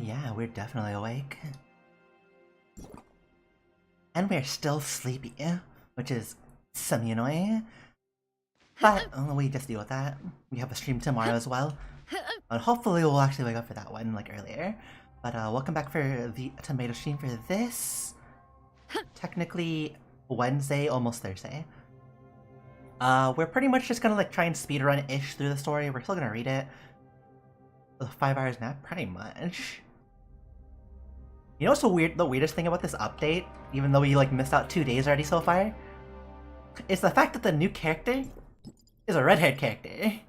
Yeah, we're definitely awake. And we're still sleepy, which is semi-annoying. But we just deal with that. We have a stream tomorrow as well. And hopefully we'll actually wake up for that one, like earlier. But welcome back for the tomato stream for this. Technically Wednesday, almost Thursday. We're pretty much just gonna like try and speedrun-ish through the story. We're still gonna read it. The 5 hours nap, pretty much. You know what's the weirdest thing about this update, even though we like missed out 2 days already so far? Is the fact that the new character is a red-haired character.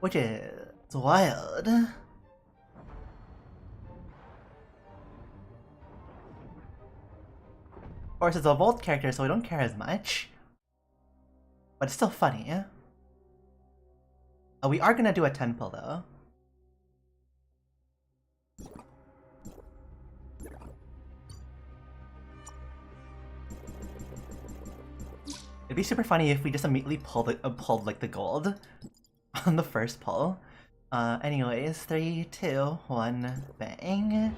Which is wild. Of course, it's a Volt character, so we don't care as much. But it's still funny, yeah? We are gonna do a 10 pull though. It'd be super funny if we just immediately pulled like the gold on the first pull. Anyways, 3, 2, 1, bang.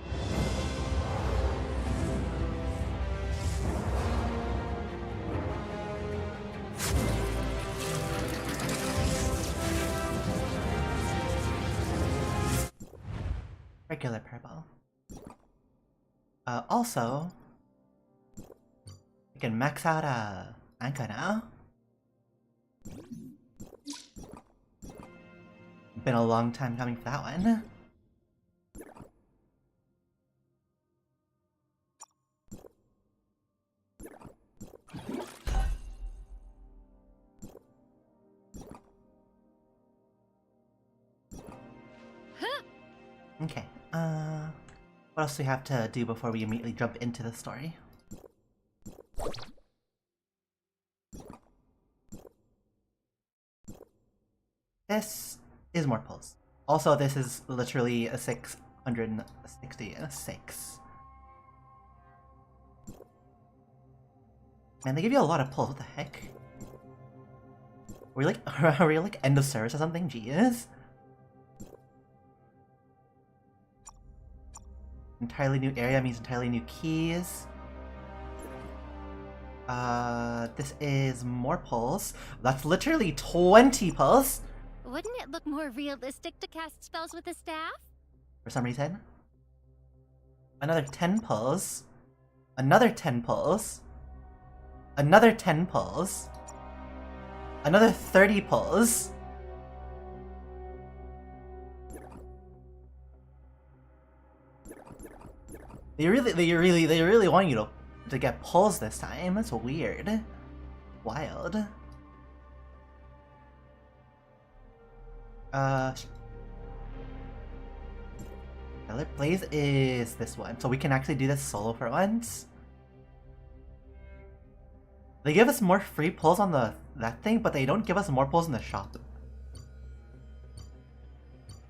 Regular purple. Also, we can max out Anka now. Been a long time coming for that one. Okay, what else do we have to do before we immediately jump into the story? This is more pulls. Also, this is literally a 666. Man, they give you a lot of pulls, what the heck? Are we like end of service or something? Jeez. Entirely new area means entirely new keys. This is more pulls. That's literally 20 pulls! Wouldn't it look more realistic to cast spells with a staff? For some reason. Another 10 pulls. Another 10 pulls. Another 10 pulls. Another 30 pulls. They really want you to get pulls this time. That's weird. Wild. Scarlet Blaze is this one, so we can actually do this solo for once. They give us more free pulls on that thing, but they don't give us more pulls in the shop.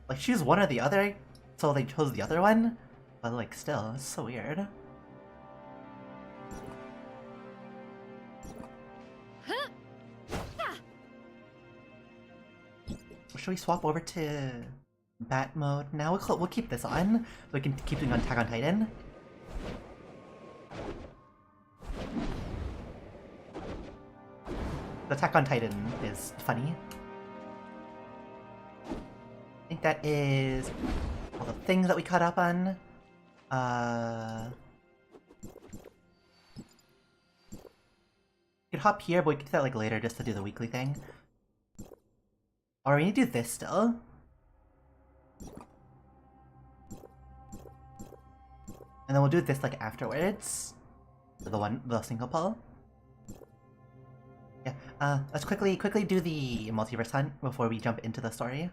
Like, choose one or the other, so they chose the other one, but like still, it's so weird. Should we swap over to bat mode now? We'll keep this on, so we can keep doing Attack on Titan. The Attack on Titan is funny. I think that is all the things that we caught up on. We could hop here, but we could do that like later just to do the weekly thing. Or we need to do this still. And then we'll do this like afterwards. For the single pull. Yeah, let's quickly do the multiverse hunt before we jump into the story.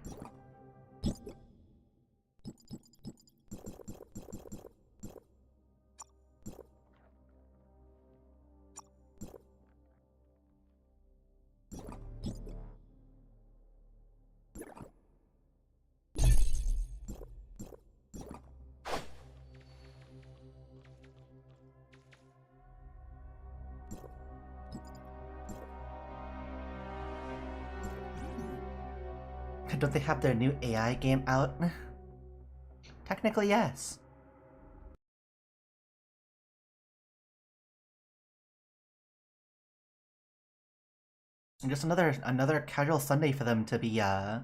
Don't they have their new AI game out? Technically, yes. And just another casual Sunday for them to be to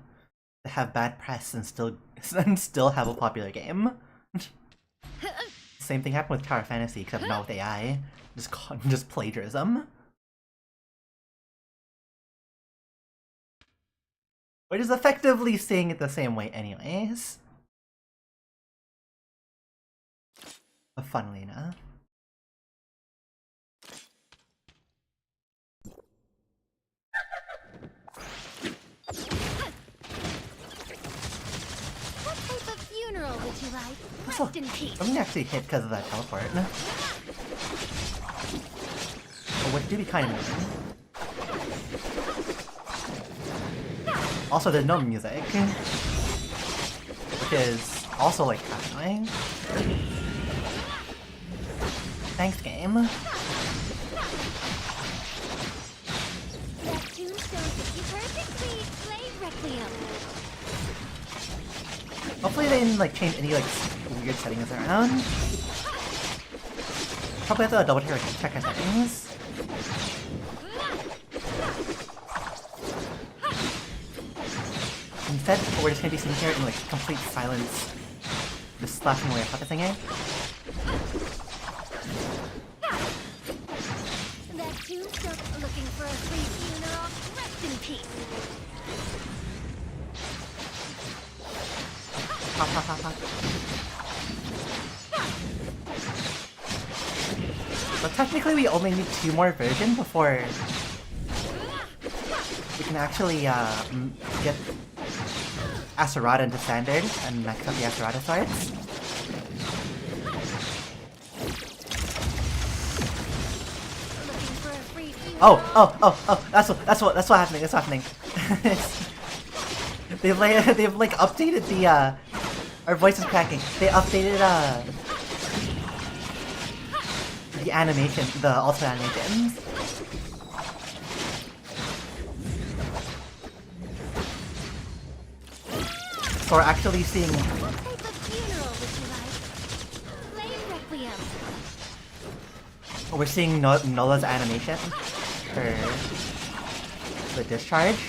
have bad press and still have a popular game. Same thing happened with Tower Fantasy, except not with AI. Just plagiarism. Which is effectively seeing it the same way anyways. But funnily enough. What type of funeral would you like? Also, Rest in peace. I'm gonna actually hit because of that teleport. But would do be kind of annoying. Also, there's no music. Which is also like kind of annoying. Thanks, game. That tombstone fits you perfectly. Play Requiem. Hopefully they didn't like change any like weird settings around. Probably have to double check our settings. Instead, we're just gonna be sitting here in like complete silence, just slashing away at focusing it. That tombstone looking for a free funeral. Rest in peace. Pop, pop, pop, pop. But technically, we only need 2 more versions before we can actually get Asurada into standard and max out the Asurada swords. Looking for a free funeral. Oh! That's what's happening. That's happening. they've like updated the our voice is cracking. They updated the animation, the alternate animations. So we're actually seeing. What type of funeral would you like? Play Requiem. We're seeing Nola's animation for the discharge.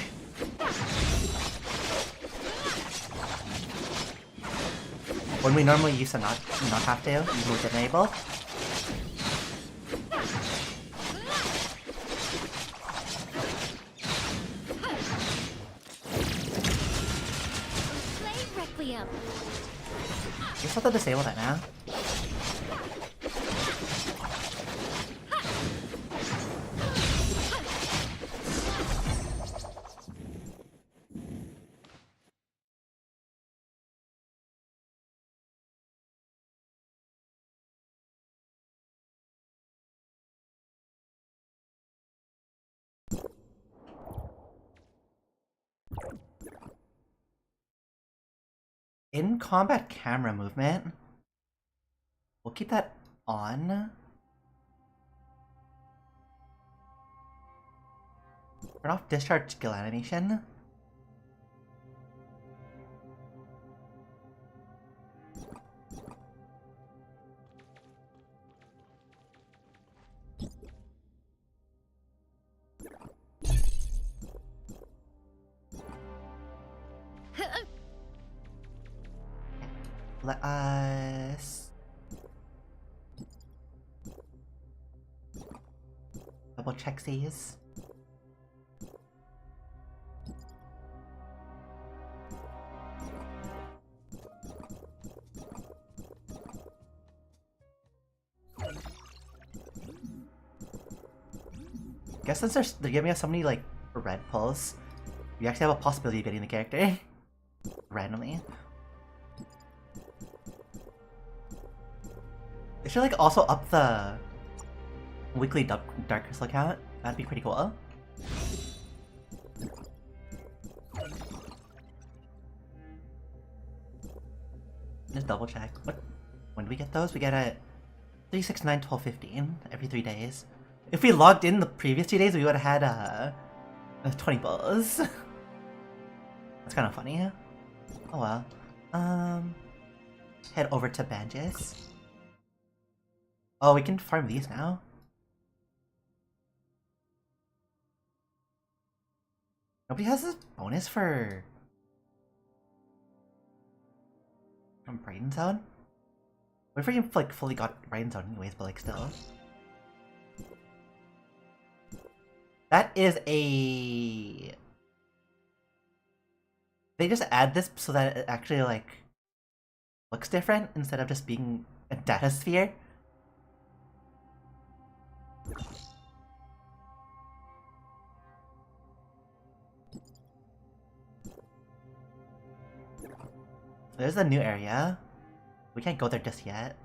When we normally used to not have to, even with enable. Play Requiem. You just have to disable that now. In combat camera movement, we'll keep that on. Turn off discharge skill animation. Let us double check these. Guess since they're giving us so many like red pulls, we actually have a possibility of getting the character randomly. They should like also up the weekly Dark Crystal count. That'd be pretty cool. Just double check. When do we get those? We get it 3, 6, 9, 12, 15 every 3 days. If we logged in the previous 2 days, we would have had 20 balls. That's kind of funny. Oh well. head over to Banges. Oh, we can farm these now. Nobody has a bonus for Brighton Zone? What if we like fully got Brighton Zone anyways, but like still. That is a... They just add this so that it actually like looks different instead of just being a data sphere. There's a new area. We can't go there just yet.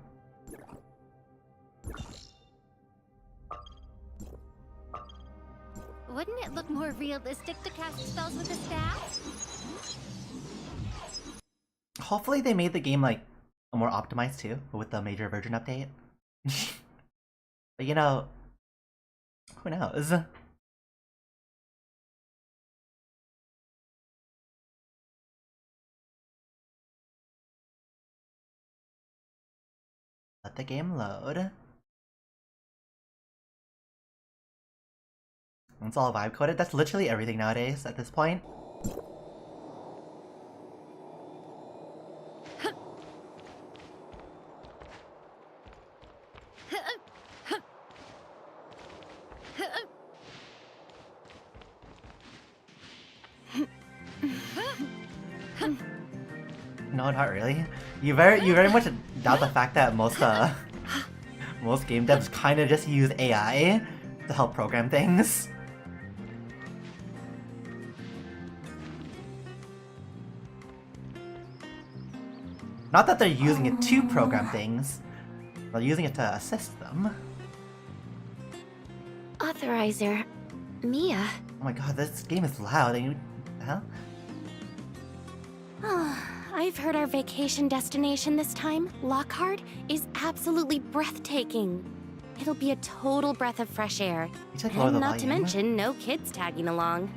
Wouldn't it look more realistic to cast spells with a staff? Hopefully they made the game like more optimized too, with the major version update. But you know, who knows? Let the game load. It's all vibe coded. That's literally everything nowadays at this point. No, not really. You very much doubt the fact that most most game devs kind of just use AI to help program things. Not that they're using it to program things, they're using it to assist them. Authorizer, Mia. Oh my god, this game is loud. And the hell? I've heard our vacation destination this time, Lockhart, is absolutely breathtaking. It'll be a total breath of fresh air. You took lower the And not to volume. mention, no kids tagging along.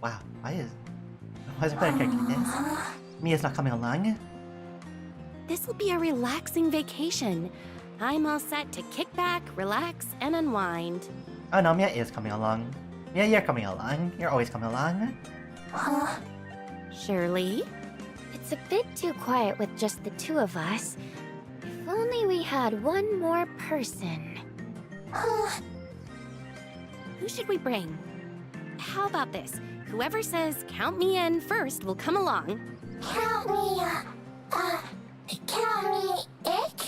Wow, why is there better character like this? Mia's not coming along. This'll be a relaxing vacation. I'm all set to kick back, relax, and unwind. Oh no, Mia is coming along. Mia, you're coming along. You're always coming along. Shirley? It's a bit too quiet with just the two of us. If only we had one more person. Who should we bring? How about this? Whoever says count me in first will come along. Count me, ick?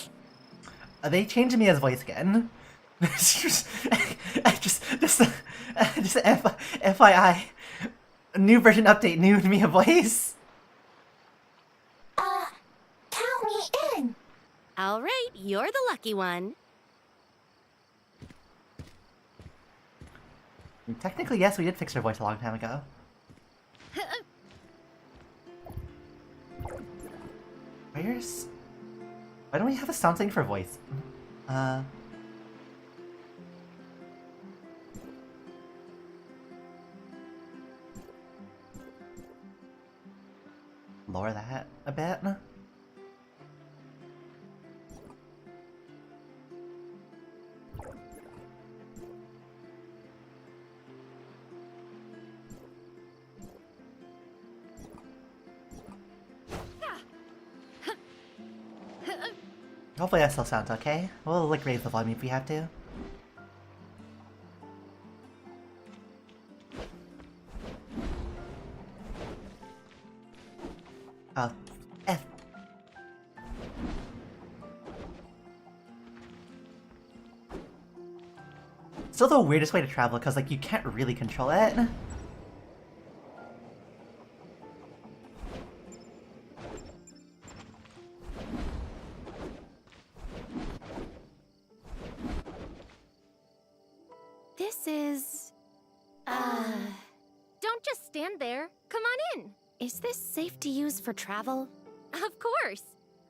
They changed Mia's voice again. just FYI. New version update, new Mia voice. Count me in. All right, you're the lucky one. Technically, yes, we did fix her voice a long time ago. Where's... Why don't we have a sound thing for voice? Lower that a bit. Hopefully that still sounds okay. We'll like raise the volume if we have to. Oh, F. Still the weirdest way to travel because like you can't really control it. This is... Don't just stand there. Come on in. Is this safe to use for travel? Of course.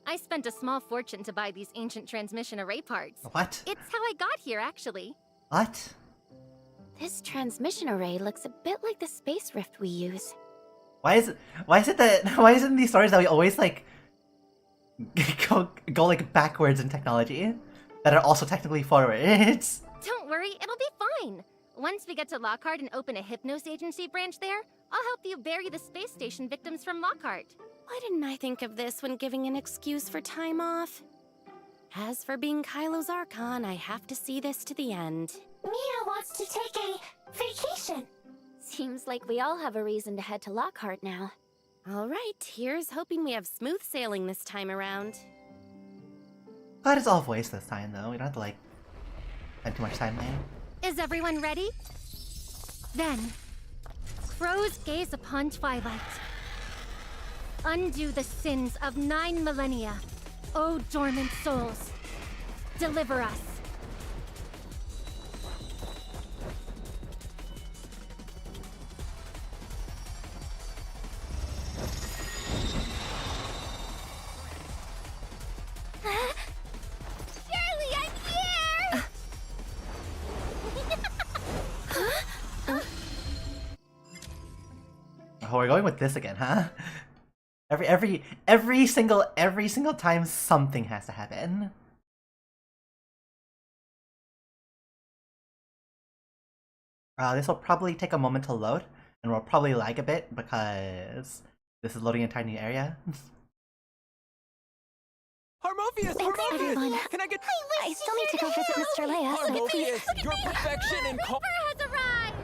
I spent a small fortune to buy these ancient transmission array parts. What? It's how I got here, actually. What? This transmission array looks a bit like the space rift we use. Why is it that why isn't these stories that we always like go like backwards in technology that are also technically forwards. Don't worry, it'll be fine. Once we get to Lockhart and open a Hypnos Agency branch there, I'll help you bury the space station victims from Lockhart. Why didn't I think of this when giving an excuse for time off? As for being Kylo's Archon, I have to see this to the end. Mia wants to take a vacation. Seems like we all have a reason to head to Lockhart now. All right, here's hoping we have smooth sailing this time around. Glad it's all voice this time though. We don't have to like spend too much time there. Is everyone ready? Then, crows gaze upon twilight. Undo the sins of 9 millennia, O dormant souls. Deliver us. Shirley, I'm here! Oh, we're going with this again, huh? Every single time something has to happen. This will probably take a moment to load, and we'll probably lag a bit because this is loading an entire new area. Harmophius! Thanks, everyone. Harmophius! Can I get... I still need to go visit Mr. Leia, so please. Harmophius! Your perfection and Has arrived!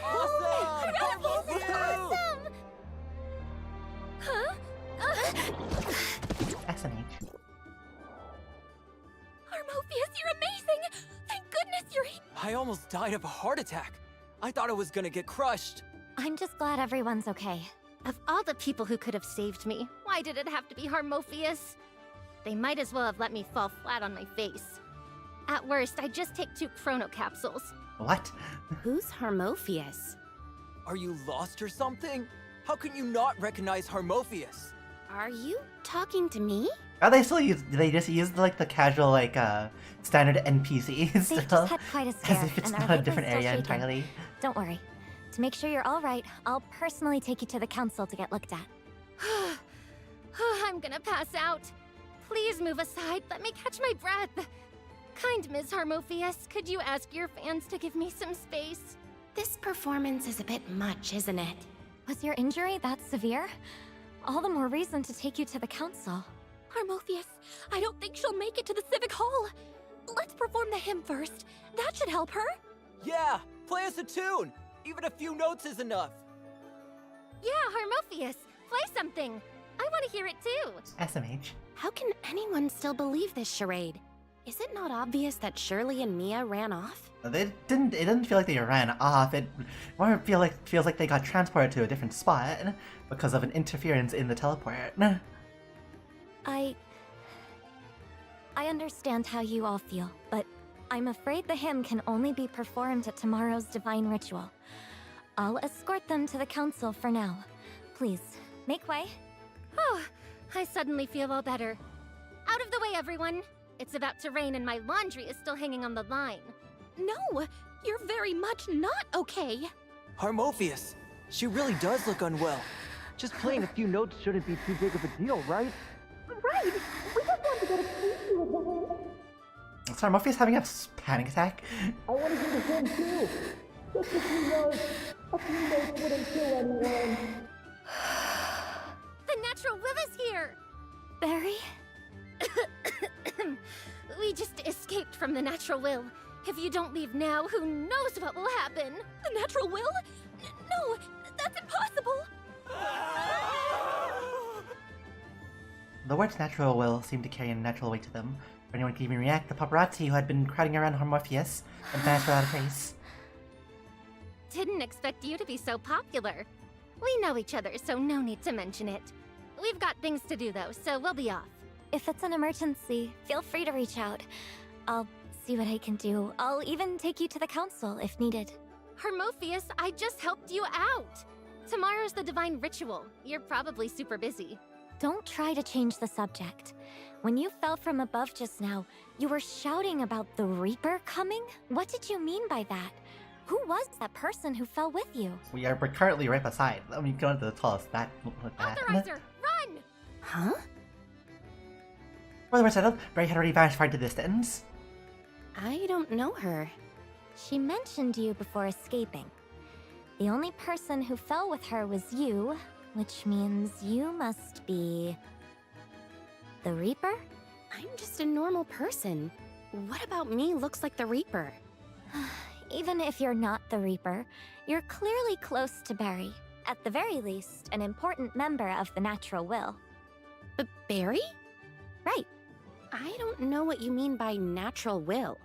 Awesome! Harmophius! SMH. Harmophius, you're amazing! Thank goodness you're here! I almost died of a heart attack. I thought I was gonna get crushed. I'm just glad everyone's okay. Of all the people who could have saved me, why did it have to be Harmophius? They might as well have let me fall flat on my face. At worst, I'd just take 2 chrono capsules. What? Who's Harmophius? Are you lost or something? How can you not recognize Harmophius? Are you talking to me? Are they still use? Do they just use like the casual like standard NPCs They've still? just had quite a scare, As if it's and our not a hip is different still area shaking. entirely. Don't worry. To make sure you're all right, I'll personally take you to the council to get looked at. I'm gonna pass out. Please move aside. Let me catch my breath. Kind Ms. Harmophius, could you ask your fans to give me some space? This performance is a bit much, isn't it? Was your injury that severe? All the more reason to take you to the council. Harmophius, I don't think she'll make it to the Civic Hall. Let's perform the hymn first. That should help her. Yeah! Play us a tune! Even a few notes is enough. Yeah, Harmophius, play something. I want to hear it too. SMH. How can anyone still believe this charade? Is it not obvious that Shirley and Mia ran off? It didn't feel like they ran off. It more feels like they got transported to a different spot because of an interference in the teleport. I understand how you all feel, but I'm afraid the hymn can only be performed at tomorrow's divine ritual. I'll escort them to the council for now. Please, make way. Oh, I suddenly feel all better. Out of the way, everyone. It's about to rain and my laundry is still hanging on the line. No, you're very much not okay. Harmophius! She really does look unwell. Just playing a few notes shouldn't be too big of a deal, right? Sorry, Morpheus having a panic attack. I want to do the hymn too! Just a few notes. A few notes wouldn't kill anyone. The natural will is here! Barry? We just escaped from the natural will. If you don't leave now, who knows what will happen? The natural will? No, that's impossible. The words natural will seemed to carry a natural weight to them. For anyone could even react, the paparazzi who had been crowding around Morpheus had vanished without a trace. Didn't expect you to be so popular. We know each other, so no need to mention it. We've got things to do though, so we'll be off. If it's an emergency, feel free to reach out. I'll see what I can do. I'll even take you to the council if needed. Harmophius, I just helped you out! Tomorrow's the divine ritual. You're probably super busy. Don't try to change the subject. When you fell from above just now, you were shouting about the Reaper coming? What did you mean by that? Who was that person who fell with you? We're currently right beside. I mean, go into the tallest that with that. Authorizer, run! Huh? For the rest settled, Barry had already vanished far into the distance. I don't know her. She mentioned you before escaping. The only person who fell with her was you, which means you must be... the Reaper? I'm just a normal person. What about me looks like the Reaper? Even if you're not the Reaper, you're clearly close to Barry. At the very least, an important member of the Natural Will. But Barry? Right. I don't know what you mean by natural will.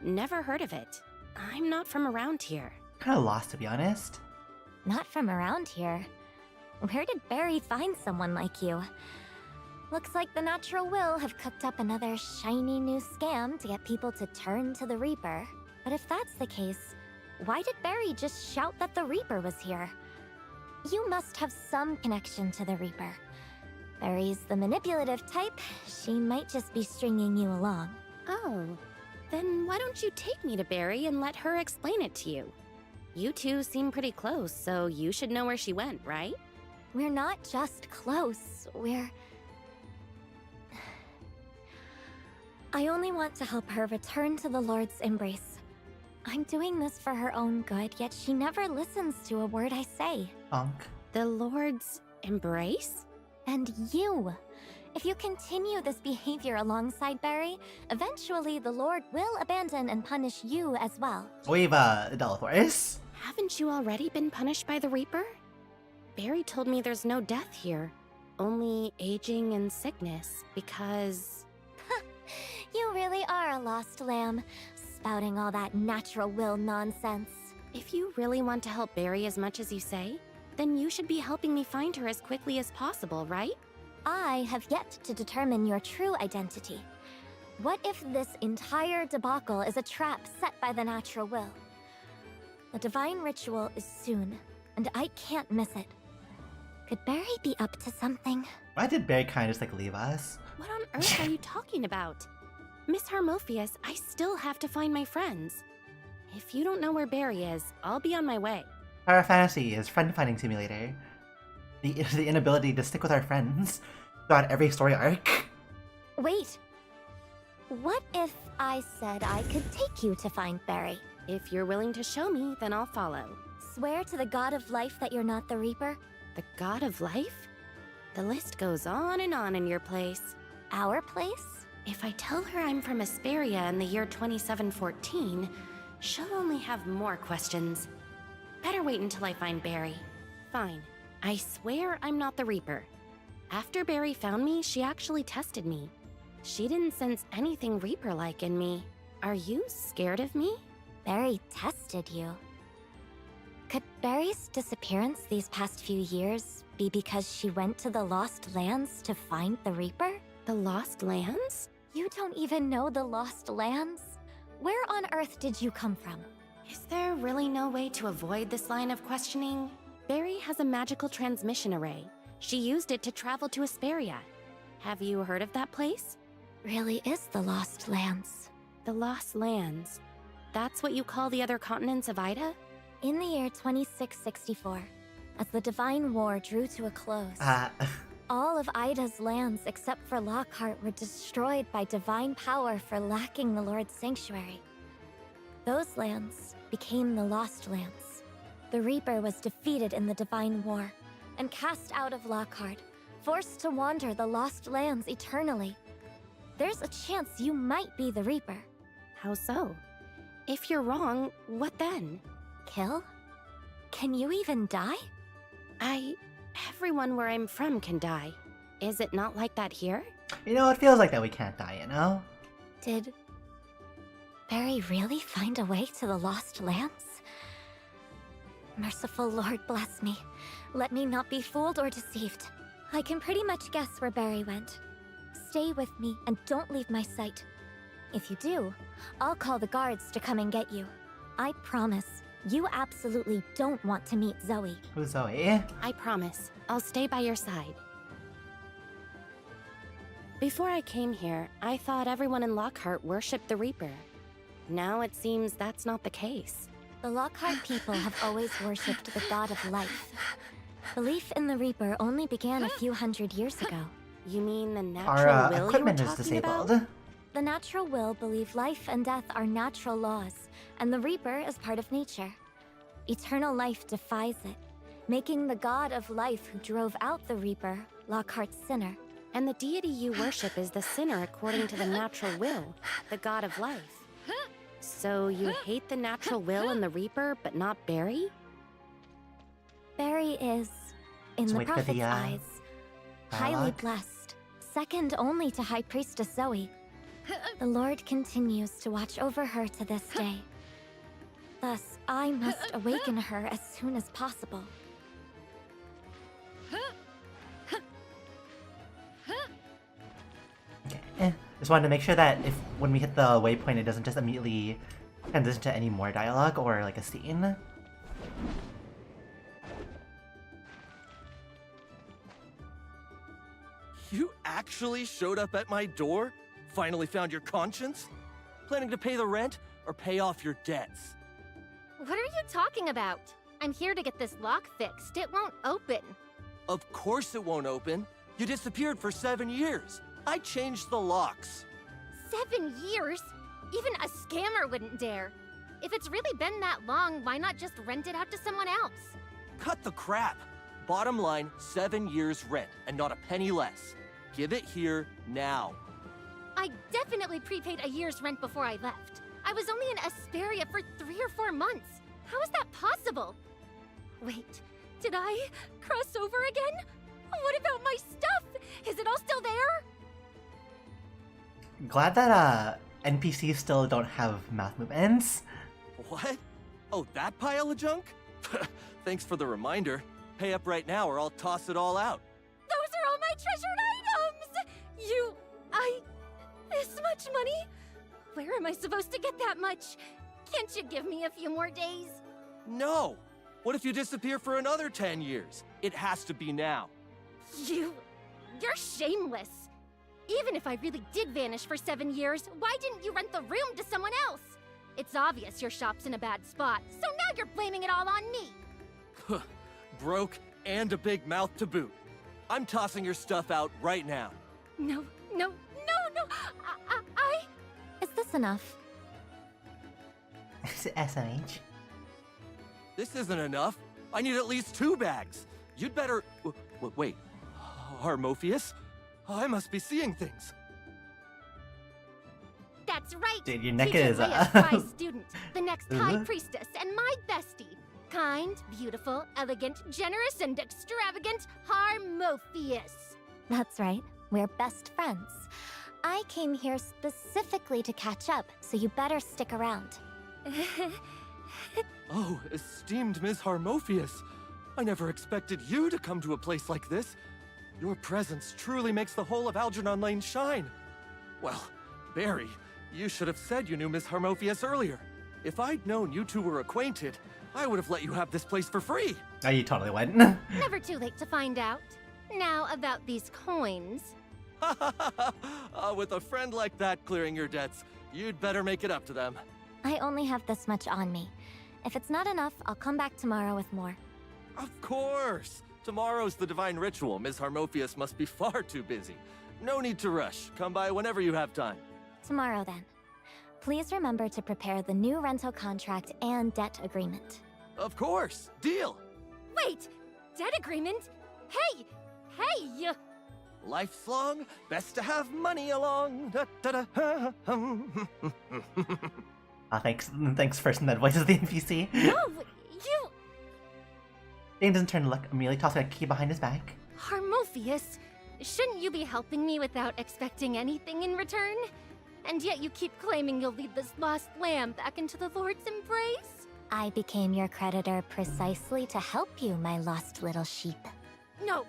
Never heard of it. I'm not from around here. Kinda lost, to be honest. Not from around here. Where did Barry find someone like you? Looks like the Natural Will have cooked up another shiny new scam to get people to turn to the Reaper. But if that's the case, why did Barry just shout that the Reaper was here? You must have some connection to the Reaper. Barry's the manipulative type. She might just be stringing you along. Oh, then why don't you take me to Barry and let her explain it to you? You two seem pretty close, so you should know where she went, right? We're not just close, we're... I only want to help her return to the Lord's embrace. I'm doing this for her own good, yet she never listens to a word I say. Bonk. The Lord's embrace? And you! If you continue this behavior alongside Barry, eventually the Lord will abandon and punish you as well. We've, dealt with worse. Haven't you already been punished by the Reaper? Barry told me there's no death here, only aging and sickness, because... You really are a lost lamb, spouting all that natural will nonsense. If you really want to help Barry as much as you say, then you should be helping me find her as quickly as possible, right? I have yet to determine your true identity. What if this entire debacle is a trap set by the natural will? The divine ritual is soon, and I can't miss it. Could Barry be up to something? Why did Barry kind of just, like, leave us? What on earth are you talking about? Miss Harmophius, I still have to find my friends. If you don't know where Barry is, I'll be on my way. Our fantasy is friend-finding simulator. The inability to stick with our friends throughout every story arc. Wait. What if I said I could take you to find Barry? If you're willing to show me, then I'll follow. Swear to the god of life that you're not the Reaper? The god of life? The list goes on and on in your place. Our place? If I tell her I'm from Asperia in the year 2714, she'll only have more questions. Better wait until I find Barry. Fine. I swear I'm not the Reaper. After Barry found me, she actually tested me. She didn't sense anything Reaper-like in me. Are you scared of me? Barry tested you. Could Barry's disappearance these past few years be because she went to the Lost Lands to find the Reaper? The Lost Lands? You don't even know the Lost Lands? Where on earth did you come from? Is there really no way to avoid this line of questioning? Barry has a magical transmission array. She used it to travel to Asperia. Have you heard of that place? Really is the Lost Lands. The Lost Lands. That's what you call the other continents of Ida? In the year 2664, as the Divine War drew to a close, all of Ida's lands except for Lockhart were destroyed by divine power for lacking the Lord's sanctuary. Those lands became the Lost Lands. The Reaper was defeated in the Divine War and cast out of Lockhart, forced to wander the Lost Lands eternally. There's a chance you might be the Reaper. How so? If you're wrong, what then? Kill? Can you even die? Everyone where I'm from can die. Is it not like that here? You know, it feels like that we can't die, you know? Did Barry really find a way to the Lost Lands? Merciful Lord, bless me. Let me not be fooled or deceived. I can pretty much guess where Barry went. Stay with me and don't leave my sight. If you do, I'll call the guards to come and get you. I promise, you absolutely don't want to meet Zoe. Who's Zoe? I promise. I'll stay by your side. Before I came here, I thought everyone in Lockhart worshipped the Reaper. Now it seems that's not the case. The Lockhart people have always worshipped the god of life. Belief in the Reaper only began a few hundred years ago. You mean the natural Our will you were equipment is talking disabled. about? The natural will believe life and death are natural laws, and the Reaper is part of nature. Eternal life defies it, making the god of life who drove out the Reaper Lockhart's sinner. And the deity you worship is the sinner according to the natural will, the god of life. So you hate the natural will and the Reaper, but not Barry? Barry is, in So the wait for Prophet's the, eyes, highly dialogue? blessed, second only to High Priestess Zoe. The Lord continues to watch over her to this day. Thus, I must awaken her as soon as possible. Okay. Just wanted to make sure that if when we hit the waypoint, it doesn't just immediately transition to any more dialogue or like a scene. You actually showed up at my door? Finally found your conscience? Planning to pay the rent or pay off your debts? What are you talking about? I'm here to get this lock fixed. It won't open. Of course it won't open. You disappeared for 7 years. I changed the locks. 7 years? Even a scammer wouldn't dare. If it's really been that long, why not just rent it out to someone else? Cut the crap. Bottom line, 7 years rent and not a penny less. Give it here now. I definitely prepaid a year's rent before I left. I was only in Asperia for 3 or 4 months. How is that possible? Wait, did I cross over again? What about my stuff? Is it all still there? Glad that NPCs still don't have mouth movements. What? Oh, that pile of junk? Thanks for the reminder. Pay up right now or I'll toss it all out. Those are all my treasured items! This much money? Where am I supposed to get that much? Can't you give me a few more days? No! What if you disappear for another 10 years? It has to be now. You're shameless. Even if I really did vanish for 7 years, why didn't you rent the room to someone else? It's obvious your shop's in a bad spot, so now you're blaming it all on me. Broke and a big mouth to boot. I'm tossing your stuff out right now. No. Is this enough? Is it SMH? This isn't enough. I need at least 2 bags. You'd better... wait. Harmophius? I must be seeing things. That's right. Dude, your neck Teacher is, Leia's prize student, the next High Uh-huh. Priestess, and my bestie. Kind, beautiful, elegant, generous, and extravagant Harmophius. That's right. We're best friends. I came here specifically to catch up, so you better stick around. Oh, esteemed Ms. Harmophius. I never expected you to come to a place like this. Your presence truly makes the whole of Algernon Lane shine. Well, Barry, you should have said you knew Ms. Harmophius earlier. If I'd known you two were acquainted, I would have let you have this place for free. Oh, you totally went. Never too late to find out. Now, about these coins. With a friend like that clearing your debts, you'd better make it up to them. I only have this much on me. If it's not enough, I'll come back tomorrow with more. Of course! Tomorrow's the divine ritual. Ms. Harmophius must be far too busy. No need to rush. Come by whenever you have time. Tomorrow, then. Please remember to prepare the new rental contract and debt agreement. Of course! Deal! Wait! Debt agreement? Hey! Life's long, best to have money along. Thanks first in that voice of the NPC. No, you... Dane doesn't turn to look, immediately tossing a key behind his back. Harmophius, shouldn't you be helping me without expecting anything in return? And yet you keep claiming you'll lead this lost lamb back into the Lord's embrace? I became your creditor precisely to help you, my lost little sheep. No,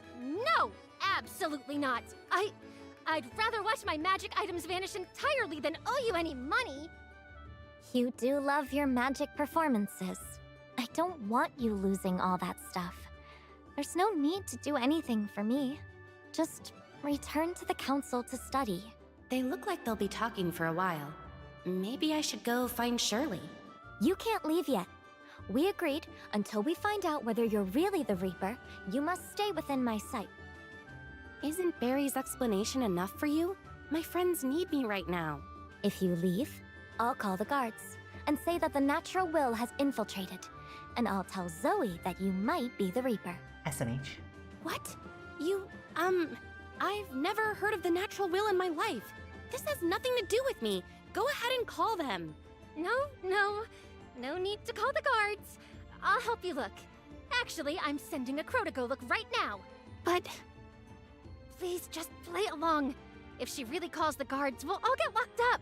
absolutely not. I'd rather watch my magic items vanish entirely than owe you any money. You do love your magic performances. I don't want you losing all that stuff. There's no need to do anything for me. Just return to the council to study. They look like they'll be talking for a while. Maybe I should go find Shirley. You can't leave yet. We agreed, until we find out whether you're really the Reaper, you must stay within my sight. Isn't Barry's explanation enough for you? My friends need me right now. If you leave, I'll call the guards and say that the natural will has infiltrated. And I'll tell Zoe that you might be the Reaper. SMH. What? I've never heard of the natural will in my life. This has nothing to do with me. Go ahead and call them. No need to call the guards. I'll help you look. Actually, I'm sending a crow to go look right now. But... Please, just play along. If she really calls the guards, we'll all get locked up.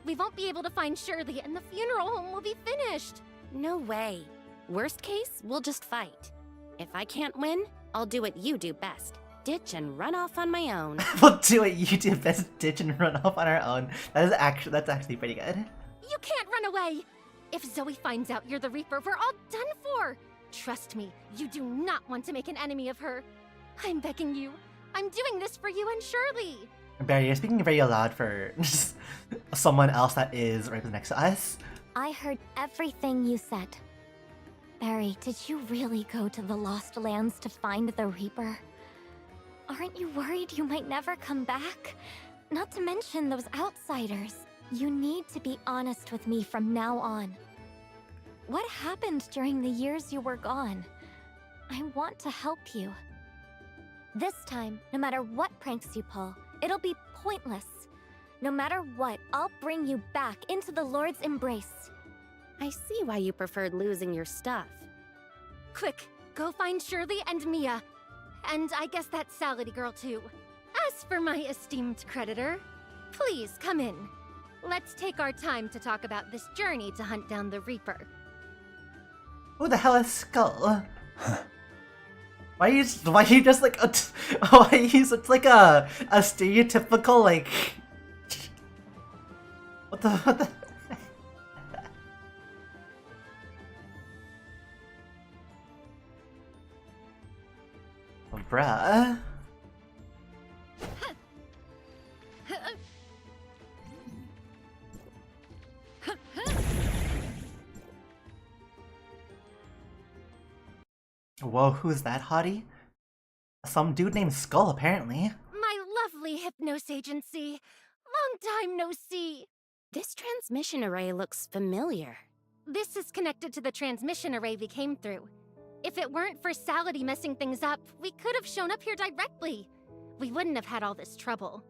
We won't be able to find Shirley, and the funeral home will be finished. No way. Worst case, we'll just fight. If I can't win, I'll do what you do best. Ditch and run off on my own. We'll do what you do best, ditch and run off on our own. That's actually pretty good. You can't run away! If Zoe finds out you're the Reaper, we're all done for! Trust me, you do not want to make an enemy of her. I'm begging you. I'm doing this for you and Shirley. Barry, you're speaking very loud for someone else that is right next to us. I heard everything you said. Barry, did you really go to the Lost Lands to find the Reaper? Aren't you worried you might never come back? Not to mention those outsiders. You need to be honest with me from now on. What happened during the years you were gone? I want to help you. This time, no matter what pranks you pull, it'll be pointless. No matter what, I'll bring you back into the Lord's embrace. I see why you preferred losing your stuff. Quick, go find Shirley and Mia. And I guess that Salady girl too. As for my esteemed creditor, please come in. Let's take our time to talk about this journey to hunt down the Who the hell is Skull? Why are you just like why are you such like a stereotypical like what the oh, bruh. Whoa, who's that hottie? Some dude named Skull, apparently. My lovely Hypnos agency. Long time no see. This transmission array looks familiar. This is connected to the transmission array we came through. If it weren't for Salady messing things up, we could have shown up here directly. We wouldn't have had all this trouble.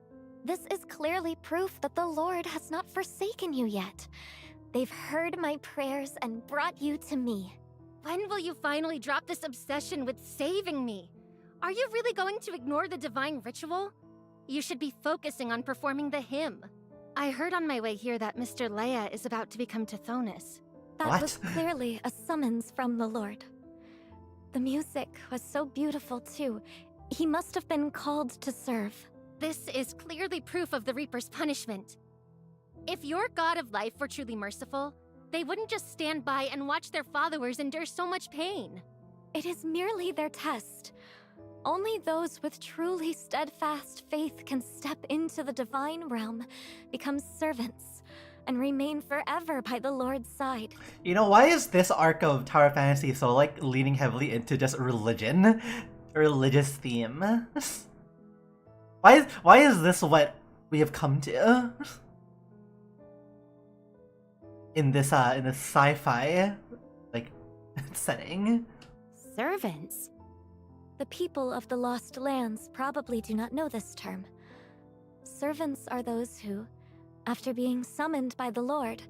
This is clearly proof that the Lord has not forsaken you yet. They've heard my prayers and brought you to me. When will you finally drop this obsession with saving me? Are you really going to ignore the divine ritual? You should be focusing on performing the hymn. I heard on my way here that Mr. Leia is about to become Tithonus. That What? was clearly a summons from the Lord. The music was so beautiful too. He must have been called to serve. This is clearly proof of the Reaper's punishment. If your God of life were truly merciful, they wouldn't just stand by and watch their followers endure so much pain. It is merely their test. Only those with truly steadfast faith can step into the divine realm, become servants, and remain forever by the Lord's side. You know, why is this arc of Tower Fantasy so like leaning heavily into just religion? A religious theme? Why is this what we have come to? In this sci-fi like setting. Servants? The people of the Lost Lands probably do not know this term. Servants are those who, after being summoned by the Lord,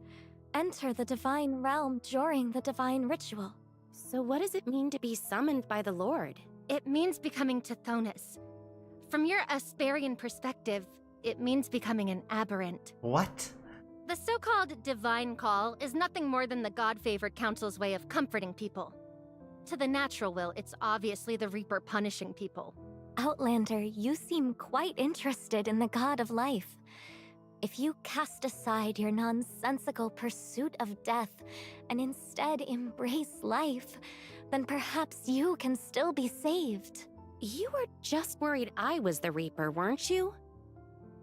enter the divine realm during the divine ritual. So what does it mean to be summoned by the Lord? It means becoming Tithonus. From your Asperian perspective, it means becoming an aberrant. What? The so-called divine call is nothing more than the God-favored council's way of comforting people. To the natural will, it's obviously the Reaper punishing people. Outlander, you seem quite interested in the God of Life. If you cast aside your nonsensical pursuit of death and instead embrace life, then perhaps you can still be saved. You were just worried I was the Reaper, weren't you?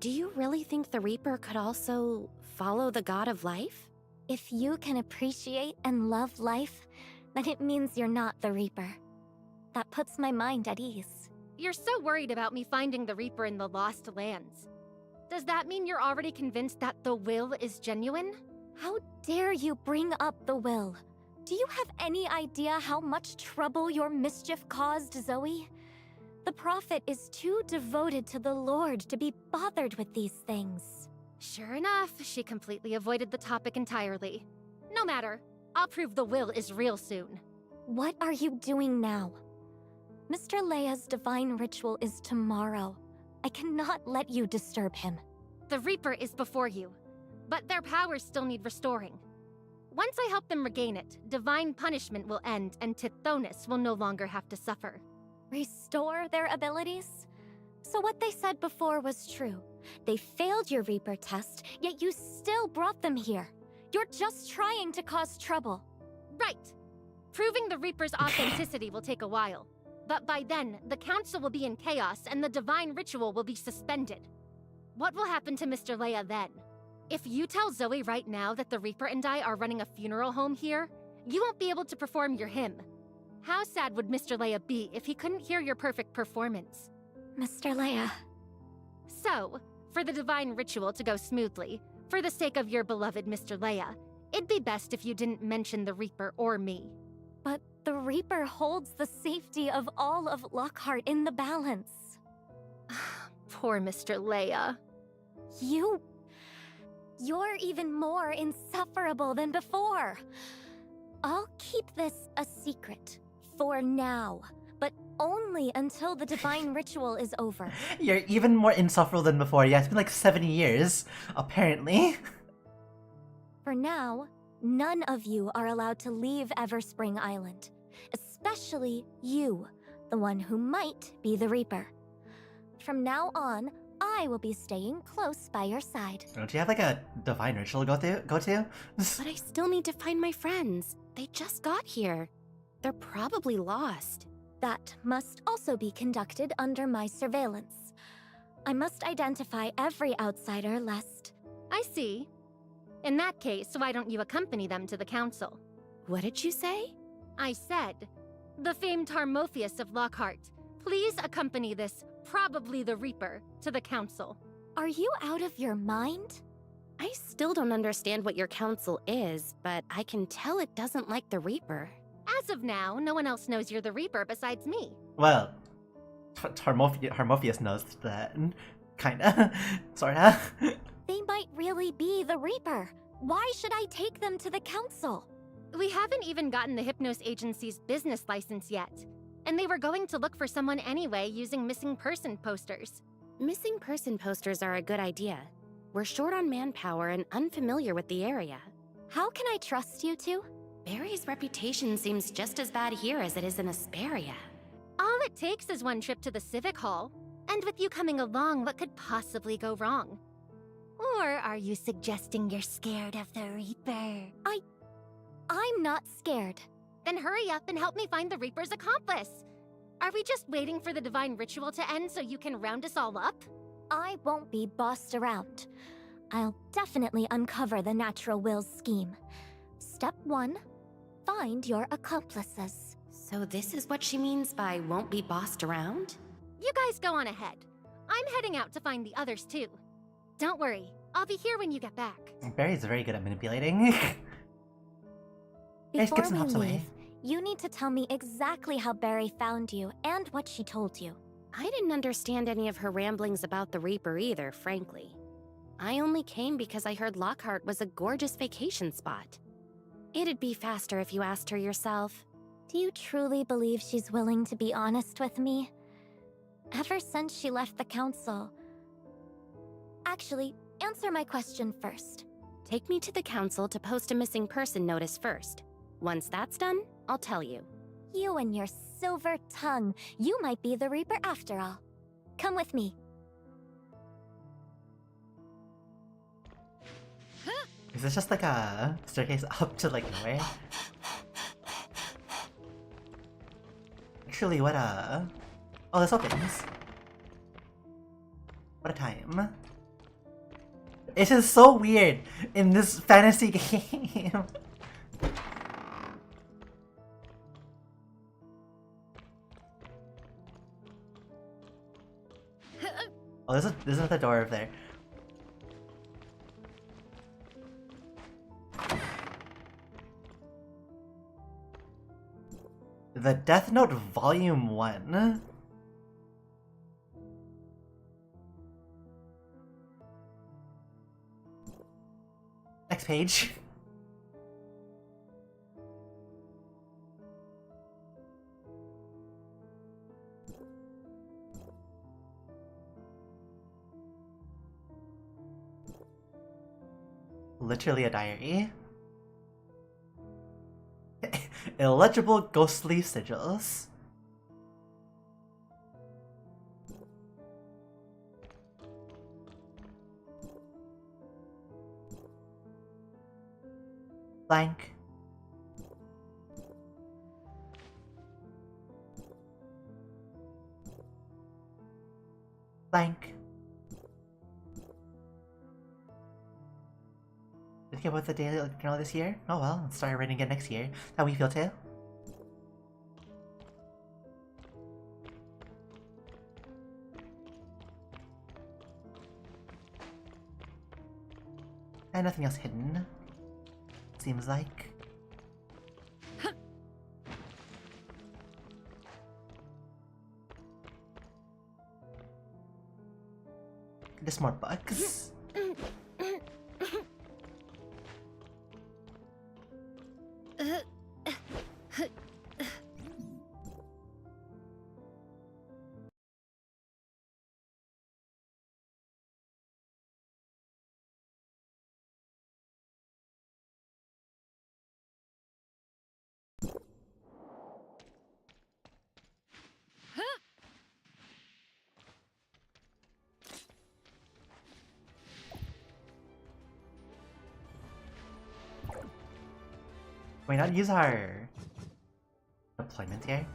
Do you really think the Reaper could also follow the God of Life? If you can appreciate and love life, then it means you're not the Reaper. That puts my mind at ease. You're so worried about me finding the Reaper in the Lost Lands. Does that mean you're already convinced that the will is genuine? How dare you bring up the will? Do you have any idea how much trouble your mischief caused, Zoe? The Prophet is too devoted to the Lord to be bothered with these things. Sure enough, she completely avoided the topic entirely. No matter. I'll prove the will is real soon. What are you doing now? Mr. Leia's divine ritual is tomorrow. I cannot let you disturb him. The Reaper is before you, but their powers still need restoring. Once I help them regain it, divine punishment will end and Tithonus will no longer have to suffer. Restore their abilities? So what they said before was true. They failed your Reaper test, yet you still brought them here. You're just trying to cause trouble. Right. Proving the Reaper's authenticity will take a while. But by then, the Council will be in chaos and the divine ritual will be suspended. What will happen to Mr. Leia then? If you tell Zoe right now that the Reaper and I are running a funeral home here, you won't be able to perform your hymn. How sad would Mr. Leia be if he couldn't hear your perfect performance? Mr. Leia. So, for the divine ritual to go smoothly, for the sake of your beloved Mr. Leia, it'd be best if you didn't mention the Reaper or me. But the Reaper holds the safety of all of Lockhart in the balance. Poor Mr. Leia. You're even more insufferable than before. I'll keep this a secret for now, but only until the divine ritual is over. You're even more insufferable than before. Yeah, it's been like 70 years, apparently. For now, none of you are allowed to leave Everspring Island. Especially you, the one who might be the Reaper. From now on, I will be staying close by your side. Don't you have like a divine ritual to go to? But I still need to find my friends. They just got here. They're probably lost. That must also be conducted under my surveillance. I must identify every outsider lest... I see. In that case, why don't you accompany them to the Council? What did you say? I said, the famed Harmophius of Lockhart, please accompany this, probably the Reaper, to the Council. Are you out of your mind? I still don't understand what your council is, but I can tell it doesn't like the Reaper. As of now, no one else knows you're the Reaper besides me. Well, Harmophius knows that. Kinda. Sorta. They might really be the Reaper. Why should I take them to the Council? We haven't even gotten the Hypnos Agency's business license yet. And they were going to look for someone anyway using missing person posters. Missing person posters are a good idea. We're short on manpower and unfamiliar with the area. How can I trust you two? Barry's reputation seems just as bad here as it is in Asperia. All it takes is one trip to the Civic Hall. And with you coming along, what could possibly go wrong? Or are you suggesting you're scared of the Reaper? I'm not scared. Then hurry up and help me find the Reaper's accomplice. Are we just waiting for the divine ritual to end so you can round us all up? I won't be bossed around. I'll definitely uncover the Natural Will's scheme. Step 1, find your accomplices. So this is what she means by won't be bossed around? You guys go on ahead. I'm heading out to find the others too. Don't worry, I'll be here when you get back. Barry's very good at manipulating. Guys, Before get some we hops leave, away. you need to tell me exactly how Barry found you and what she told you. I didn't understand any of her ramblings about the Reaper either, frankly. I only came because I heard Lockhart was a gorgeous vacation spot. It'd be faster if you asked her yourself. Do you truly believe she's willing to be honest with me? Ever since she left the council... Actually, answer my question first. Take me to the council to post a missing person notice first. Once that's done, I'll tell you. You and your silver tongue. You might be the Reaper after all. Come with me. Is this just like a staircase up to like nowhere? Actually, what oh, this opens. What a time. It is so weird in this fantasy game. Oh, this is the door over there. The Death Note Volume 1. Next page. Literally a diary. Illegible ghostly sigils. Blank. Blank. Did you get about the daily journal this year? Oh well, let's start writing again next year. How we feel too? And nothing else hidden. Seems like. Just more bugs. Why not use our deployment here?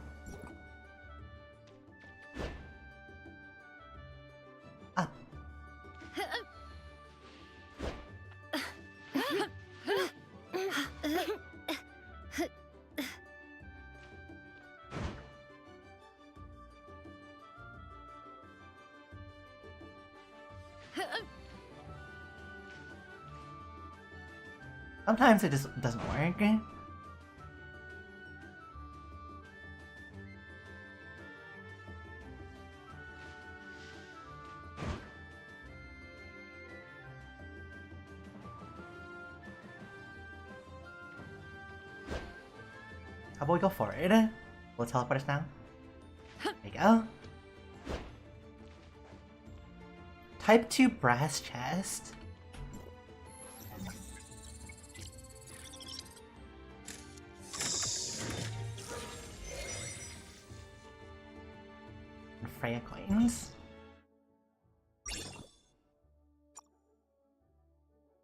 Up. Sometimes it just doesn't work. How about we go for it? Will it teleport us now? There you go. Type 2 brass chest. And Freya coins.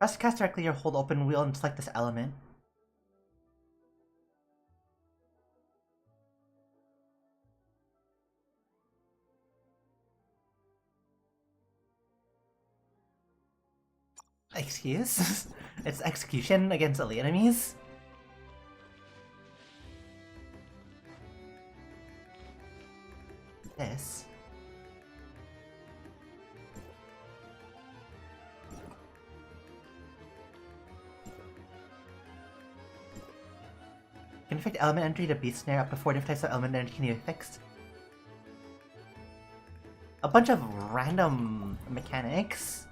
Press to cast directly or hold open wheel and select this element. Excuse? It's execution against elite enemies? This. Can affect element entry to beat snare. Up to 4 different types of element entry can be fixed. A bunch of random mechanics.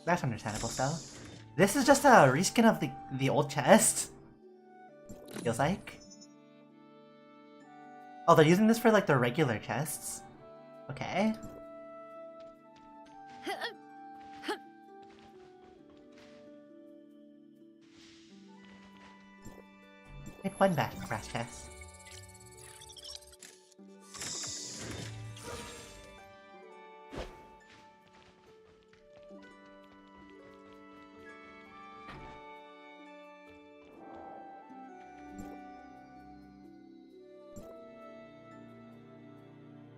That's understandable still. This is just a reskin of the old chest. Feels like. Oh, they're using this for like the regular chests. Okay. Hit one back, brass chest.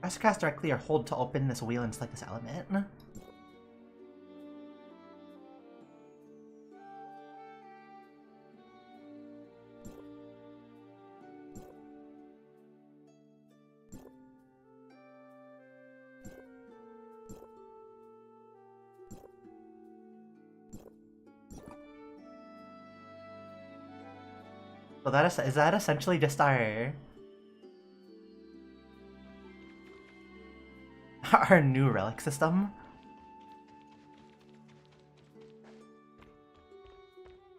Press cast directly or hold to open this wheel and select this element. So is that essentially just our new relic system?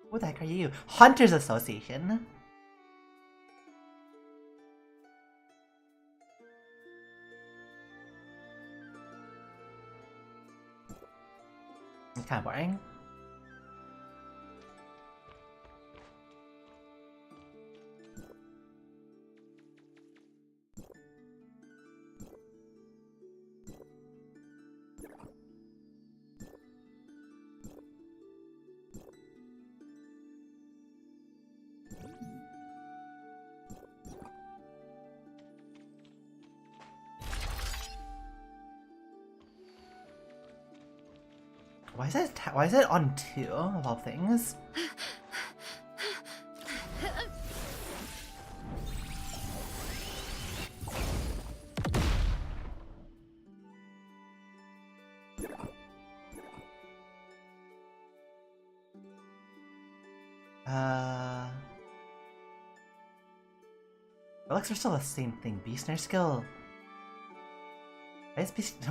Who the heck are you? Hunters Association. It's kind of boring. Why is it on 2 of all things? Relics are still the same thing. Beast Snare skill.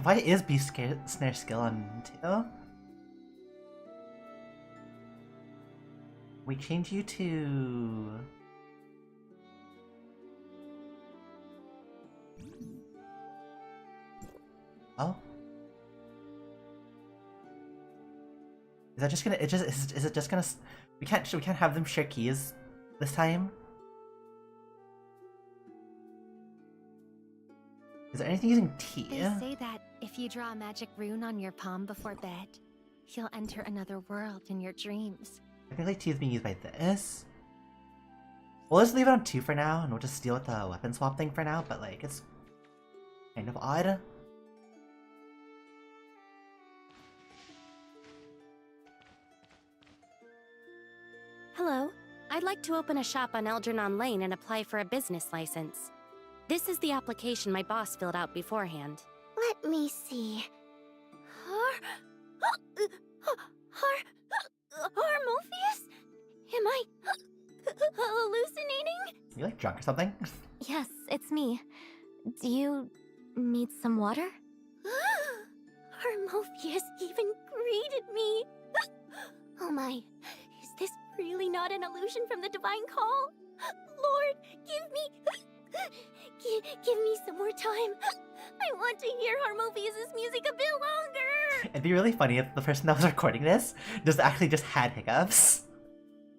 Why is Beast Snare skill on 2? We change you to... Oh? Is that just gonna... Is it just gonna... We can't have them share keys this time? Is there anything using T? They say that if you draw a magic rune on your palm before bed, you'll enter another world in your dreams. I think like T is being used by this. We'll just leave it on 2 for now, and we'll just deal with the weapon swap thing for now, but like, it's kind of odd. Hello. I'd like to open a shop on Algernon Lane and apply for a business license. This is the application my boss filled out beforehand. Let me see. Harmophius? Am I hallucinating? You like drunk or something? Yes, it's me. Do you need some water? Harmophius even greeted me. Oh my, is this really not an illusion from the divine call? Lord, give me some more time. I want to hear Harmophius' music a bit longer. It'd be really funny if the person that was recording this actually just had hiccups.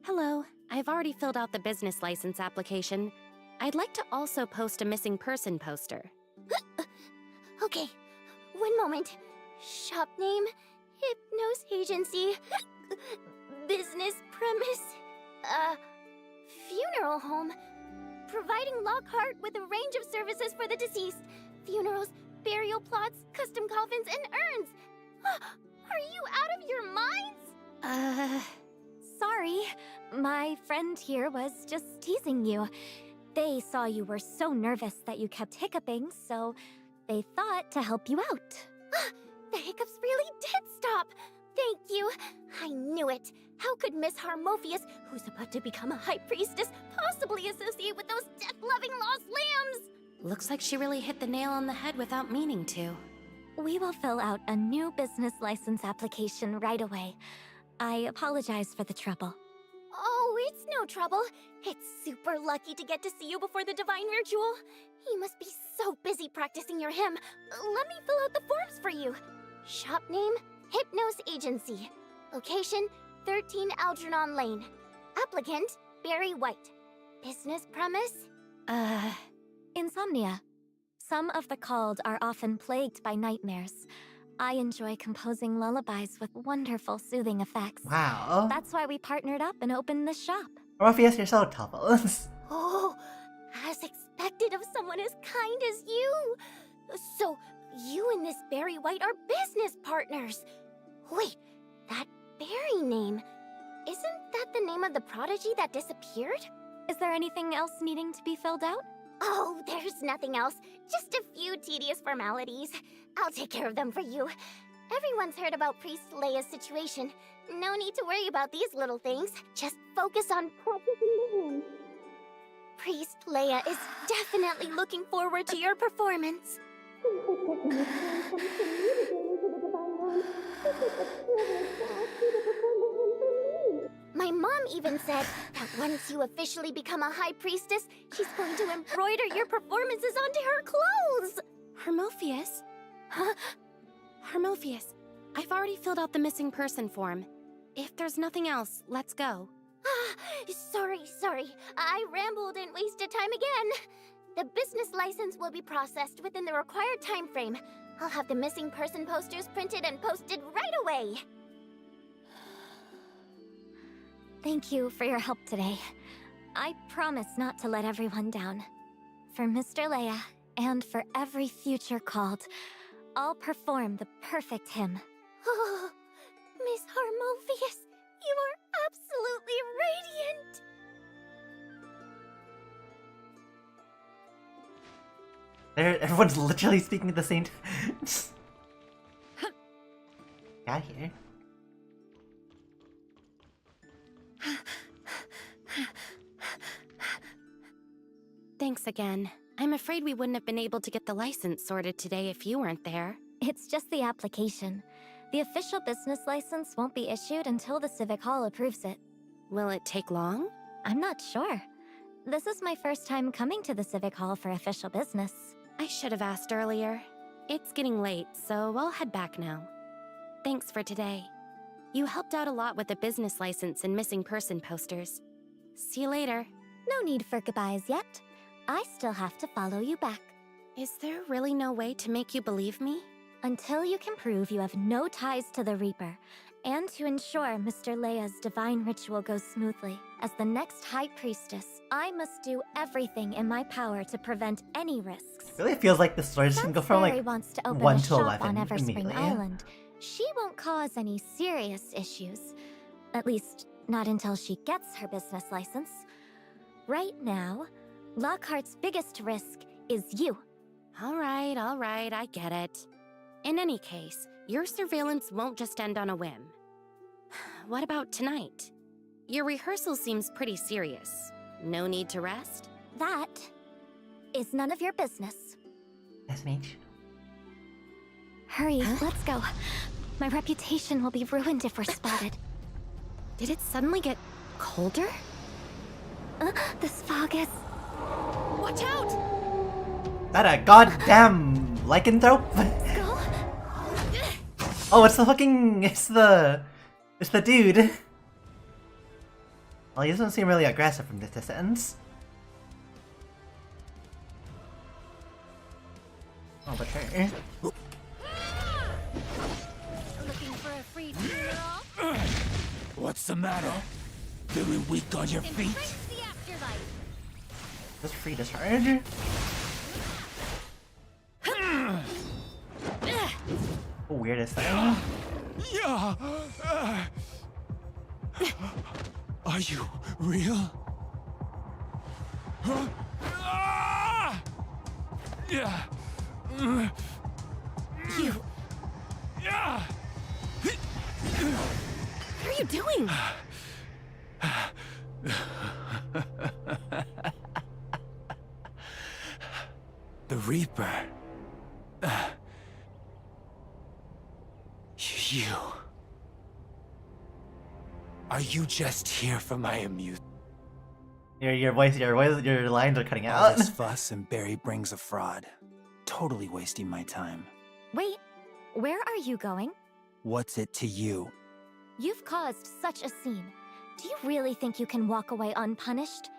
Hello. I've already filled out the business license application. I'd like to also post a missing person poster. Okay, one moment. Shop name, Hypnos Agency, business premise, funeral home, providing Lockhart with a range of services for the deceased. Funerals, burial plots, custom coffins, and urns. Are you out of your minds? Sorry. My friend here was just teasing you. They saw you were so nervous that you kept hiccuping, so they thought to help you out. The hiccups really did stop. Thank you. I knew it. How could Miss Harmophius, who's about to become a high priestess, possibly associate with those death-loving lost lambs? Looks like she really hit the nail on the head without meaning to. We will fill out a new business license application right away. I apologize for the trouble. Oh, it's no trouble. It's super lucky to get to see you before the divine ritual. You must be so busy practicing your hymn. Let me fill out the forms for you. Shop name, Hypnos Agency. Location, 13 Algernon Lane. Applicant, Barry White. Business premise? Insomnia. Some of the called are often plagued by nightmares. I enjoy composing lullabies with wonderful soothing effects. Wow. That's why we partnered up and opened this shop. Orpheus, you're so tough. Oh, as expected of someone as kind as you. So, you and this Barry White are business partners! Wait, that Barry name, isn't that the name of the prodigy that disappeared? Is there anything else needing to be filled out? Oh, there's nothing else. Just a few tedious formalities. I'll take care of them for you. Everyone's heard about Priest Leia's situation. No need to worry about these little things. Just focus on practicing the hymn. Priest Leia is definitely looking forward to your performance. My mom even said that once you officially become a high priestess, she's going to embroider your performances onto her clothes! Hermophius? Huh? Hermophius, I've already filled out the missing person form. If there's nothing else, let's go. Sorry. I rambled and wasted time again. The business license will be processed within the required time frame. I'll have the missing person posters printed and posted right away. Thank you for your help today. I promise not to let everyone down. For Mr. Leia, and for every future called, I'll perform the perfect hymn. Oh, Miss Harmophius, you are absolutely radiant! Everyone's literally speaking at the same time. Got here. Thanks again. I'm afraid we wouldn't have been able to get the license sorted today if you weren't there. It's just the application. The official business license won't be issued until the Civic Hall approves it. Will it take long? I'm not sure. This is my first time coming to the Civic Hall for official business. I should have asked earlier. It's getting late, so I'll head back now. Thanks for today. You helped out a lot with the business license and missing person posters. See you later. No need for goodbyes yet. I still have to follow you back. Is there really no way to make you believe me? Until you can prove you have no ties to the Reaper, and to ensure Mr. Leia's divine ritual goes smoothly. As the next High Priestess, I must do everything in my power to prevent any risks. It really feels like the story just can go from Barry like wants to open 1 a to shop 11 on Everspring immediately. Island. She won't cause any serious issues. At least, not until she gets her business license. Right now, Lockhart's biggest risk is you. All right, I get it. In any case, your surveillance won't just end on a whim. What about tonight? Your rehearsal seems pretty serious. No need to rest? That is none of your business. Nice to meet you. Hurry, let's go. My reputation will be ruined if we're spotted. Did it suddenly get colder? This fog is... Watch out! That a goddamn lycanthrope? Go. Oh, it's the fucking... It's the dude. Well, he doesn't seem really aggressive from this distance. Oh, but her. Looking for a free funeral? What's the matter? Feeling weak on your feet? Embrace the afterlife. Just free discharge. Weirdest thing. Yeah. Are you real? Huh? Ah! Yeah. You... Yeah. What are you doing? The Reaper. You. Are you just here for my amusement? Your lines are cutting All out. this fuss and Barry brings a fraud. Totally wasting my time. Wait, where are you going? What's it to you? You've caused such a scene. Do you really think you can walk away unpunished?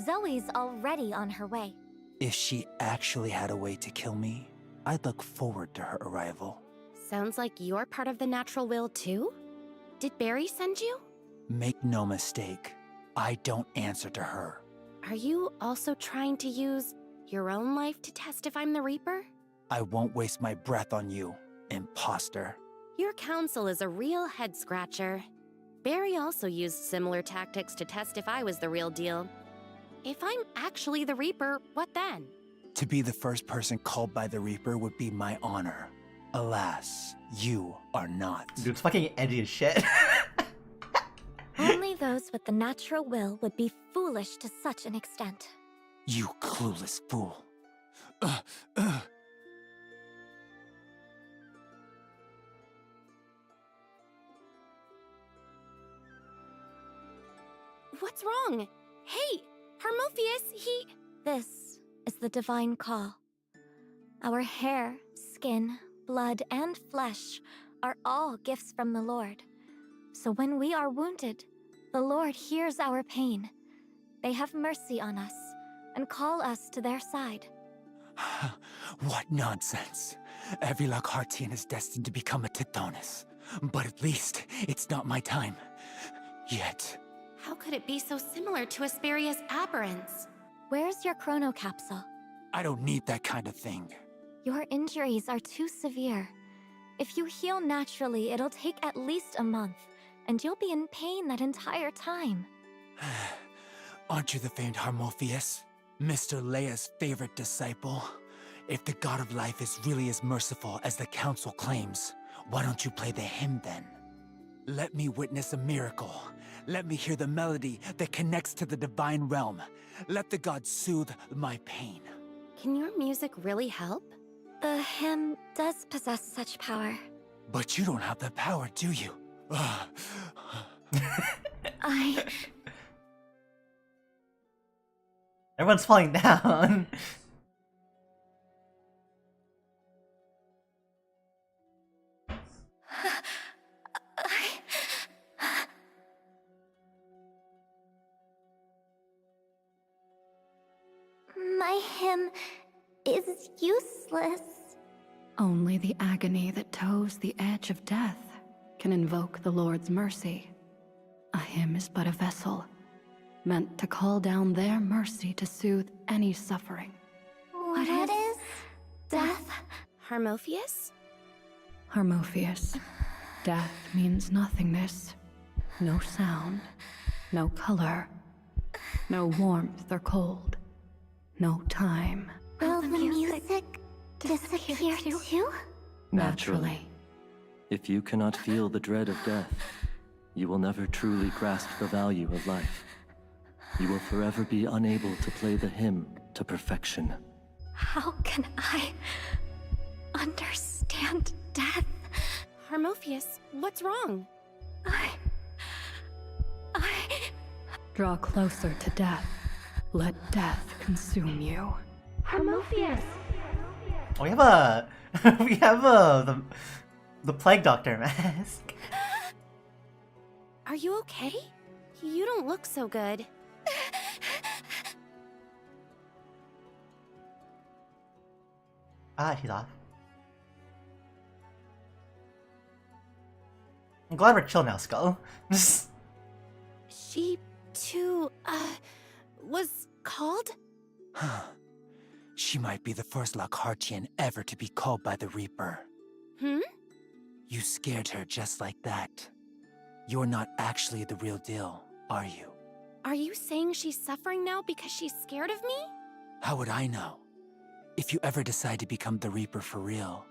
Zoe's already on her way. If she actually had a way to kill me, I'd look forward to her arrival. Sounds like you're part of the natural will too? Did Barry send you? Make no mistake, I don't answer to her. Are you also trying to use your own life to test if I'm the Reaper? I won't waste my breath on you, imposter. Your counsel is a real head-scratcher. Barry also used similar tactics to test if I was the real deal. If I'm actually the Reaper, what then? To be the first person called by the Reaper would be my honor. Alas, you are not. Dude's fucking edgy as shit. Only those with the natural will would be foolish to such an extent. You clueless fool. What's wrong? Hey, Harmophius, he... This is the divine call. Our hair, skin, blood, and flesh are all gifts from the Lord. So when we are wounded, the Lord hears our pain. They have mercy on us and call us to their side. What nonsense. Every Lockhartian is destined to become a Tithonus. But at least, it's not my time. Yet. How could it be so similar to Asperia's aberrance? Where's your chrono capsule? I don't need that kind of thing. Your injuries are too severe. If you heal naturally, it'll take at least a month, and you'll be in pain that entire time. Aren't you the famed Harmophius? Mr. Leia's favorite disciple? If the God of Life is really as merciful as the Council claims, why don't you play the hymn then? Let me witness a miracle. Let me hear the melody that connects to the divine realm. Let the gods soothe my pain. Can your music really help? The hymn does possess such power. But you don't have that power, do you? Everyone's falling down. My hymn is useless. Only the agony that toes the edge of death can invoke the Lord's mercy. A hymn is but a vessel, meant to call down their mercy to soothe any suffering. What is death? Harmophius? Harmophius, death means nothingness. No sound, no color, no warmth or cold, no time. Will the music disappear too? Naturally. If you cannot feel the dread of death, you will never truly grasp the value of life. You will forever be unable to play the hymn to perfection. How can I understand death? Harmophius, what's wrong? I... Draw closer to death. Let death consume you. Harmophius! Oh, we have a... we have the Plague Doctor mask. Are you okay? You don't look so good. Ah, she's off. I'm glad we're chill now, Skull. She, too, was called? She might be the first Lockhartian ever to be called by the Reaper. Hmm? You scared her just like that. You're not actually the real deal, are you? Are you saying she's suffering now because she's scared of me? How would I know? If you ever decide to become the Reaper for real,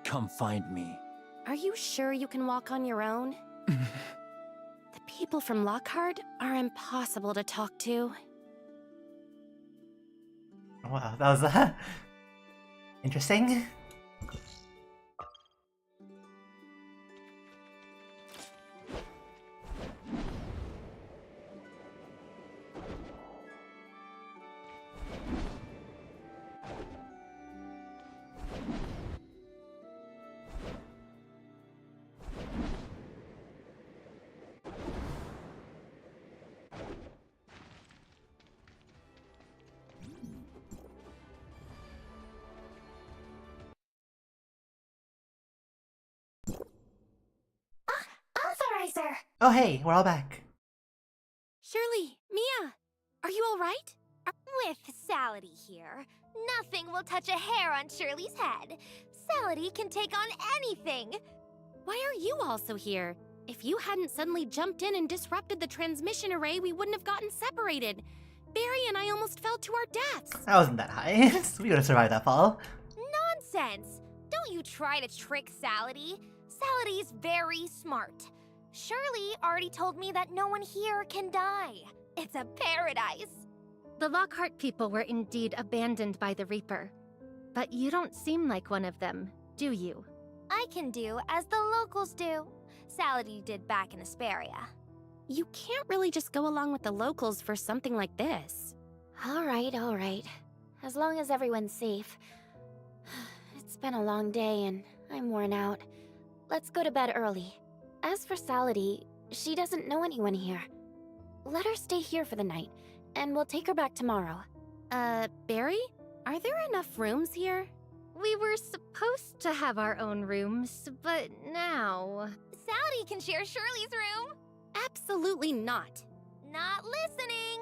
come find me. Are you sure you can walk on your own? The people from Lockhart are impossible to talk to. Wow, that was interesting. Authorizer! Oh hey, we're all back. Shirley, Mia, are you all right? With Salady here, nothing will touch a hair on Shirley's head. Salady can take on anything. Why are you also here? If you hadn't suddenly jumped in and disrupted the transmission array, we wouldn't have gotten separated. Barry and I almost fell to our deaths. That wasn't that high. We would have survived that fall. Nonsense! Don't you try to trick Salady. Salady's very smart. Shirley already told me that no one here can die. It's a paradise. The Lockhart people were indeed abandoned by the Reaper. But you don't seem like one of them, do you? I can do as the locals do. Salady did back in Asperia. You can't really just go along with the locals for something like this. All right. As long as everyone's safe. It's been a long day and I'm worn out. Let's go to bed early. As for Salady, she doesn't know anyone here. Let her stay here for the night, and we'll take her back tomorrow. Barry? Are there enough rooms here? We were supposed to have our own rooms, but now... Salady can share Shirley's room. Absolutely not. Not listening.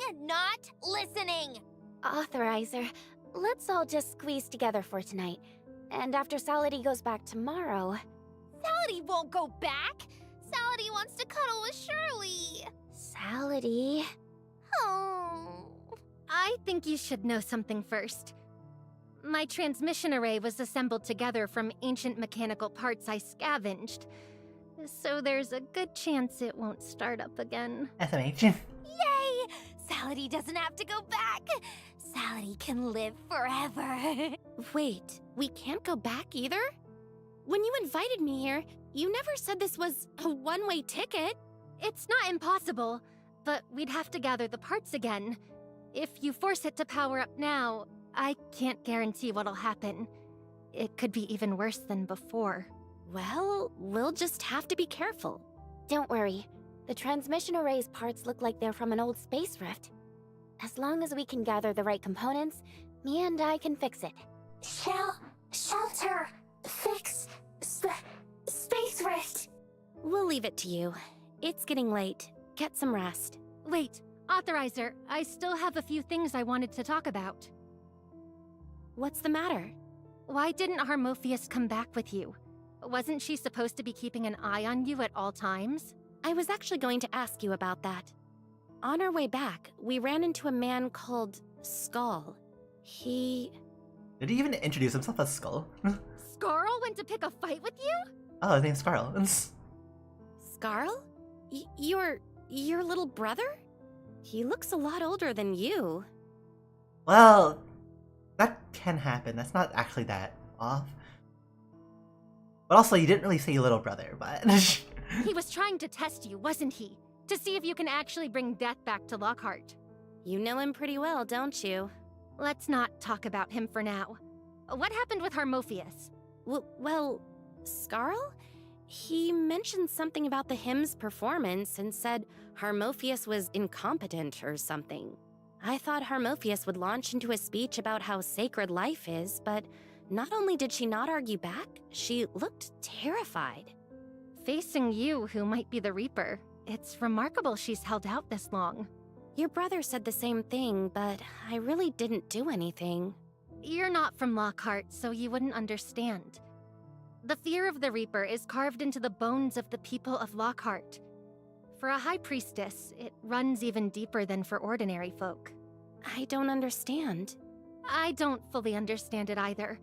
Authorizer, let's all just squeeze together for tonight. And after Salady goes back tomorrow... Salady won't go back. Salady wants to cuddle with Shirley. Salady... Oh. I think you should know something first. My transmission array was assembled together from ancient mechanical parts I scavenged, so there's a good chance it won't start up again. SMH. Yay! Salady doesn't have to go back. Salady can live forever. Wait, we can't go back either? When you invited me here, you never said this was a one-way ticket. It's not impossible, but we'd have to gather the parts again. If you force it to power up now, I can't guarantee what'll happen. It could be even worse than before. Well, we'll just have to be careful. Don't worry. The transmission array's parts look like they're from an old space rift. As long as we can gather the right components, me and I can fix it. Shelter, fix, space rift. We'll leave it to you. It's getting late. Get some rest. Wait, Authorizer, I still have a few things I wanted to talk about. What's the matter? Why didn't Harmophius come back with you? Wasn't she supposed to be keeping an eye on you at all times? I was actually going to ask you about that. On our way back, we ran into a man called Skull. Did he even introduce himself as Skull? Scarl went to pick a fight with you? Oh, his name's Scarl. Scarl? Your little brother? He looks a lot older than you. Well, that can happen. That's not actually that off. But also, you didn't really say little brother, but... He was trying to test you, wasn't he? To see if you can actually bring death back to Lockhart. You know him pretty well, don't you? Let's not talk about him for now. What happened with Harmophius? Well, Scarl? He mentioned something about the hymn's performance and said Harmophius was incompetent or something. I thought Harmophius would launch into a speech about how sacred life is, but not only did she not argue back, she looked terrified. Facing you, who might be the Reaper, it's remarkable she's held out this long. Your brother said the same thing, but I really didn't do anything. You're not from Lockhart, so you wouldn't understand. The fear of the Reaper is carved into the bones of the people of Lockhart. For a high priestess, it runs even deeper than for ordinary folk. I don't understand. I don't fully understand it either.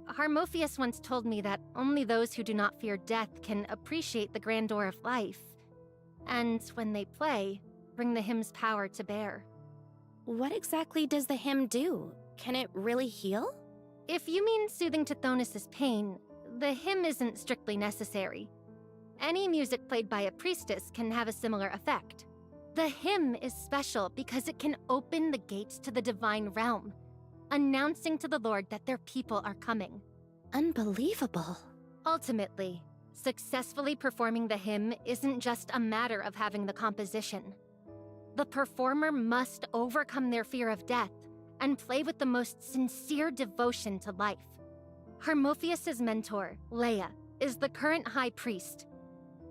Harmophius once told me that only those who do not fear death can appreciate the grandeur of life, and when they play, bring the hymn's power to bear. What exactly does the hymn do? Can it really heal? If you mean soothing Tithonus' pain, the hymn isn't strictly necessary. Any music played by a priestess can have a similar effect. The hymn is special because it can open the gates to the divine realm, announcing to the Lord that their people are coming. Unbelievable. Ultimately, successfully performing the hymn isn't just a matter of having the composition. The performer must overcome their fear of death and play with the most sincere devotion to life. Harmophius' mentor, Leia, is the current high priest.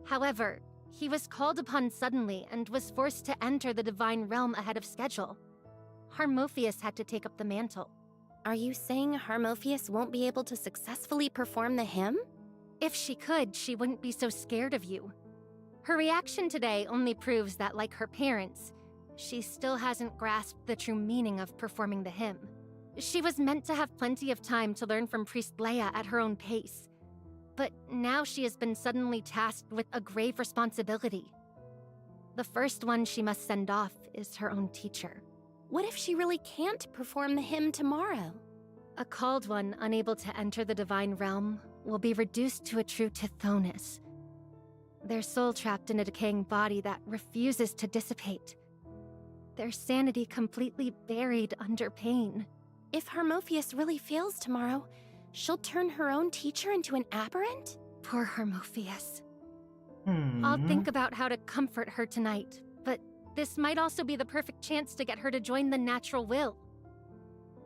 However, he was called upon suddenly and was forced to enter the divine realm ahead of schedule. Harmophius had to take up the mantle. Are you saying Harmophius won't be able to successfully perform the hymn? If she could, she wouldn't be so scared of you. Her reaction today only proves that, like her parents, she still hasn't grasped the true meaning of performing the hymn. She was meant to have plenty of time to learn from Priest Leia at her own pace. But now she has been suddenly tasked with a grave responsibility. The first one she must send off is her own teacher. What if she really can't perform the hymn tomorrow? A called one unable to enter the divine realm will be reduced to a true Tithonus. Their soul trapped in a decaying body that refuses to dissipate. Their sanity completely buried under pain. If Harmophius really fails tomorrow, she'll turn her own teacher into an aberrant? Poor Harmophius. I'll think about how to comfort her tonight, but this might also be the perfect chance to get her to join the natural will.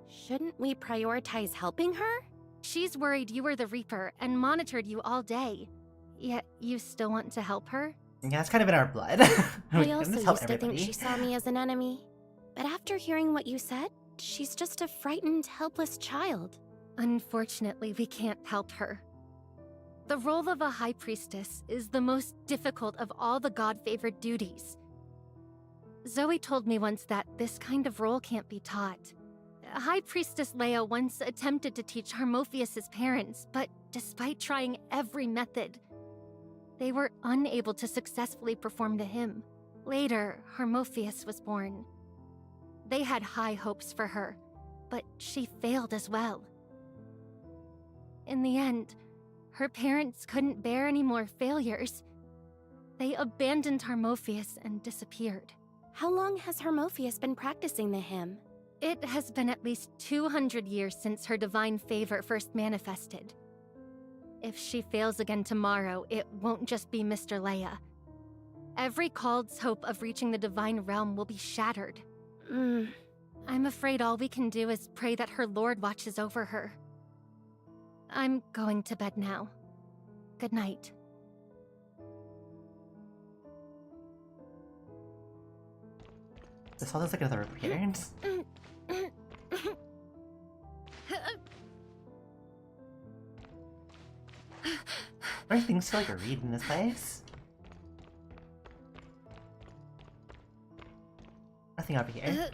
Shouldn't we prioritize helping her? She's worried you were the Reaper and monitored you all day. Yet you still want to help her? Yeah, it's kind of in our blood. I also used to think she saw me as an enemy. But after hearing what you said, she's just a frightened, helpless child. Unfortunately, we can't help her. The role of a High Priestess is the most difficult of all the God-favored duties. Zoe told me once that this kind of role can't be taught. High Priestess Leia once attempted to teach Harmophius' parents, but despite trying every method, they were unable to successfully perform the hymn. Later, Harmophius was born. They had high hopes for her, but she failed as well. In the end, her parents couldn't bear any more failures. They abandoned Harmophius and disappeared. How long has Harmophius been practicing the hymn? It has been at least 200 years since her divine favor first manifested. If she fails again tomorrow, it won't just be Mr. Leia. Every called's hope of reaching the divine realm will be shattered. I'm afraid all we can do is pray that her lord watches over her. I'm going to bed now. Good night. This all looks like another appearance. Everything's still like a read in this place. Nothing over here.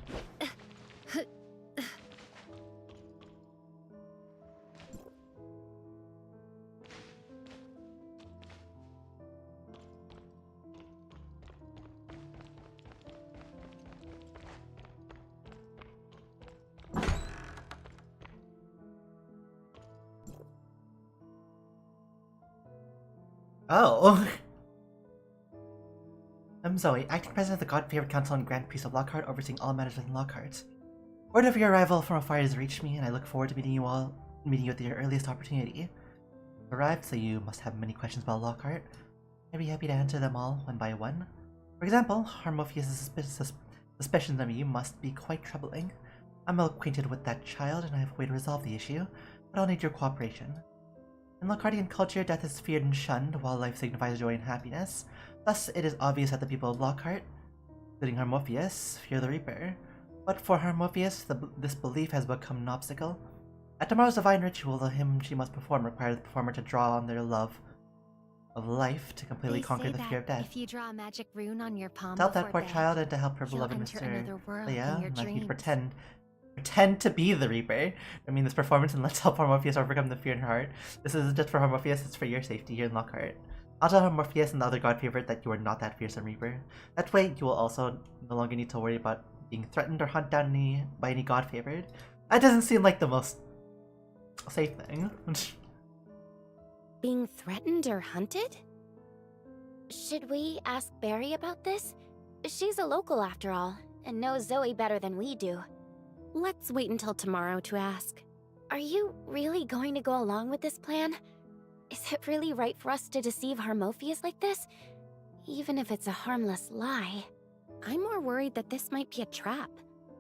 Oh! I'm Zoe, acting president of the God-favored Council and Grand Priest of Lockhart, overseeing all matters within Lockhart. Word of your arrival from afar has reached me, and I look forward to meeting you at the earliest opportunity. You've arrived, so you must have many questions about Lockhart. I'd be happy to answer them all, one by one. For example, Harmophius' suspicions of you must be quite troubling. I'm well acquainted with that child, and I have a way to resolve the issue, but I'll need your cooperation. In Lockhartian culture, death is feared and shunned, while life signifies joy and happiness. Thus, it is obvious that the people of Lockhart, including Harmophius, fear the Reaper. But for Harmophius, this belief has become an obstacle. At tomorrow's divine ritual, the hymn she must perform requires the performer to draw on their love of life to completely conquer the fear of death. If you draw a magic rune on your palm To help that before poor bed, child and to help her you'll beloved enter Mr. another world in Leia, your like you to dreams. pretend to be the Reaper. I mean, this performance, and let's help Harmophius overcome the fear in her heart. This isn't just for Harmophius, it's for your safety here in Lockhart. I'll tell Harmophius and the other god favorite that you are not that fearsome Reaper. That way, you will also no longer need to worry about being threatened or hunted down by any god favorite. That doesn't seem like the most safe thing. Being threatened or hunted? Should we ask Barry about this? She's a local after all, and knows Zoe better than we do. Let's wait until tomorrow to ask. Are you really going to go along with this plan? Is it really right for us to deceive Harmophius like this? Even if it's a harmless lie. I'm more worried that this might be a trap.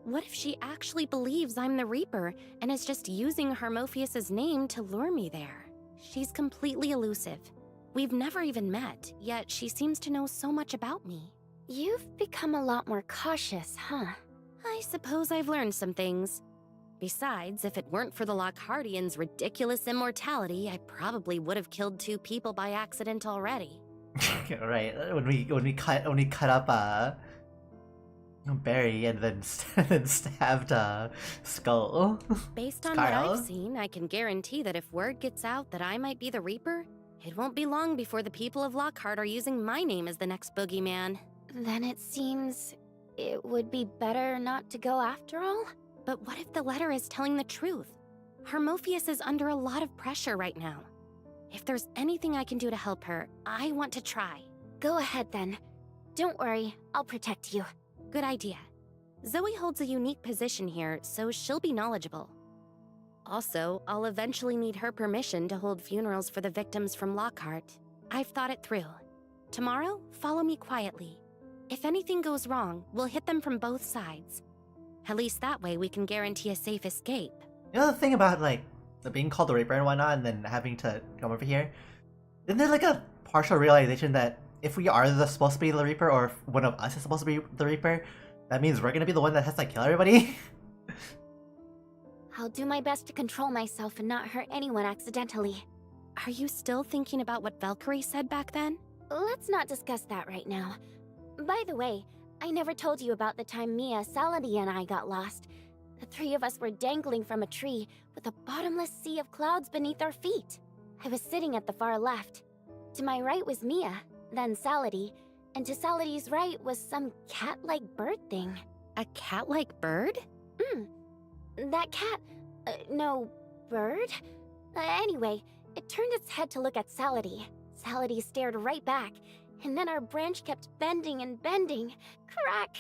What if she actually believes I'm the Reaper and is just using Harmophius' name to lure me there? She's completely elusive. We've never even met, yet she seems to know so much about me. You've become a lot more cautious, huh? I I suppose I've learned some things. Besides, if it weren't for the Lockhartians' ridiculous immortality, I probably would have killed 2 people by accident already. Right, when we cut up Barry and then then stabbed Skull. Based on what I've seen, I can guarantee that if word gets out that I might be the Reaper, it won't be long before the people of Lockhart are using my name as the next boogeyman. Then it seems it would be better not to go after all? But what if the letter is telling the truth? Harmophius is under a lot of pressure right now. If there's anything I can do to help her, I want to try. Go ahead then. Don't worry, I'll protect you. Good idea. Zoe holds a unique position here, so she'll be knowledgeable. Also, I'll eventually need her permission to hold funerals for the victims from Lockhart. I've thought it through. Tomorrow, follow me quietly. If anything goes wrong, we'll hit them from both sides. At least that way we can guarantee a safe escape. You know the thing about, like, being called the Reaper and whatnot, and then having to come over here? Isn't there, like, a partial realization that if we are supposed to be the Reaper, or if one of us is supposed to be the Reaper, that means we're gonna be the one that has to kill everybody? I'll do my best to control myself and not hurt anyone accidentally. Are you still thinking about what Valkyrie said back then? Let's not discuss that right now. By the way, I never told you about the time Mia, Saladin, and I got lost. The 3 of us were dangling from a tree with a bottomless sea of clouds beneath our feet. I was sitting at the far left. To my right was Mia, then Saladin, and to Saladin's right was some cat-like bird thing. A cat-like bird? That cat... no, bird? Anyway, it turned its head to look at Saladin. Saladin stared right back, and then our branch kept bending and bending. Crack!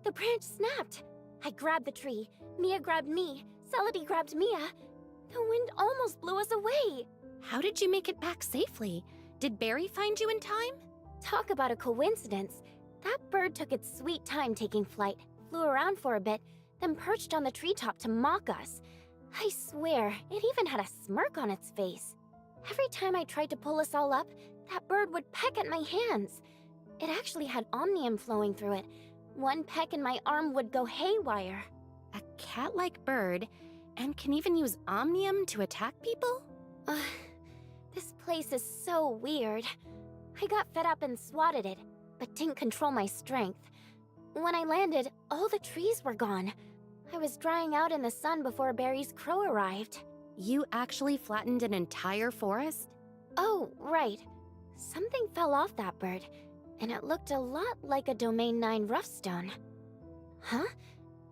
The branch snapped. I grabbed the tree. Mia grabbed me. Saladin grabbed Mia. The wind almost blew us away. How did you make it back safely? Did Barry find you in time? Talk about a coincidence. That bird took its sweet time taking flight, flew around for a bit, then perched on the treetop to mock us. I swear, it even had a smirk on its face. Every time I tried to pull us all up, that bird would peck at my hands. It actually had omnium flowing through it. One peck and my arm would go haywire. A cat-like bird, and can even use omnium to attack people? This place is so weird. I got fed up and swatted it, but didn't control my strength. When I landed, all the trees were gone. I was drying out in the sun before Barry's crow arrived. You actually flattened an entire forest? Oh, right. Something fell off that bird, and it looked a lot like a Domain 9 Roughstone. Huh?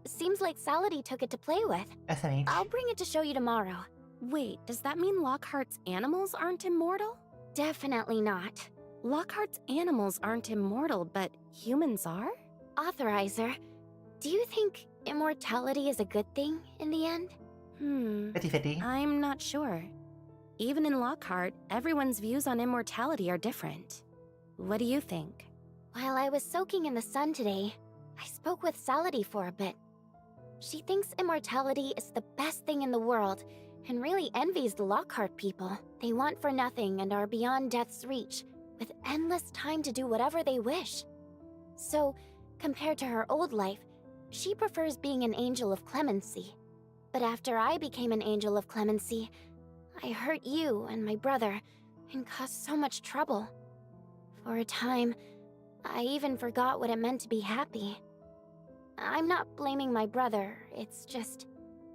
Seems like Saladin took it to play with. SMH. I'll bring it to show you tomorrow. Wait, does that mean Lockhart's animals aren't immortal? Definitely not. Lockhart's animals aren't immortal, but humans are? Authorizer, do you think immortality is a good thing in the end? 50-50. I'm not sure. Even in Lockhart, everyone's views on immortality are different. What do you think? While I was soaking in the sun today, I spoke with Saladin for a bit. She thinks immortality is the best thing in the world, and really envies the Lockhart people. They want for nothing and are beyond death's reach, with endless time to do whatever they wish. So, compared to her old life, she prefers being an angel of clemency. But after I became an angel of clemency, I hurt you and my brother, and caused so much trouble. For a time, I even forgot what it meant to be happy. I'm not blaming my brother, it's just...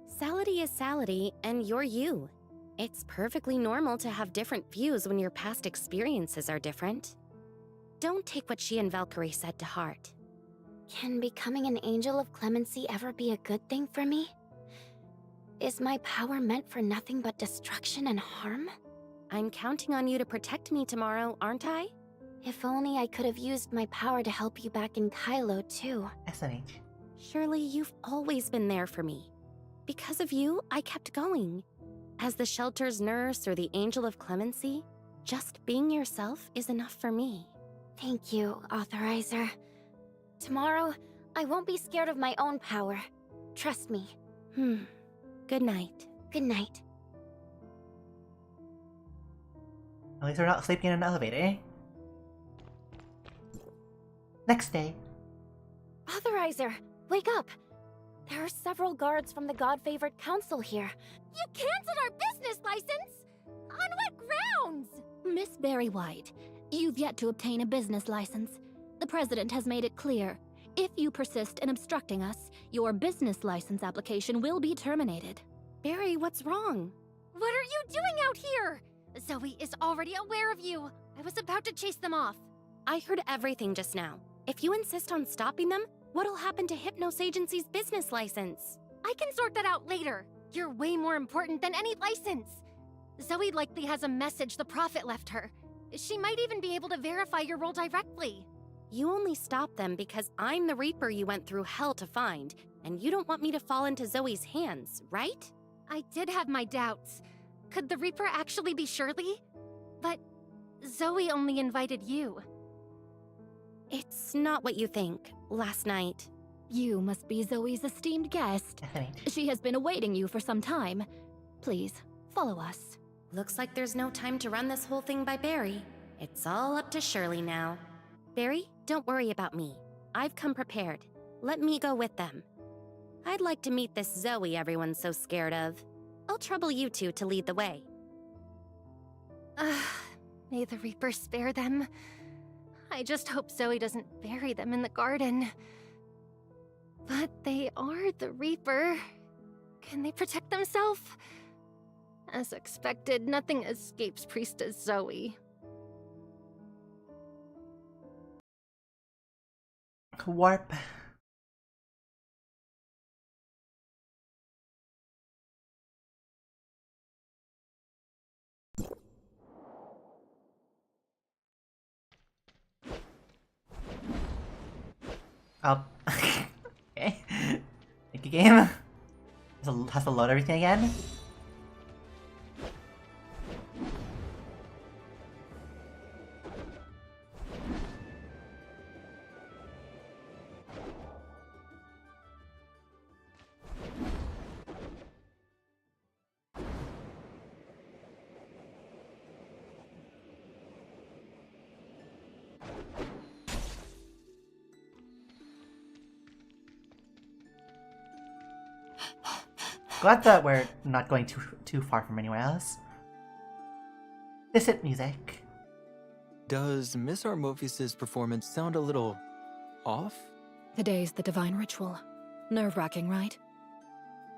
Saladin is Saladin, and you're you. It's perfectly normal to have different views when your past experiences are different. Don't take what she and Valkyrie said to heart. Can becoming an angel of clemency ever be a good thing for me? Is my power meant for nothing but destruction and harm? I'm counting on you to protect me tomorrow, aren't I? If only I could have used my power to help you back in Kylo, too. SMH. Surely you've always been there for me. Because of you, I kept going. As the shelter's nurse or the angel of clemency, just being yourself is enough for me. Thank you, Authorizer. Tomorrow, I won't be scared of my own power. Trust me. Good night. Good night. At least we're not sleeping in an elevator, eh? Next day. Authorizer, wake up! There are several guards from the God-favored council here. You canceled our business license? On what grounds? Miss Berry White, you've yet to obtain a business license. The President has made it clear. If you persist in obstructing us, your business license application will be terminated. Barry, what's wrong? What are you doing out here? Zoe is already aware of you. I was about to chase them off. I heard everything just now. If you insist on stopping them, what'll happen to Hypnos Agency's business license? I can sort that out later. You're way more important than any license. Zoe likely has a message the Prophet left her. She might even be able to verify your role directly. You only stopped them because I'm the Reaper you went through hell to find, and you don't want me to fall into Zoe's hands, right? I did have my doubts. Could the Reaper actually be Shirley? But Zoe only invited you. It's not what you think. Last night. You must be Zoe's esteemed guest. She has been awaiting you for some time. Please, follow us. Looks like there's no time to run this whole thing by Barry. It's all up to Shirley now. Barry, don't worry about me. I've come prepared. Let me go with them. I'd like to meet this Zoe everyone's so scared of. I'll trouble you two to lead the way. May the Reaper spare them. I just hope Zoe doesn't bury them in the garden. But they are the Reaper. Can they protect themselves? As expected, nothing escapes Priestess Zoe. Warp. Oh. Okay. Make a game. Has to load everything again. Glad that we're not going too far from anywhere else. This it music. Does Miss Harmophius' performance sound a little off? Today's the divine ritual. Nerve-wracking, right?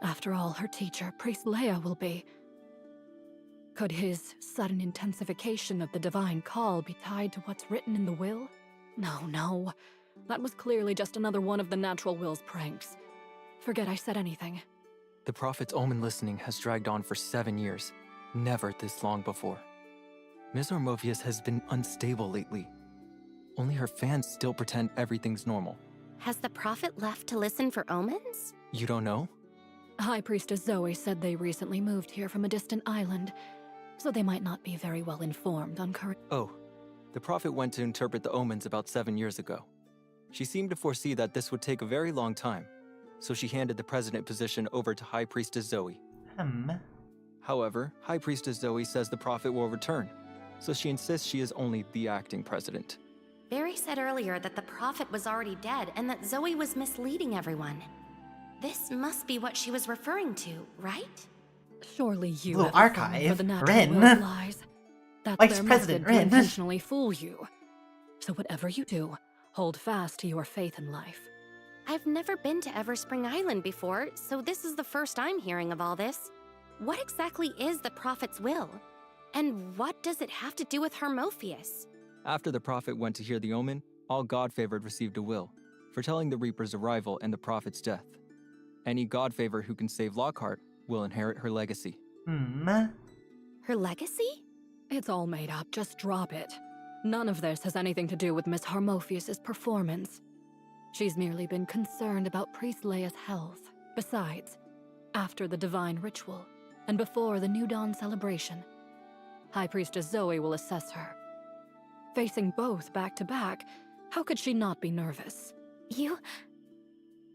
After all, her teacher, Priest Leia, will be. Could his sudden intensification of the divine call be tied to what's written in the will? No. That was clearly just another one of the natural will's pranks. Forget I said anything. The Prophet's omen listening has dragged on for 7 years. Never this long before. Miss Harmophius has been unstable lately. Only her fans still pretend everything's normal. Has the Prophet left to listen for omens? You don't know? High Priestess Zoe said they recently moved here from a distant island, so they might not be very well informed on current— Oh, the Prophet went to interpret the omens about 7 years ago. She seemed to foresee that this would take a very long time, so she handed the president position over to High Priestess Zoe. However, High Priestess Zoe says the Prophet will return, so she insists she is only the acting president. Barry said earlier that the Prophet was already dead and that Zoe was misleading everyone. This must be what she was referring to, right? Surely you Blue have a thumb Archive, for the natural Rin. will of lies. That's Vice their President method to Rin. intentionally fool you. So whatever you do, hold fast to your faith in life. I've never been to Everspring Island before, so this is the first I'm hearing of all this. What exactly is the Prophet's will? And what does it have to do with Harmophius? After the Prophet went to hear the omen, all God-favored received a will, foretelling the Reaper's arrival and the Prophet's death. Any God-favor who can save Lockhart will inherit her legacy. Her legacy? It's all made up, just drop it. None of this has anything to do with Miss Harmophius' performance. She's merely been concerned about Priest Leia's health. Besides, after the divine ritual, and before the New Dawn celebration, High Priestess Zoe will assess her. Facing both back to back, how could she not be nervous? You...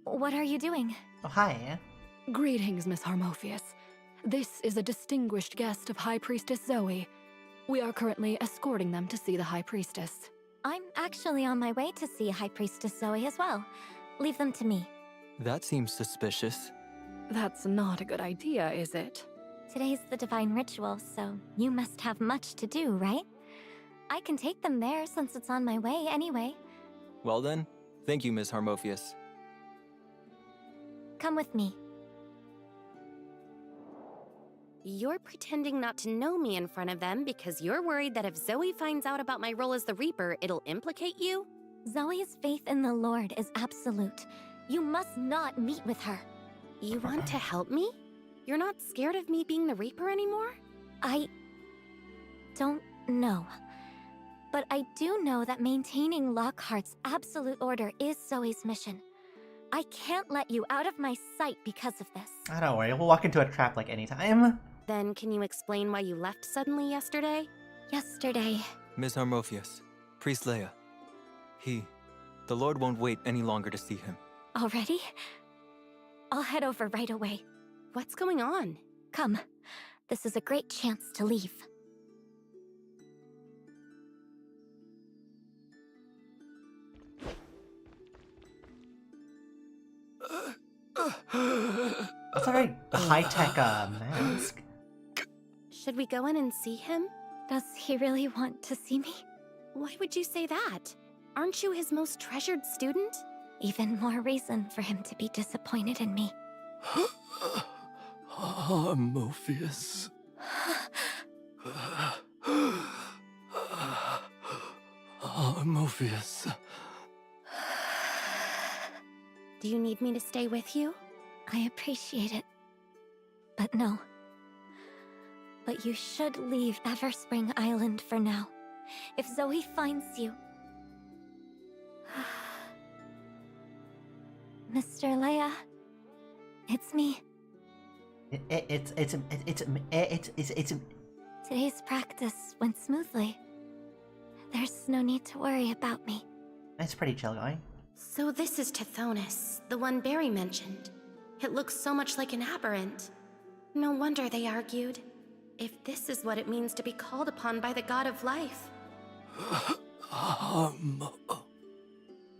What are you doing? Oh, hi. Greetings, Miss Harmophius. This is a distinguished guest of High Priestess Zoe. We are currently escorting them to see the High Priestess. I'm actually on my way to see High Priestess Zoe as well. Leave them to me. That seems suspicious. That's not a good idea, is it? Today's the divine ritual, so you must have much to do, right? I can take them there since it's on my way anyway. Well then, thank you, Ms. Harmophius. Come with me. You're pretending not to know me in front of them because you're worried that if Zoe finds out about my role as the Reaper, it'll implicate you? Zoe's faith in the Lord is absolute. You must not meet with her. You want to help me? You're not scared of me being the Reaper anymore? I don't know. But I do know that maintaining Lockhart's absolute order is Zoe's mission. I can't let you out of my sight because of this. Don't worry, we'll walk into a trap like anytime. Then can you explain why you left suddenly yesterday? Yesterday... Ms. Harmophius, Priest Leia. The Lord won't wait any longer to see him. Already? I'll head over right away. What's going on? Come. This is a great chance to leave. That's a very high-tech mask. Should we go in and see him? Does he really want to see me? Why would you say that? Aren't you his most treasured student? Even more reason for him to be disappointed in me. Harmophius. Harmophius. Do you need me to stay with you? I appreciate it. But no. But you should leave Everspring Island for now. If Zoe finds you... Mr. Leia, it's me. Today's practice went smoothly. There's no need to worry about me. It's pretty chill going. So this is Tithonus, the one Barry mentioned. It looks so much like an aberrant. No wonder they argued. If this is what it means to be called upon by the god of life.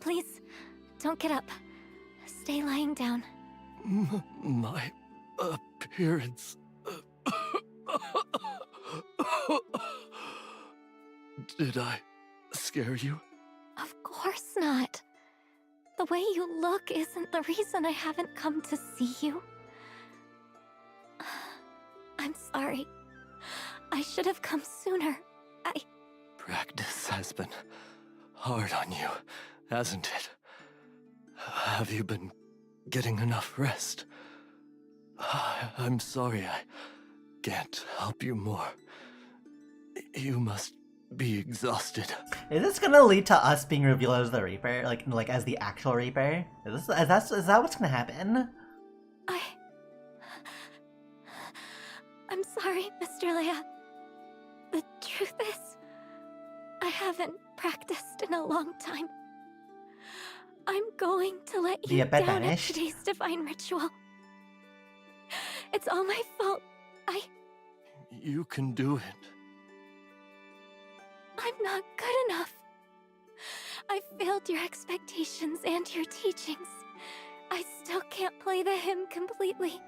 Please, don't get up. Stay lying down. My appearance. Did I scare you? Of course not. The way you look isn't the reason I haven't come to see you. I'm sorry. I should have come sooner. Practice has been hard on you, hasn't it? Have you been getting enough rest? I'm sorry I can't help you more. You must be exhausted. Is this gonna lead to us being revealed as the Reaper? Like as the actual Reaper? Is that what's gonna happen? I'm sorry, Mr. Leia. The truth is, I haven't practiced in a long time. I'm going to let you down at today's divine ritual. It's all my fault. You can do it. I'm not good enough. I failed your expectations and your teachings. I still can't play the hymn completely.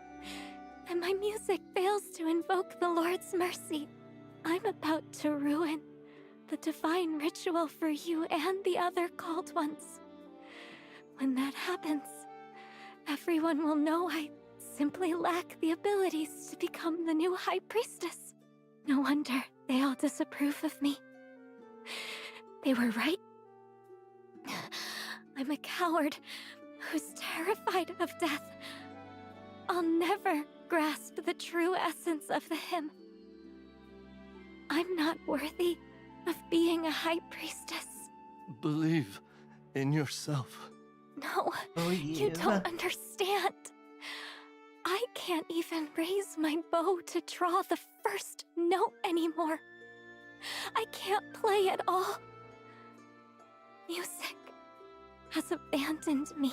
And my music fails to invoke the Lord's mercy. I'm about to ruin the divine ritual for you and the other called ones. When that happens, everyone will know I simply lack the abilities to become the new High Priestess. No wonder they all disapprove of me. They were right. I'm a coward who's terrified of death. I'll never grasp the true essence of the hymn. I'm not worthy of being a High Priestess. Believe in yourself. No, you don't understand. I can't even raise my bow to draw the first note anymore. I can't play at all. Music has abandoned me.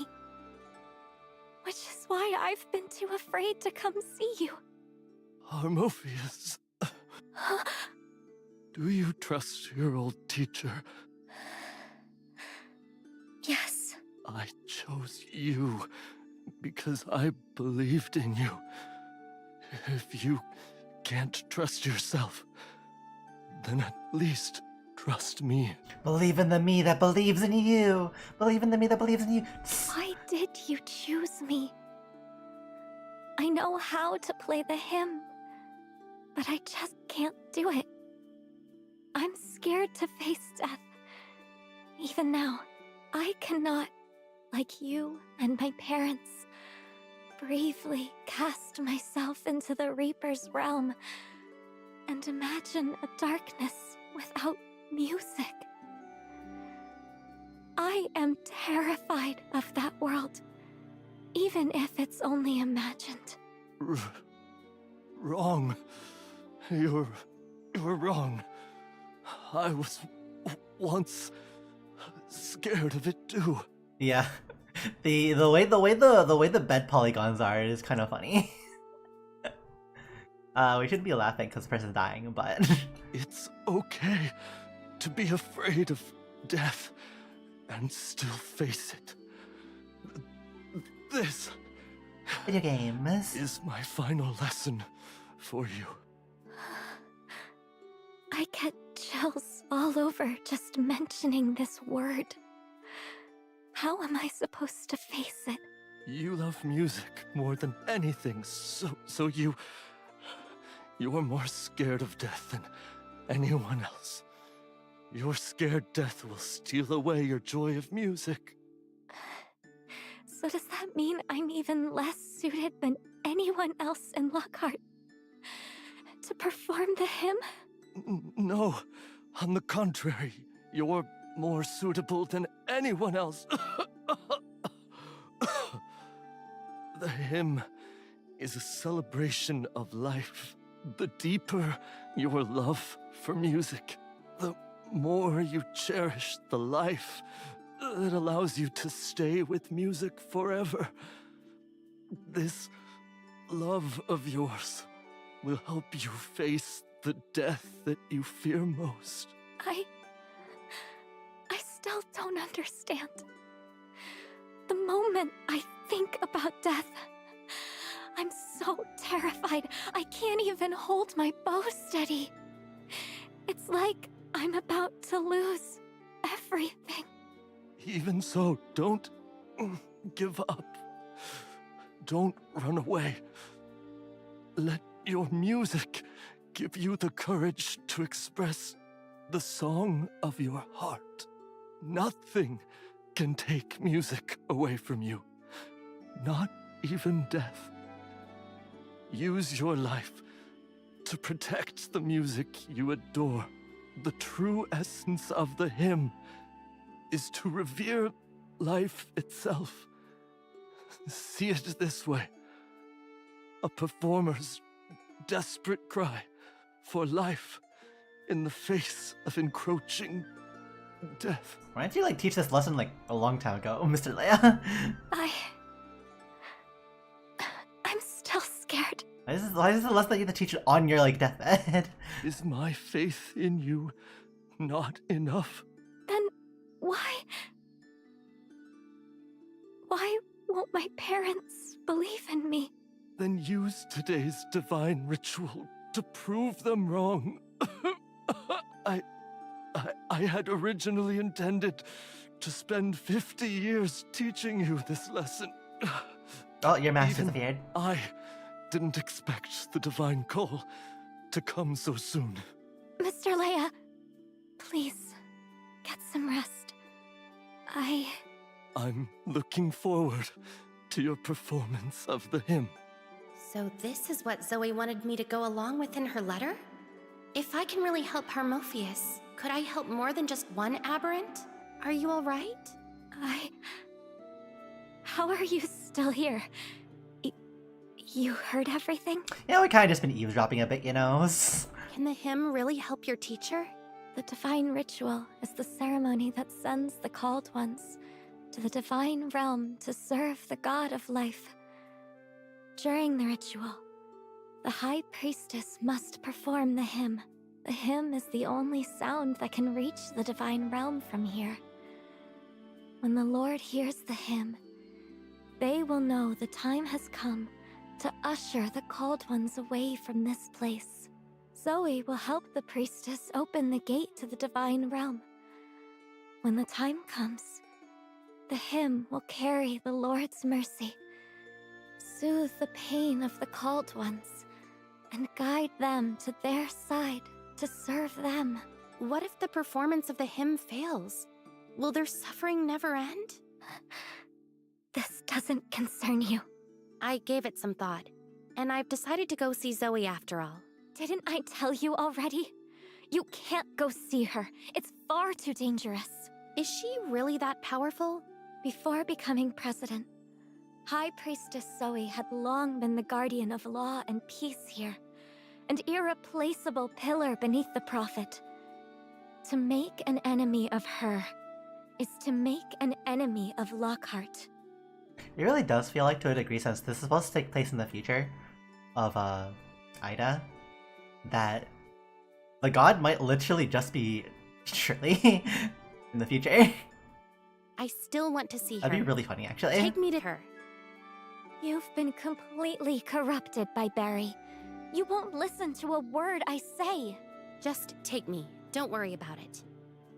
Which is why I've been too afraid to come see you. Harmophius. Do you trust your old teacher? Yes. I chose you because I believed in you. If you can't trust yourself, then at least trust me. Believe in the me that believes in you. Believe in the me that believes in you. Why did you choose me? I know how to play the hymn, but I just can't do it. I'm scared to face death. Even now, I cannot, like you and my parents, bravely cast myself into the Reaper's realm and imagine a darkness without music. I am terrified of that world, even if it's only imagined. Wrong. You're wrong. I was once scared of it too. Yeah. The way the bed polygons are is kind of funny. We shouldn't be laughing because the person's dying, but It's okay to be afraid of death and still face it. This video games is my final lesson for you. I get chills all over just mentioning this word. How am I supposed to face it? You love music more than anything, so you're more scared of death than anyone else. You're scared death will steal away your joy of music. So does that mean I'm even less suited than anyone else in Lockhart to perform the hymn? No, on the contrary, you're more suitable than anyone else. The hymn is a celebration of life. The deeper your love for music, the more you cherish the life that allows you to stay with music forever. This love of yours will help you face the death that you fear most. I still don't understand. The moment I think about death, I'm so terrified I can't even hold my bow steady. It's like I'm about to lose everything. Even so, don't give up. Don't run away. Let your music give you the courage to express the song of your heart. Nothing can take music away from you, not even death. Use your life to protect the music you adore. The true essence of the hymn is to revere life itself. See it this way: a performer's desperate cry for life in the face of encroaching death. why didn't you like teach this lesson like a long time ago, Mr. Leia? I'm still scared. Why is this a lesson that you have to teach it on your like deathbed? Is my faith in you not enough? Then why won't my parents believe in me? Then use today's divine ritual to prove them wrong. I had originally intended to spend 50 years teaching you this lesson. Oh, your mask Even disappeared. I didn't expect the divine call to come so soon. Mr. Leia, please, get some rest. I'm looking forward to your performance of the hymn. So this is what Zoe wanted me to go along with in her letter? If I can really help Harmophius, could I help more than just one aberrant? Are you all right? How are you still here? You heard everything? Yeah, we kind of just been eavesdropping a bit, you know? Can the hymn really help your teacher? The divine ritual is the ceremony that sends the called ones to the divine realm to serve the god of life. During the ritual, the high priestess must perform the hymn. The hymn is the only sound that can reach the divine realm from here. When the Lord hears the hymn, They will know the time has come to usher the called ones away from this place. Zoe will help the priestess open the gate to the divine realm. When the time comes, the hymn will carry the Lord's mercy, soothe the pain of the called ones, and guide them to their side to serve them. What if the performance of the hymn fails? Will their suffering never end? This doesn't concern you. I gave it some thought, and I've decided to go see Zoe after all. Didn't I tell you already? You can't go see her. It's far too dangerous. Is she really that powerful? Before becoming president, High Priestess Zoe had long been the guardian of law and peace here, an irreplaceable pillar beneath the Prophet. To make an enemy of her is to make an enemy of Lockhart. It really does feel like, to a degree, since this is supposed to take place in the future of Ida, that the god might literally just be Shirley in the future. I still want to see her. That'd be really funny, actually. Take me to her. You've been completely corrupted by Barry. You won't listen to a word I say. Just take me. Don't worry about it.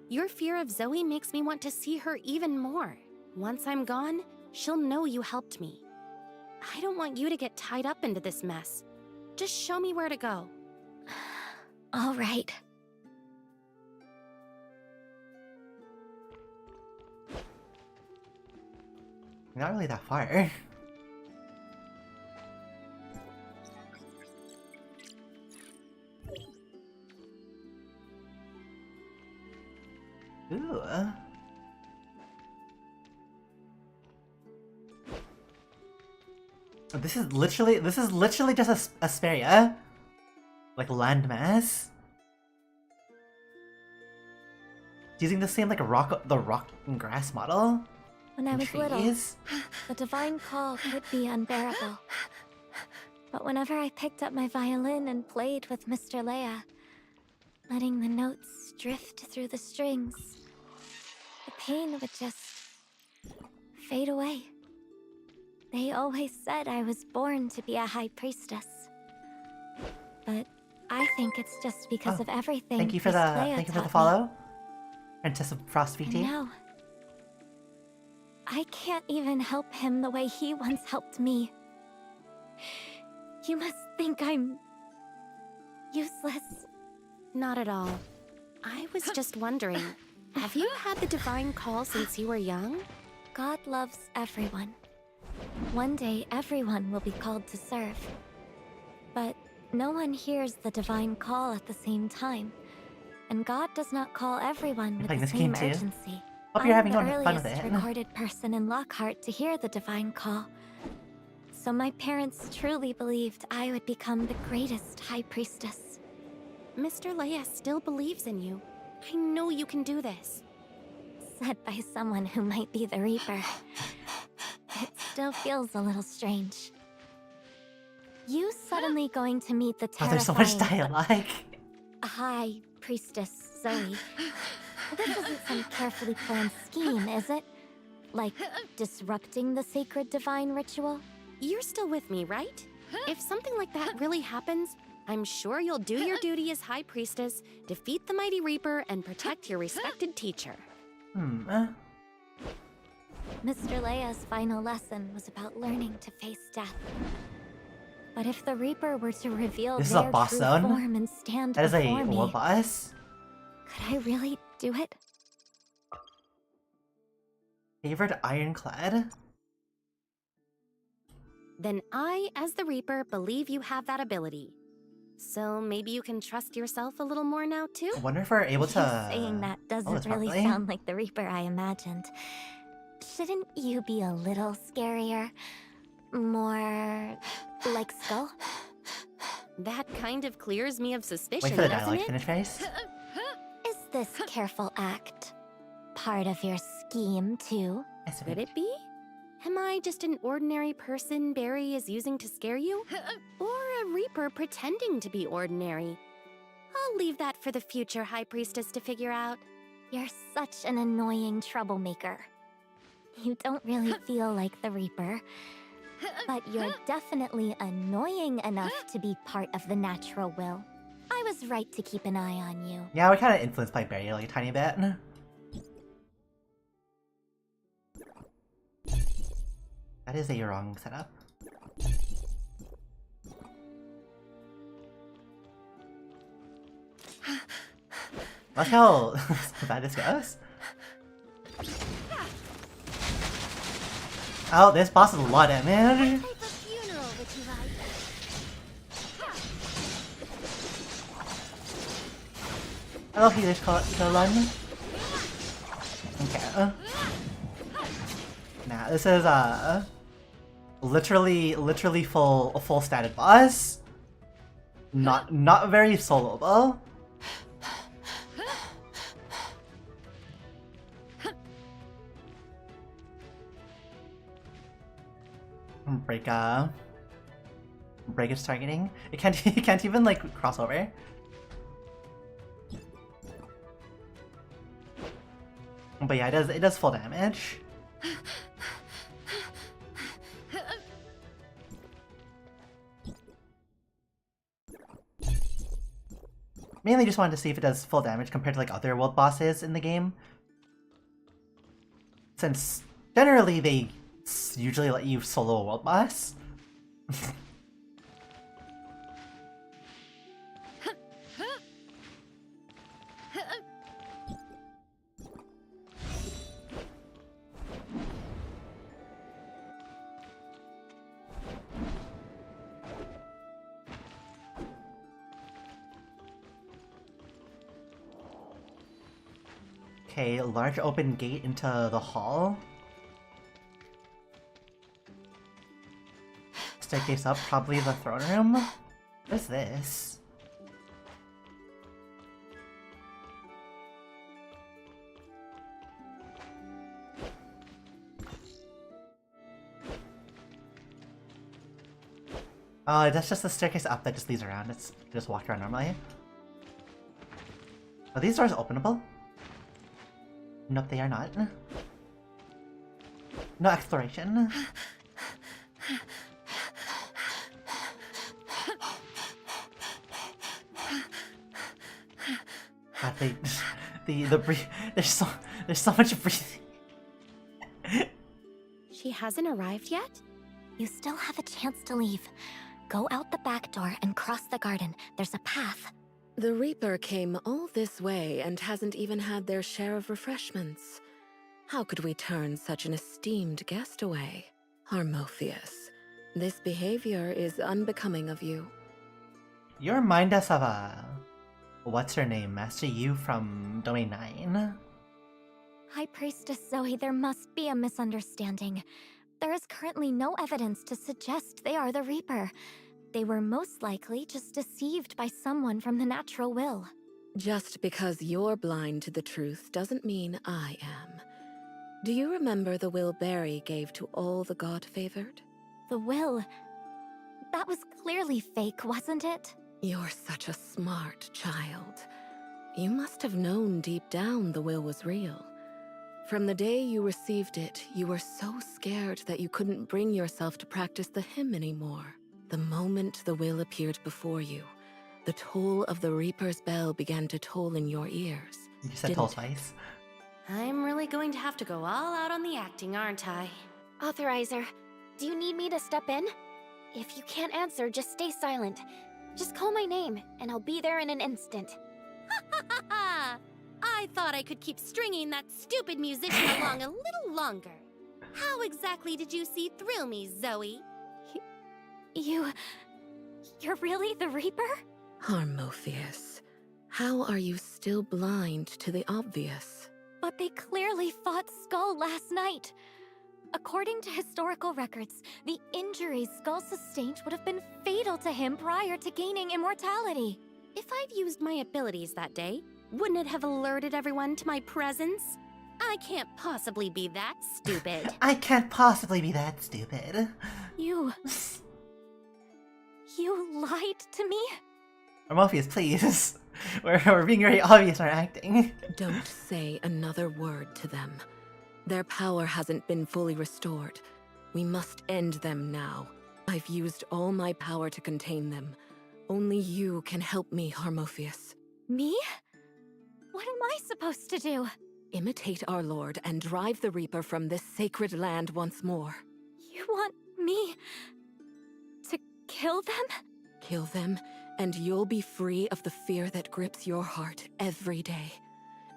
Your fear of Zoe makes me want to see her even more. Once I'm gone, she'll know you helped me. I don't want you to get tied up into this mess. Just show me where to go. All right. Not really that far. Ooh. This is literally just a Asperia. Like landmass. Using the same like rock and grass model. When I was little, the divine call could be unbearable. But whenever I picked up my violin and played with Mr. Leia, letting the notes drift through the strings, the pain would just fade away. They always said I was born to be a high priestess. But I think it's just because of everything. Thank you for the follow. Princess of Frost VT. And now, I can't even help him the way he once helped me. You must think I'm useless. Not at all. I was just wondering, have you had the divine call since you were young? God loves everyone. One day, everyone will be called to serve. But no one hears the divine call at the same time. And God does not call everyone with the same urgency. Hope you're having I'm fun with the it. earliest recorded person in Lockhart to hear the divine call. So my parents truly believed I would become the greatest high priestess. Mr. Leia still believes in you. I know you can do this. Said by someone who might be the Reaper. It still feels a little strange. You suddenly going to meet the terrifying... Oh, there's so much dialogue. High Priestess Zoe. This isn't some carefully planned scheme, is it? Like, disrupting the sacred divine ritual? You're still with me, right? If something like that really happens, I'm sure you'll do your duty as High Priestess, defeat the Mighty Reaper, and protect your respected teacher. Mr. Leia's final lesson was about learning to face death. But if the Reaper were to reveal This is their a boss true zone? form and stand That is before a me, war boss? could I really do it? Favored Ironclad? Then I, as the Reaper, believe you have that ability. So maybe you can trust yourself a little more now, too? I wonder if we're able to... Saying that doesn't this really properly. sound like the Reaper I imagined. Shouldn't you be a little scarier? More... like Skull? That kind of clears me of suspicion, Wait for the doesn't dialogue it? finish face. Is this careful act part of your scheme, too? Could it be? Am I just an ordinary person Barry is using to scare you? Or a Reaper pretending to be ordinary? I'll leave that for the future High Priestess to figure out. You're such an annoying troublemaker. You don't really feel like the Reaper, but you're definitely annoying enough to be part of the natural will. I was right to keep an eye on you. Yeah, we're kind of influenced by Barry like a tiny bit. That is a wrong setup. Look how bad this goes. Oh, this boss is a lot of damage. I love healers kill run. Okay. Nah, this is literally a full statted boss. Not very soloable. Break its targeting. It can't even like cross over. But yeah, it does full damage. Mainly just wanted to see if it does full damage compared to like other world bosses in the game. Since generally they usually let you solo a world boss. Okay, large open gate into the hall. Staircase up, probably the throne room. What is this? Oh, that's just the staircase up that just leads around. It's just walk around normally. Are these doors openable? Nope, they are not. No exploration. God, there's so much breathing. She hasn't arrived yet? You still have a chance to leave. Go out the back door and cross the garden. There's a path. The Reaper came all this way and hasn't even had their share of refreshments. How could we turn such an esteemed guest away? Harmophius, this behavior is unbecoming of you. You remind us of what's her name? Master Yu from Domain 9? High Priestess Zoe, there must be a misunderstanding. There is currently no evidence to suggest they are the Reaper. They were most likely just deceived by someone from the natural will. Just because you're blind to the truth doesn't mean I am. Do you remember the will Barry gave to all the God-favored? The will? That was clearly fake, wasn't it? You're such a smart child. You must have known deep down the will was real. From the day you received it, you were so scared that you couldn't bring yourself to practice the hymn anymore. The moment the will appeared before you, the toll of the Reaper's bell began to toll in your ears. You said toll twice. I'm really going to have to go all out on the acting, aren't I? Authorizer, do you need me to step in? If you can't answer, just stay silent. Just call my name, and I'll be there in an instant. Ha ha ha ha! I thought I could keep stringing that stupid musician along a little longer. How exactly did you see through me, Zoe? You're really the Reaper? Harmophius, how are you still blind to the obvious? But they clearly fought Skull last night. According to historical records, the injuries Skull sustained would have been fatal to him prior to gaining immortality. If I'd used my abilities that day, wouldn't it have alerted everyone to my presence? I can't possibly be that stupid. I can't possibly be that stupid. You lied to me? Morpheus, please. We're being very obvious in our acting. Don't say another word to them. Their power hasn't been fully restored. We must end them now. I've used all my power to contain them. Only you can help me, Harmophius. Me? What am I supposed to do? Imitate our lord and drive the Reaper from this sacred land once more. You want me to kill them? Kill them, and you'll be free of the fear that grips your heart every day.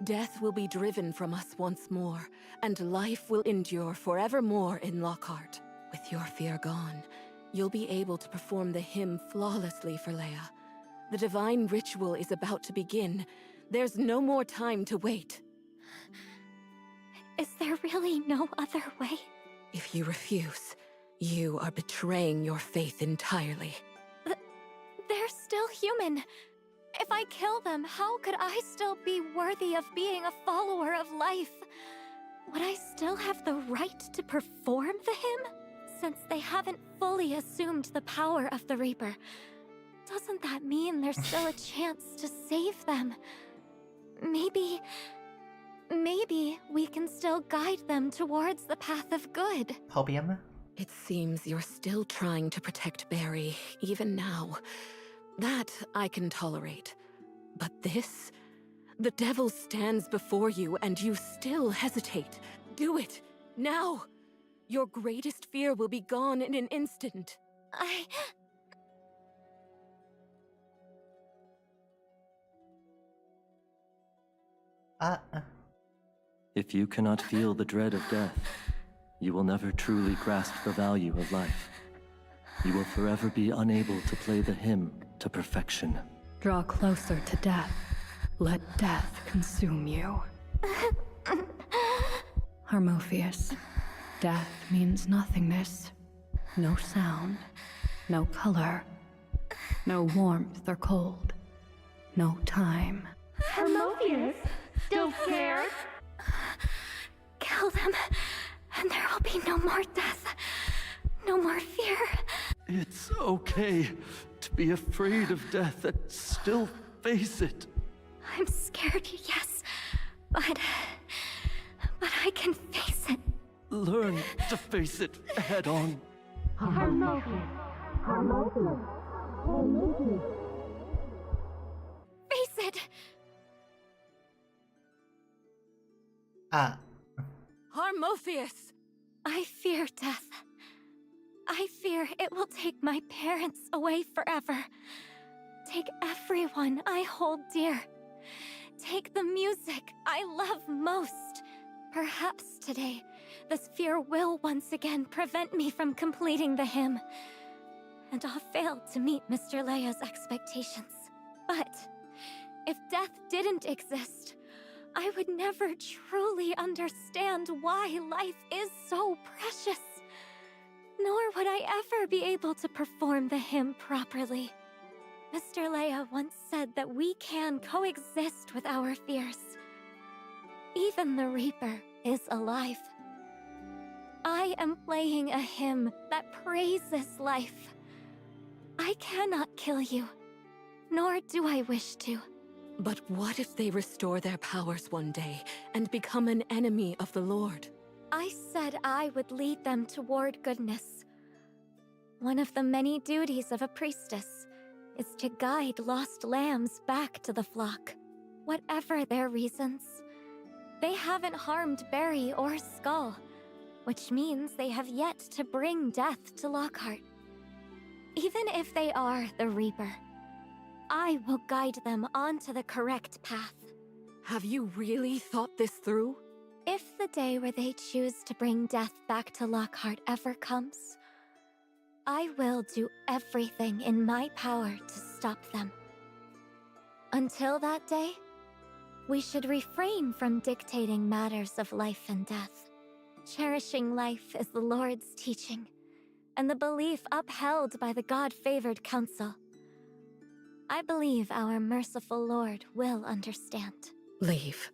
Death will be driven from us once more, and life will endure forevermore in Lockhart. With your fear gone, you'll be able to perform the hymn flawlessly for Leia. The divine ritual is about to begin. There's no more time to wait. Is there really no other way? If you refuse, you are betraying your faith entirely. They're still human. If I kill them, how could I still be worthy of being a follower of life? Would I still have the right to perform the hymn? Since they haven't fully assumed the power of the Reaper, doesn't that mean there's still a chance to save them? Maybe we can still guide them towards the path of good. Hopium? It seems you're still trying to protect Barry, even now. That I can tolerate. But this? The devil stands before you and you still hesitate. Do it, now! Your greatest fear will be gone in an instant. If you cannot feel the dread of death, you will never truly grasp the value of life. You will forever be unable to play the hymn to perfection. Draw closer to death. Let death consume you. Harmophius, death means nothingness. No sound, no color, no warmth or cold, no time. Harmophius? Still scared? Kill them, and there will be no more death, no more fear. It's okay to be afraid of death and still face it. I'm scared, yes, but I can face it. Learn to face it head on. Harmophius. Harmophius. Harmophius. Face it! Harmophius! I fear death. I fear it will take my parents away forever. Take everyone I hold dear. Take the music I love most. Perhaps today, this fear will once again prevent me from completing the hymn. And I'll fail to meet Mr. Leia's expectations. But if death didn't exist, I would never truly understand why life is so precious. Nor would I ever be able to perform the hymn properly. Mr. Leia once said that we can coexist with our fears. Even the Reaper is alive. I am playing a hymn that praises life. I cannot kill you, nor do I wish to. But what if they restore their powers one day and become an enemy of the Lord? I said I would lead them toward goodness. One of the many duties of a priestess is to guide lost lambs back to the flock. Whatever their reasons, they haven't harmed Barry or Skull, which means they have yet to bring death to Lockhart. Even if they are the Reaper, I will guide them onto the correct path. Have you really thought this through? If the day where they choose to bring death back to Lockhart ever comes, I will do everything in my power to stop them. Until that day, we should refrain from dictating matters of life and death. Cherishing life is the Lord's teaching, and the belief upheld by the God-favored council. I believe our merciful Lord will understand. Leave.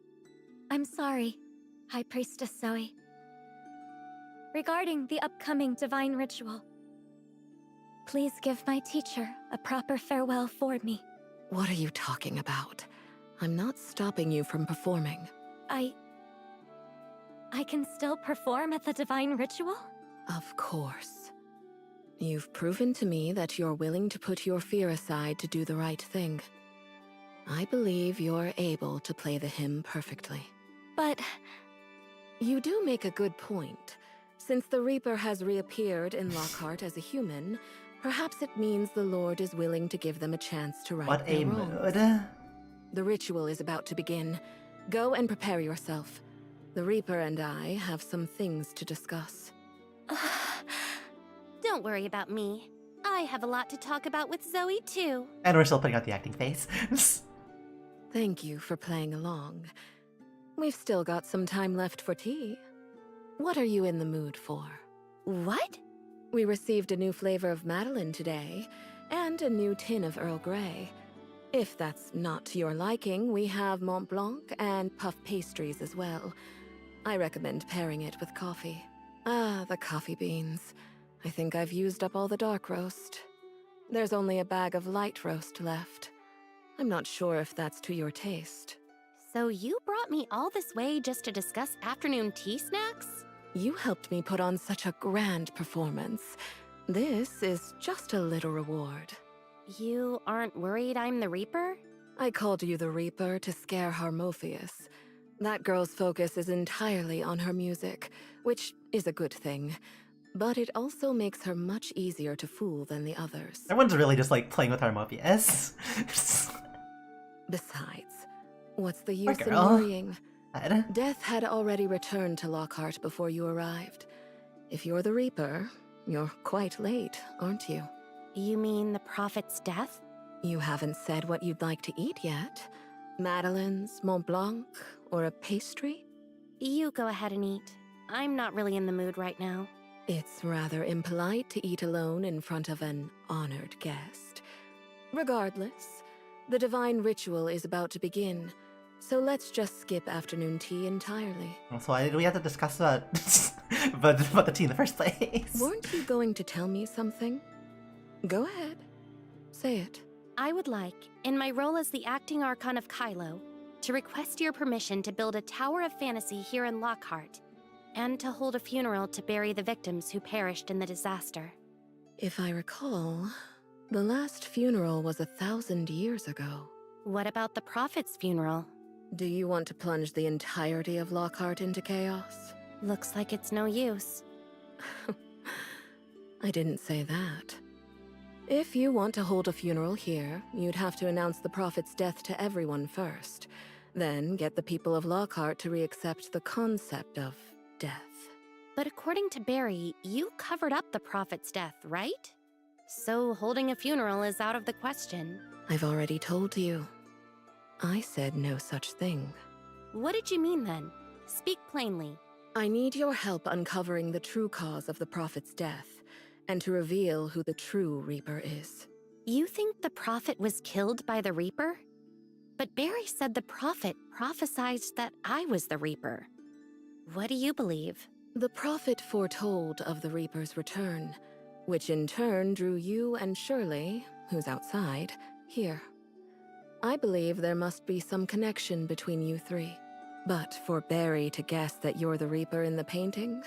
I'm sorry, High Priestess Zoe. Regarding the upcoming divine ritual, please give my teacher a proper farewell for me. What are you talking about? I'm not stopping you from performing. I can still perform at the divine ritual? Of course. You've proven to me that you're willing to put your fear aside to do the right thing. I believe you're able to play the hymn perfectly. But... You do make a good point. Since the Reaper has reappeared in Lockhart as a human, perhaps it means the Lord is willing to give them a chance to right What their a wrongs. mood. The ritual is about to begin. Go and prepare yourself. The Reaper and I have some things to discuss. Don't worry about me. I have a lot to talk about with Zoe, too. And we're still putting out the acting face. Thank you for playing along. We've still got some time left for tea. What are you in the mood for? What? We received a new flavor of Madeleine today, and a new tin of Earl Grey. If that's not to your liking, we have Mont Blanc and puff pastries as well. I recommend pairing it with coffee. Ah, the coffee beans. I think I've used up all the dark roast. There's only a bag of light roast left. I'm not sure if that's to your taste. So you brought me all this way just to discuss afternoon tea snacks? You helped me put on such a grand performance. This is just a little reward. You aren't worried I'm the Reaper? I called you the Reaper to scare Harmophius. That girl's focus is entirely on her music, which is a good thing. But it also makes her much easier to fool than the others. Everyone's really just like playing with Harmophius. Besides, what's the use in girl. worrying? Death had already returned to Lockhart before you arrived. If you're the Reaper, you're quite late, aren't you? You mean the Prophet's death? You haven't said what you'd like to eat yet. Madeleine's, Mont Blanc, or a pastry? You go ahead and eat. I'm not really in the mood right now. It's rather impolite to eat alone in front of an honored guest. Regardless, the divine ritual is about to begin, so let's just skip afternoon tea entirely. So why did we have to discuss about the tea in the first place? Weren't you going to tell me something? Go ahead. Say it. I would like, in my role as the acting Archon of Kylo, to request your permission to build a Tower of Fantasy here in Lockhart, and to hold a funeral to bury the victims who perished in the disaster. If I recall, the last funeral was 1,000 years ago. What about the Prophet's funeral? Do you want to plunge the entirety of Lockhart into chaos? Looks like it's no use. I didn't say that. If you want to hold a funeral here, you'd have to announce the Prophet's death to everyone first, then get the people of Lockhart to re-accept the concept of death. But according to Barry, you covered up the Prophet's death, right? So holding a funeral is out of the question. I've already told you. I said no such thing. What did you mean then? Speak plainly. I need your help uncovering the true cause of the Prophet's death, and to reveal who the true Reaper is. You think the Prophet was killed by the Reaper? But Barry said the Prophet prophesied that I was the Reaper. What do you believe? The Prophet foretold of the Reaper's return, which in turn drew you and Shirley, who's outside, here. I believe there must be some connection between you three. But for Barry to guess that you're the Reaper in the painting?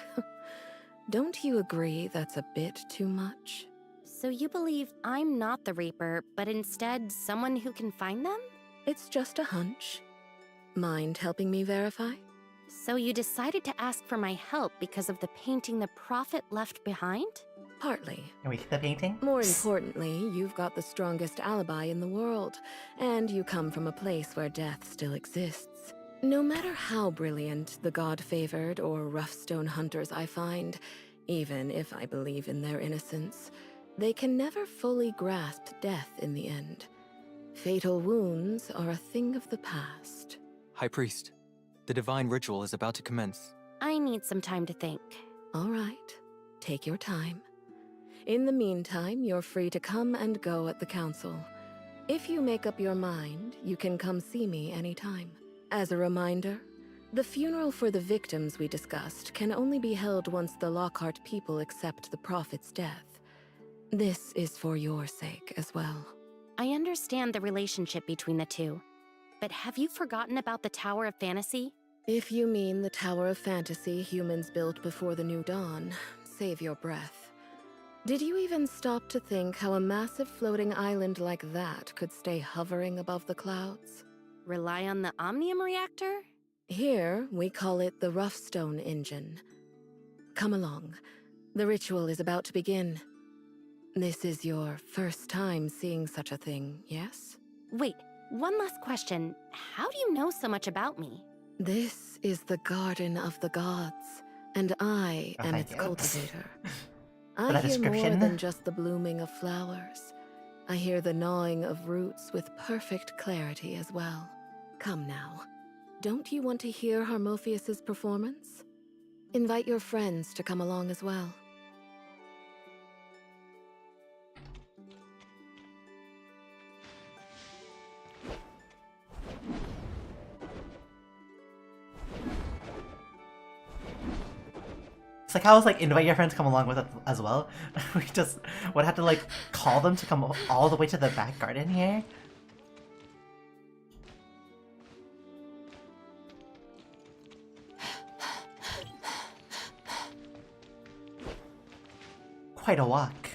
Don't you agree that's a bit too much? So you believe I'm not the Reaper, but instead someone who can find them? It's just a hunch. Mind helping me verify? So you decided to ask for my help because of the painting the Prophet left behind? Partly. Can we get the painting? More importantly, you've got the strongest alibi in the world, and you come from a place where death still exists. No matter how brilliant the god-favored or rough stone hunters I find, even if I believe in their innocence, they can never fully grasp death in the end. Fatal wounds are a thing of the past. High Priest, the divine ritual is about to commence. I need some time to think. All right, take your time. In the meantime, you're free to come and go at the council. If you make up your mind, you can come see me anytime. As a reminder, the funeral for the victims we discussed can only be held once the Lockhart people accept the Prophet's death. This is for your sake as well. I understand the relationship between the two, but have you forgotten about the Tower of Fantasy? If you mean the Tower of Fantasy humans built before the New Dawn, save your breath. Did you even stop to think how a massive floating island like that could stay hovering above the clouds? Rely on the Omnium reactor? Here, we call it the Roughstone Engine. Come along. The ritual is about to begin. This is your first time seeing such a thing, yes? Wait, one last question. How do you know so much about me? This is the Garden of the Gods, and I am its cultivator. I hear more than just the blooming of flowers. I hear the gnawing of roots with perfect clarity as well. Come now. Don't you want to hear Harmophius's performance? Invite your friends to come along as well. It's like how I was like, invite your friends to come along with us as well. We just would have to like call them to come all the way to the back garden here. Quite a walk.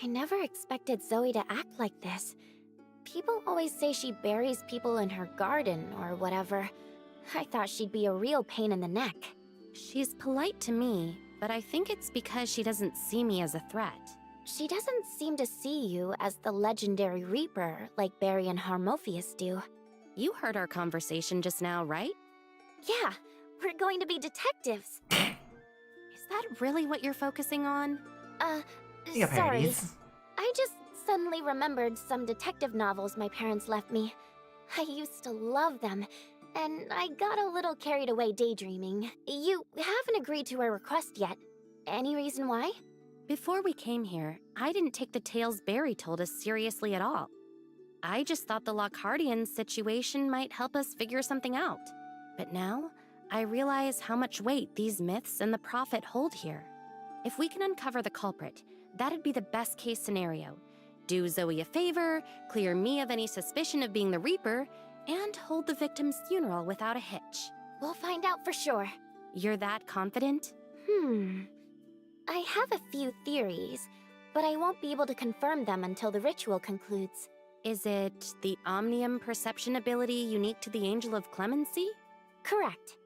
I never expected Zoe to act like this. People always say she buries people in her garden or whatever. I thought she'd be a real pain in the neck. She's polite to me, but I think it's because she doesn't see me as a threat. She doesn't seem to see you as the legendary Reaper like Barry and Harmophius do. You heard our conversation just now, right? Yeah, we're going to be detectives. Is that really what you're focusing on? Sorry. I just suddenly remembered some detective novels my parents left me. I used to love them, and I got a little carried away daydreaming. You haven't agreed to a request yet. Any reason why? Before we came here, I didn't take the tales Barry told us seriously at all. I just thought the Lockhartian situation might help us figure something out. But now, I realize how much weight these myths and the Prophet hold here. If we can uncover the culprit, that'd be the best case scenario. Do Zoe a favor, clear me of any suspicion of being the Reaper, and hold the victim's funeral without a hitch. We'll find out for sure. You're that confident? I have a few theories, but I won't be able to confirm them until the ritual concludes. Is it the Omnium perception ability unique to the Angel of Clemency? Correct.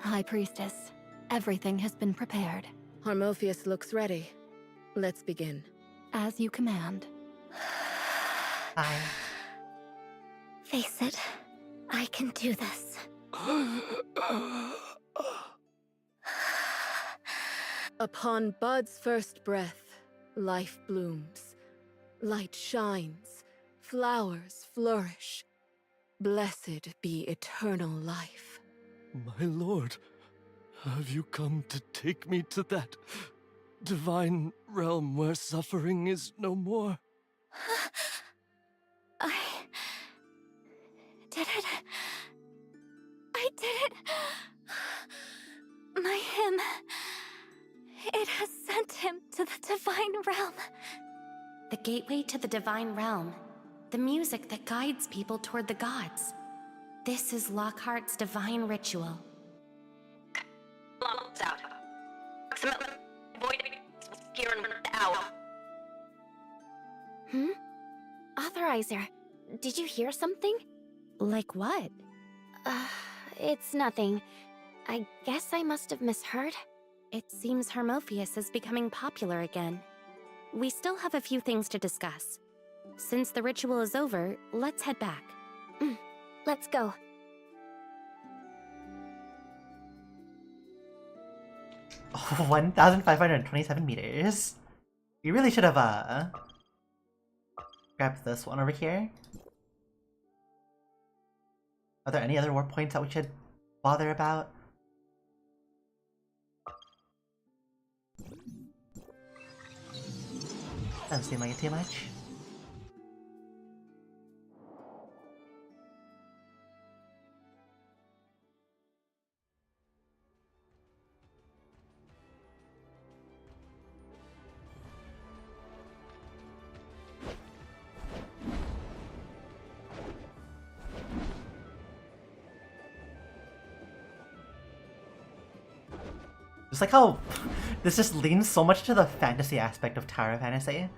High Priestess, everything has been prepared. Harmophius looks ready. Let's begin. As you command. Face it, I can do this. Upon Bud's first breath, life blooms. Light shines. Flowers flourish. Blessed be eternal life. My lord, have you come to take me to that divine realm where suffering is no more? I did it. I did it. My hymn. It has sent him to the divine realm. The gateway to the divine realm. The music that guides people toward the gods. This is Lockhart's divine ritual. Authorizer, did you hear something? Like what? It's nothing. I guess I must have misheard. It seems Harmophius is becoming popular again. We still have a few things to discuss. Since the ritual is over, let's head back. Let's go. Oh, 1,527 meters. We really should have grabbed this one over here. Are there any other warp points that we should bother about? Doesn't seem like it too much. It's like how this just leans so much to the fantasy aspect of Tower Fantasy.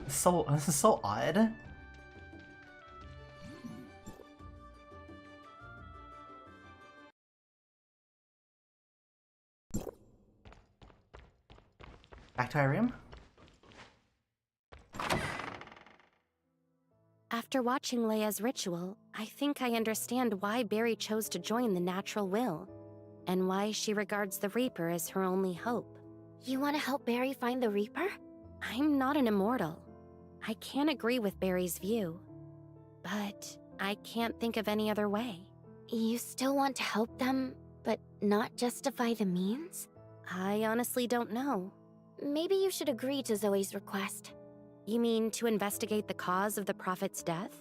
This is so odd. Back to our room. After watching Leia's ritual, I think I understand why Barry chose to join the Natural Will, and why she regards the Reaper as her only hope. You want to help Barry find the Reaper? I'm not an immortal. I can't agree with Barry's view, but I can't think of any other way. You still want to help them, but not justify the means? I honestly don't know. Maybe you should agree to Zoe's request. You mean to investigate the cause of the Prophet's death?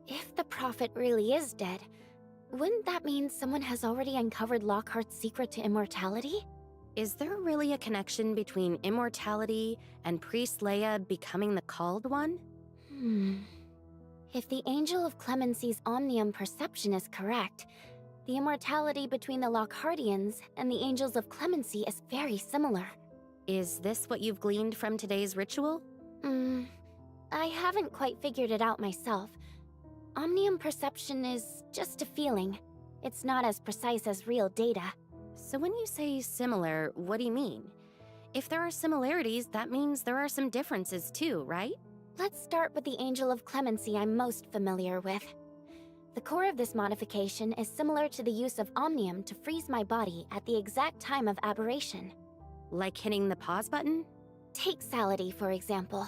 If the Prophet really is dead, wouldn't that mean someone has already uncovered Lockhart's secret to immortality? Is there really a connection between immortality and Priest Leia becoming the Called One? If the Angel of Clemency's Omnium perception is correct, the immortality between the Lockhartians and the Angels of Clemency is very similar. Is this what you've gleaned from today's ritual? I haven't quite figured it out myself. Omnium perception is just a feeling. It's not as precise as real data. So when you say similar, what do you mean? If there are similarities, that means there are some differences too, right? Let's start with the Angel of Clemency I'm most familiar with. The core of this modification is similar to the use of Omnium to freeze my body at the exact time of aberration. Like hitting the pause button? Take Salady, for example.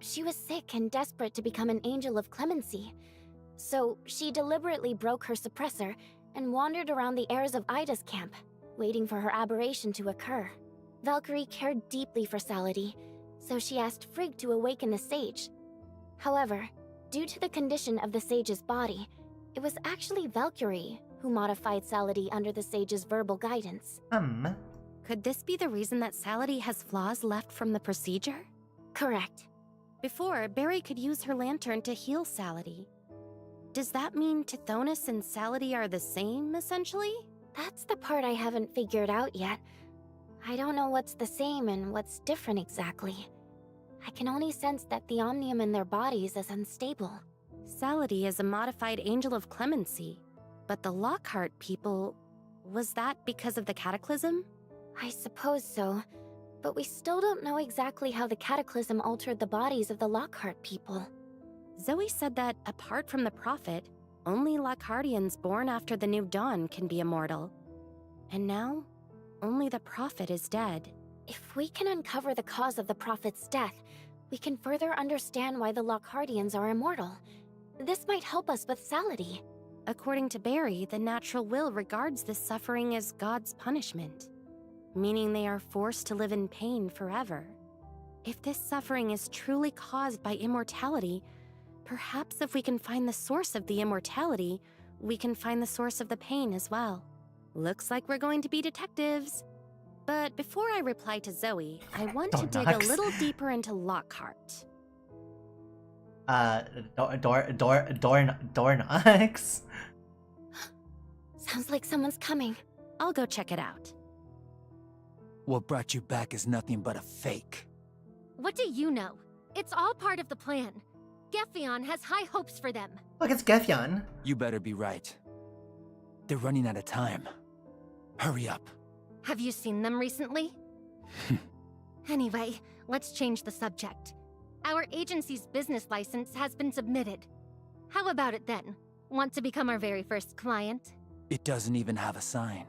She was sick and desperate to become an Angel of Clemency. So she deliberately broke her suppressor and wandered around the heirs of Ida's camp, waiting for her aberration to occur. Valkyrie cared deeply for Salady, so she asked Frigg to awaken the sage. However, due to the condition of the sage's body, it was actually Valkyrie who modified Salady under the sage's verbal guidance. Could this be the reason that Salady has flaws left from the procedure? Correct. Before, Barry could use her lantern to heal Salady. Does that mean Tithonus and Salady are the same, essentially? That's the part I haven't figured out yet. I don't know what's the same and what's different exactly. I can only sense that the Omnium in their bodies is unstable. Salady is a modified Angel of Clemency, but the Lockhart people... was that because of the Cataclysm? I suppose so, but we still don't know exactly how the Cataclysm altered the bodies of the Lockhart people. Zoe said that, apart from the Prophet, only Lockhartians born after the New Dawn can be immortal. And now, only the Prophet is dead. If we can uncover the cause of the Prophet's death, we can further understand why the Lockhartians are immortal. This might help us with Salady. According to Barry, the Natural Will regards this suffering as God's punishment, meaning they are forced to live in pain forever. If this suffering is truly caused by immortality, perhaps if we can find the source of the immortality, we can find the source of the pain as well. Looks like we're going to be detectives. But before I reply to Zoe, I want to dig a little deeper into Lockhart. Door knocks. Sounds like someone's coming. I'll go check it out. What brought you back is nothing but a fake. What do you know? It's all part of the plan. Geffion has high hopes for them. Look, it's Geffion. You better be right. They're running out of time. Hurry up. Have you seen them recently? Anyway, let's change the subject. Our agency's business license has been submitted. How about it then? Want to become our very first client? It doesn't even have a sign.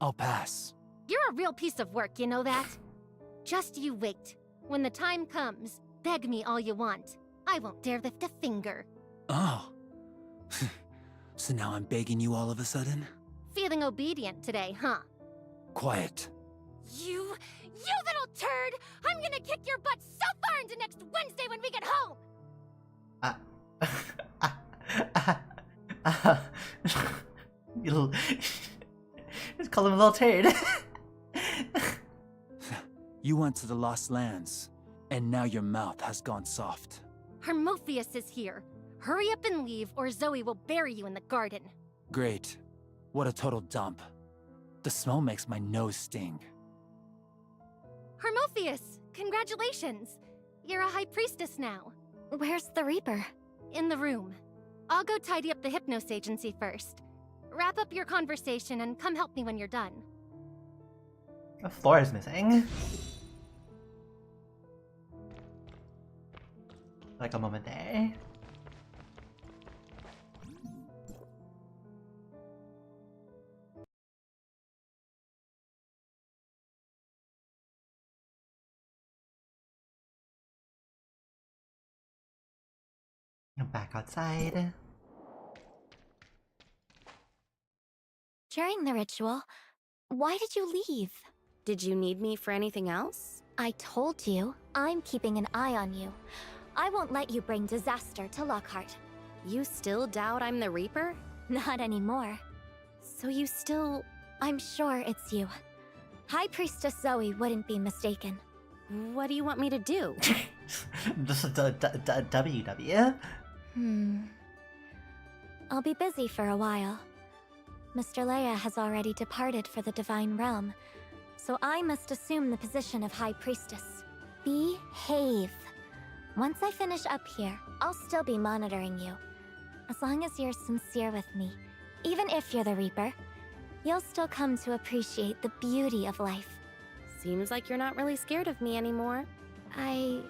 I'll pass. You're a real piece of work, you know that? Just you wait. When the time comes, beg me all you want. I won't dare lift a finger. Oh. So now I'm begging you all of a sudden? Feeling obedient today, huh? Quiet. You little turd! I'm gonna kick your butt so far into next Wednesday when we get home! You just call him a little turd. You went to the Lost Lands, and now your mouth has gone soft. Hermophius is here. Hurry up and leave, or Zoe will bury you in the garden. Great. What a total dump. The smell makes my nose sting. Harmophius, congratulations! You're a High Priestess now. Where's the Reaper? In the room. I'll go tidy up the Hypnos Agency first. Wrap up your conversation and come help me when you're done. The floor is missing. Like a moment there. I'm back outside. During the ritual, why did you leave? Did you need me for anything else? I told you, I'm keeping an eye on you. I won't let you bring disaster to Lockhart. You still doubt I'm the Reaper? Not anymore. So you still... I'm sure it's you. High Priestess Zoe wouldn't be mistaken. What do you want me to do? This is WW. I'll be busy for a while. Mr. Leia has already departed for the Divine Realm, so I must assume the position of High Priestess. Behave. Once I finish up here, I'll still be monitoring you. As long as you're sincere with me, even if you're the Reaper, you'll still come to appreciate the beauty of life. Seems like you're not really scared of me anymore. I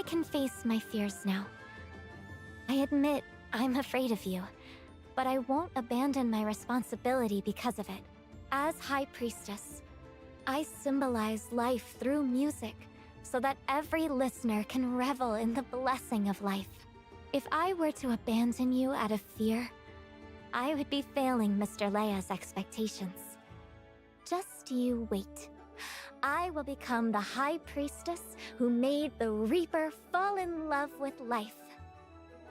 can face my fears now. I admit I'm afraid of you, but I won't abandon my responsibility because of it. As High Priestess, I symbolize life through music so that every listener can revel in the blessing of life. If I were to abandon you out of fear, I would be failing Mr. Leia's expectations. Just you wait. I will become the High Priestess who made the Reaper fall in love with life.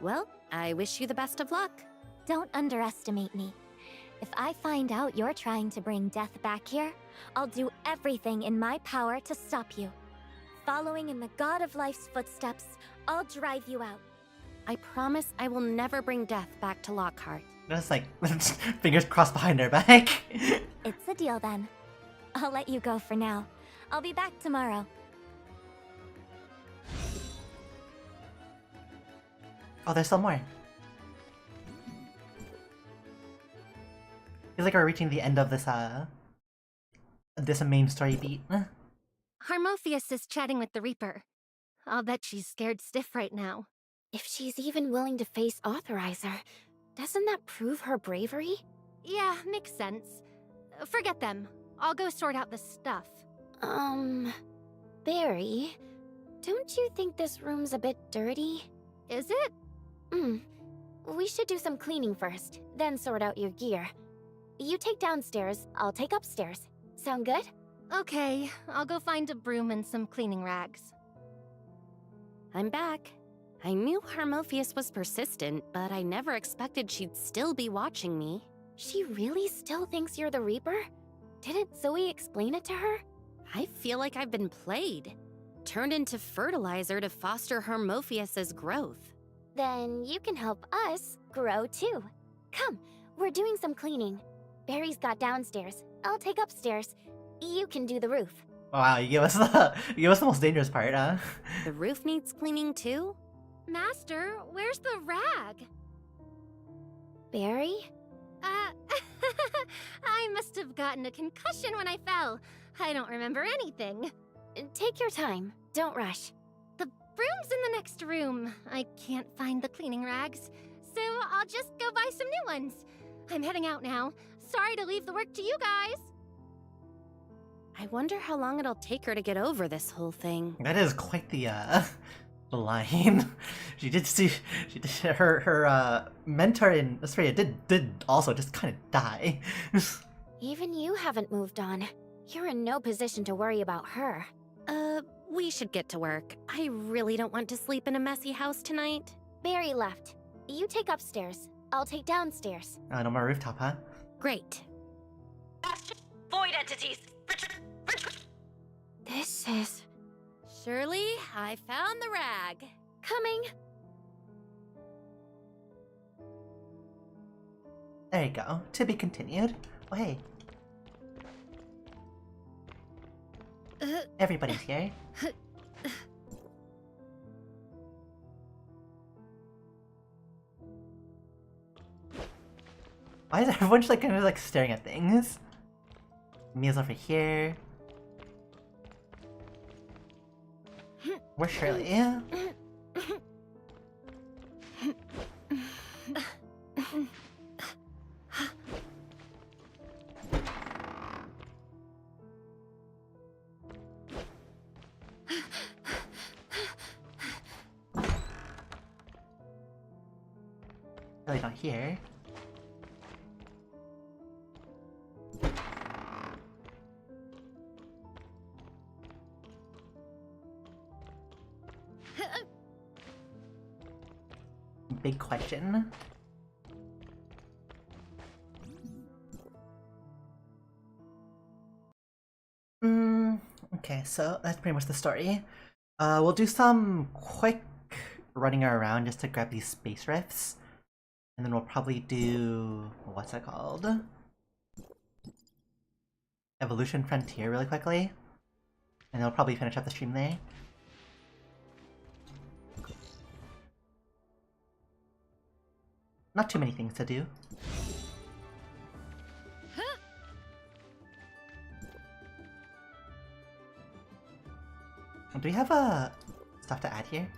Well, I wish you the best of luck. Don't underestimate me. If I find out you're trying to bring death back here, I'll do everything in my power to stop you. Following in the God of Life's footsteps, I'll drive you out. I promise I will never bring death back to Lockhart. Just like, fingers crossed behind her back. It's a deal then. I'll let you go for now. I'll be back tomorrow. Oh, there's still more. Feels like we're reaching the end of this main story beat. Harmophius is chatting with the Reaper. I'll bet she's scared stiff right now. If she's even willing to face Authorizer, doesn't that prove her bravery? Yeah, makes sense. Forget them. I'll go sort out the stuff. Barry, don't you think this room's a bit dirty? Is it? We should do some cleaning first, then sort out your gear. You take downstairs, I'll take upstairs. Sound good? Okay, I'll go find a broom and some cleaning rags. I'm back. I knew Harmophius was persistent, but I never expected she'd still be watching me. She really still thinks you're the Reaper? Didn't Zoe explain it to her? I feel like I've been played. Turned into fertilizer to foster Harmophius's growth. Then you can help us grow too. Come, we're doing some cleaning. Barry's got downstairs. I'll take upstairs. You can do the roof. Wow, you give us the most dangerous part, huh? The roof needs cleaning too? Master, where's the rag? Barry? I must have gotten a concussion when I fell. I don't remember anything. Take your time. Don't rush. The broom's in the next room. I can't find the cleaning rags, so I'll just go buy some new ones. I'm heading out now. Sorry to leave the work to you guys. I wonder how long it'll take her to get over this whole thing. That is quite the line. Her mentor in Australia did also just kind of die. Even you haven't moved on. You're in no position to worry about her. We should get to work. I really don't want to sleep in a messy house tonight. Barry left. You take upstairs. I'll take downstairs. No more rooftop, huh? Great. Void entities! This is... Shirley, I found the rag. Coming. There you go. To be continued. Oh, hey. Everybody's here. Why is everyone just like kind of like staring at things? Mia's over here. Where's Shirley? Yeah. Shirley's not here. Big question. Okay, so that's pretty much the story. We'll do some quick running around just to grab these space rifts. And then we'll probably do... what's it called? Evolution Frontier really quickly. And then we'll probably finish up the stream there. Not too many things to do. Do we have stuff to add here?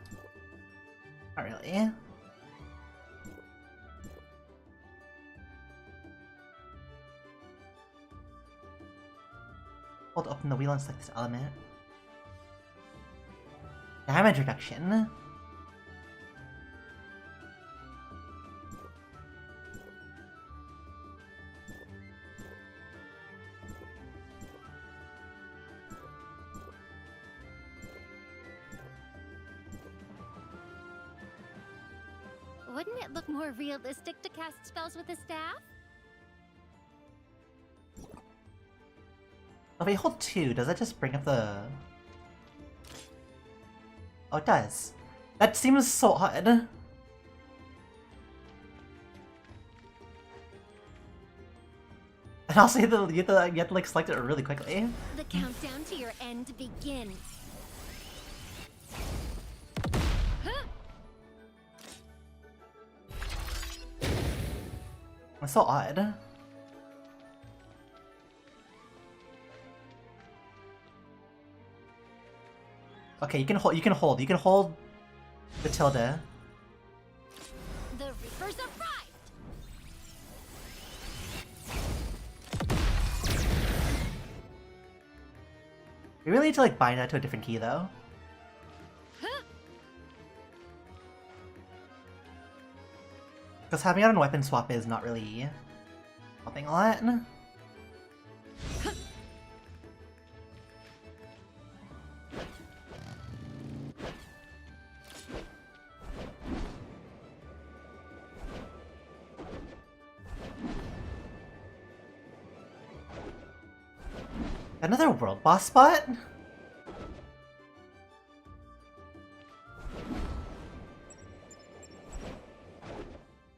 Not really. Hold open the wheel and select this element. Damage reduction. Wouldn't it look more realistic to cast spells with a staff? Oh, if I hold 2, does that just bring up the... Oh, it does. That seems so odd. And also you have to like select it really quickly. The countdown to your end begins. That's so odd. Okay, you can hold the tilde. The Reapers arrived! We really need to like bind that to a different key though. Because having it on weapon swap is not really helping a lot. Another world boss spot?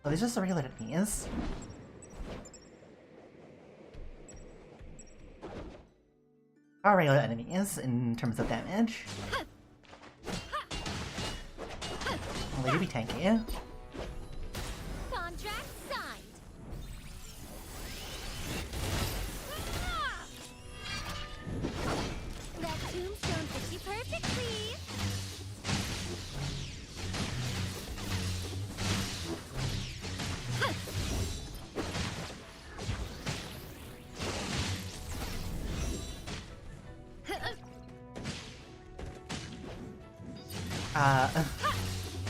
Oh, these are just the regular enemies. Are regular enemies in terms of damage. Well, they do be tanky. Contract signed! That tombstone fits you perfectly!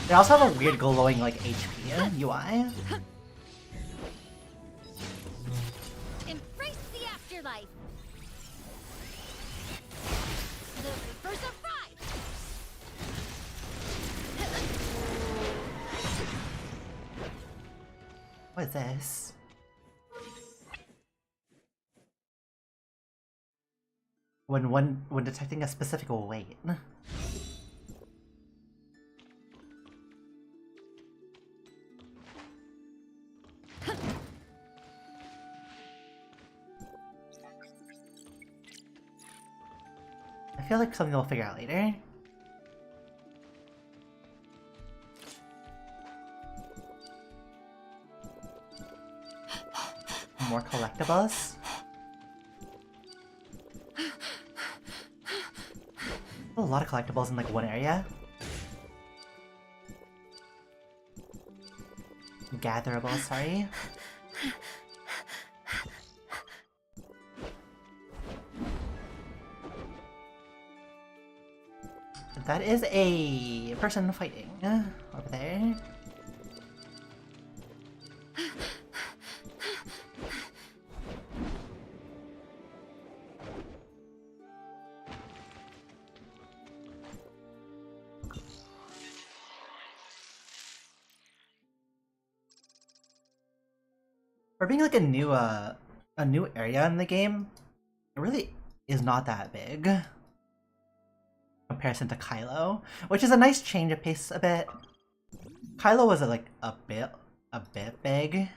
They also have a weird glowing like HP UI. Embrace the afterlife! The Reapers arrived! What is this? When detecting a specific weight. feel like something we'll figure out later. More collectibles. A lot of collectibles in like one area. Gatherables, sorry. That is a person fighting over there. For being like a new area in the game, it really is not that big in comparison to Kylo, which is a nice change of pace a bit. Kylo was like a bit big.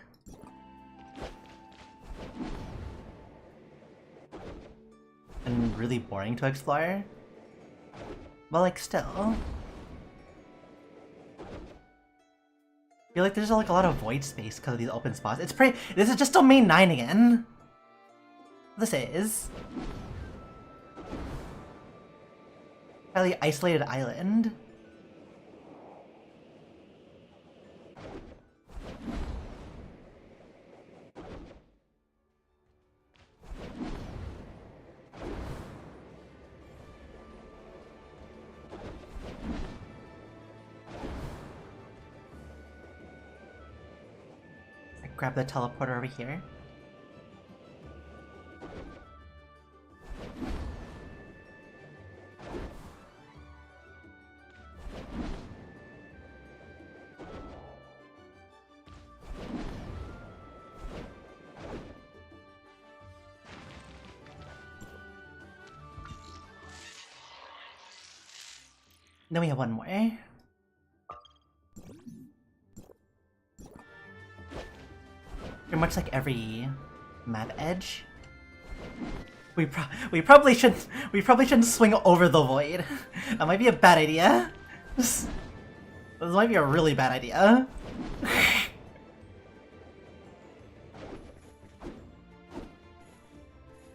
And really boring to explore. But like still. I feel like there's like a lot of void space because of these open spots. It's pretty. This is just domain 9 again. This is fairly isolated island. Grab the teleporter over here. Then we have one more. Pretty much like every map edge. We probably shouldn't swing over the void. That might be a bad idea. This might be a really bad idea.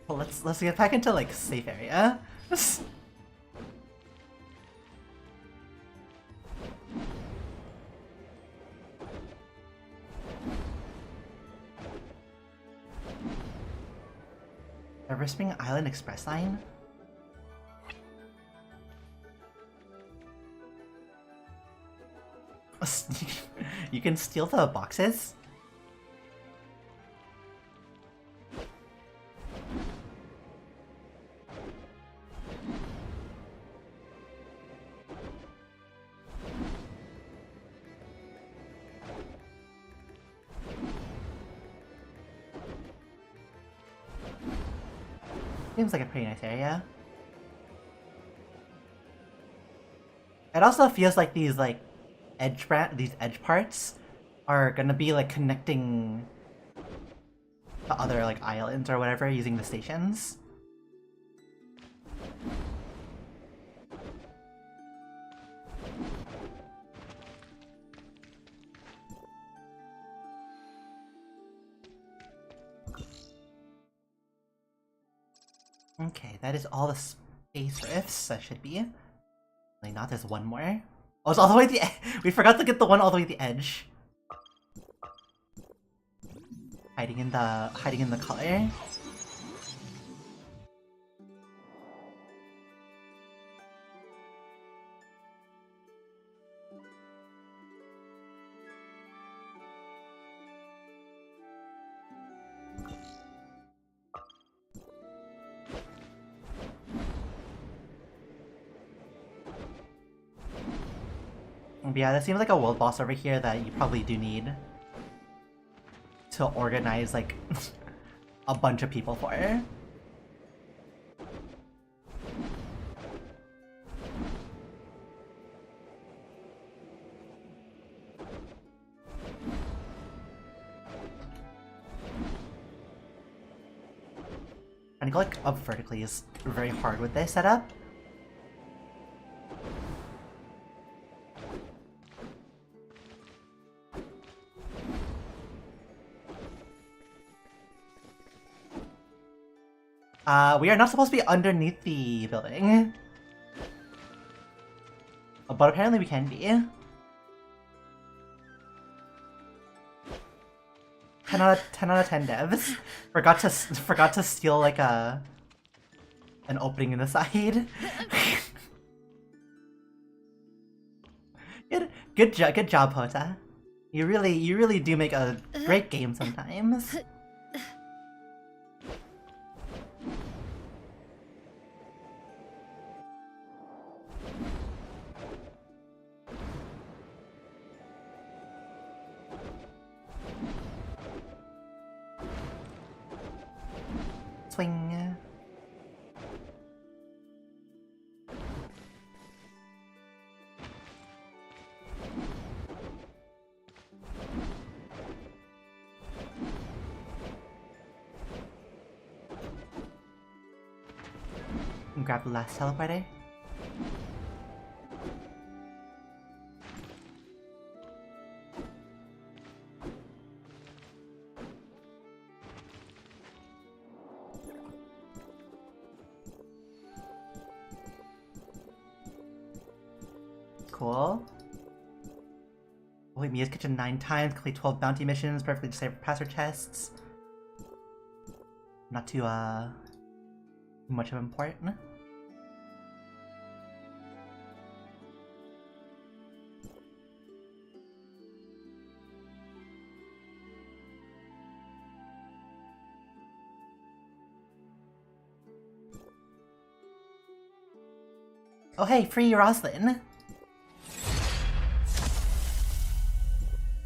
Well, let's get back into like safe area. River Spring Island Express Line? You can steal the boxes? Seems like a pretty nice area. It also feels like these edge parts are gonna be like connecting to other like islands or whatever using the stations. Okay, that is all the space rifts that should be. Like, not there's one more. Oh, it's all the way to the we forgot to get the one all the way to the edge. Hiding in the color. But yeah, that seems like a world boss over here that you probably do need to organize like a bunch of people for. Trying to go like up vertically is very hard with this setup. We are not supposed to be underneath the building. But apparently we can be. 10 out of 10 devs. Forgot to steal like an opening in the side. Good job, Hota. You really do make a great game sometimes. Swing. And grab the last teleporter. Cool. Wait, Mia's kitchen 9 times, complete 12 bounty missions, perfectly deciphered password tests. Not too much of important. Oh hey, free Roslyn!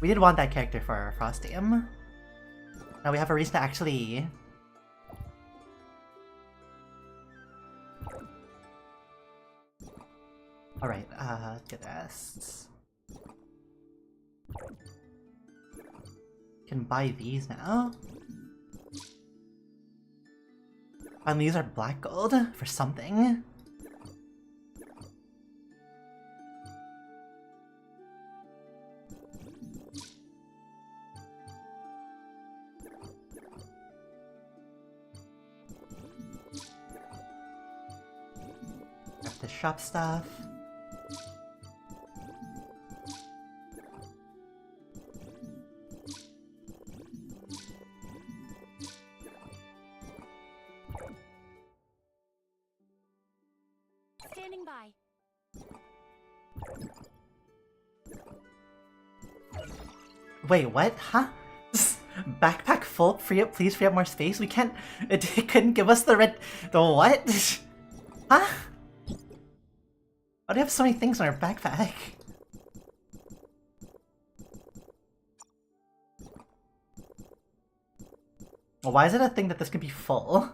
We did want that character for Frostium. Now we have a reason to actually... Alright, get this. Can buy these now. And these are black gold for something. Got the shop stuff. Standing by. Wait, what? Huh? Backpack full? Please free up more space? We can't... It couldn't give us the what? Huh? Why do we have so many things in our backpack? Well, why is it a thing that this can be full?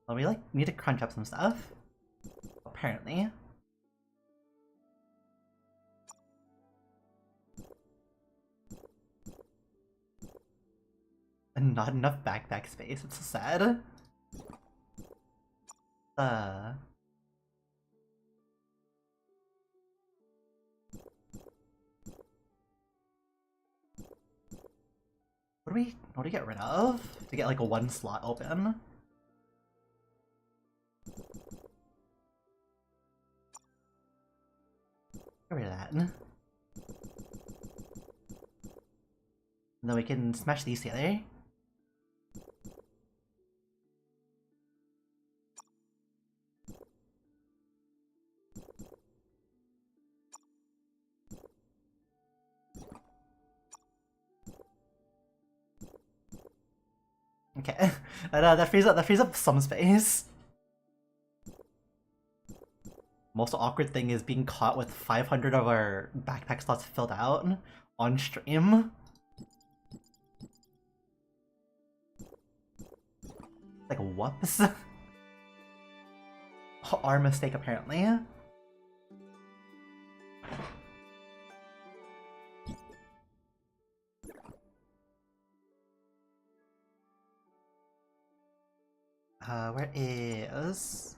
Well, we like need to crunch up some stuff. Apparently. And not enough backpack space, it's so sad. What do we get rid of? To get like a 1 slot open? Get rid of that. And then we can smash these together. Okay, that frees up some space. Most awkward thing is being caught with 500 of our backpack slots filled out on stream. Like, whoops. Our mistake, apparently. Where is...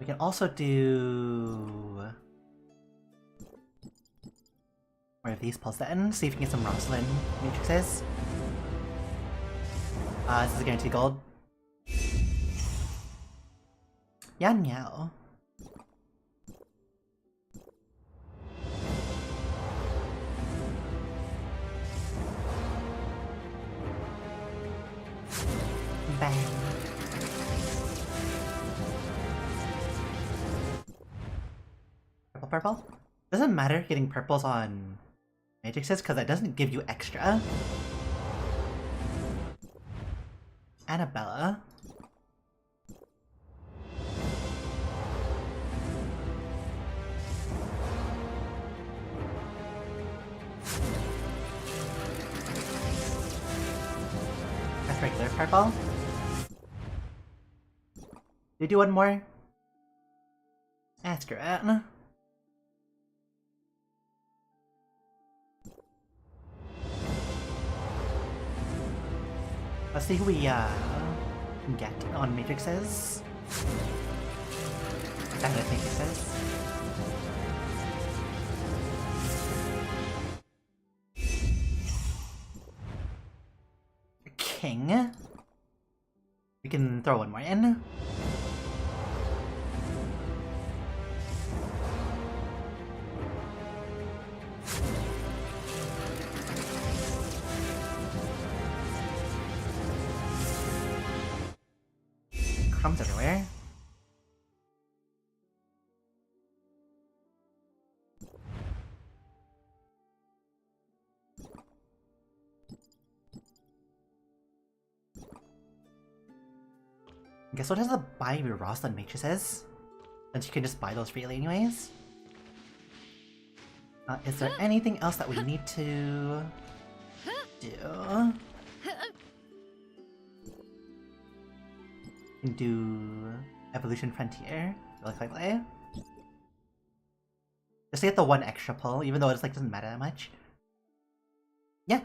We can also do more of these pulls then. See if we can get some Rosalind matrices. This is a guaranteed gold. Yan Miao. Bang. Purple? Doesn't matter getting purples on matrices because that doesn't give you extra. Annabella. That's regular purple. Did you do one more? That's great. Let's see who we can get on matrices. Definite matrices. King. We can throw one more in. Crumbs everywhere. Guess what does the buy Rosalind matrices? Since you can just buy those freely anyways. Is there anything else that we need to do? We can do Evolution Frontier really quickly. Just to get the one extra pull, even though it's like doesn't matter that much. Yeah.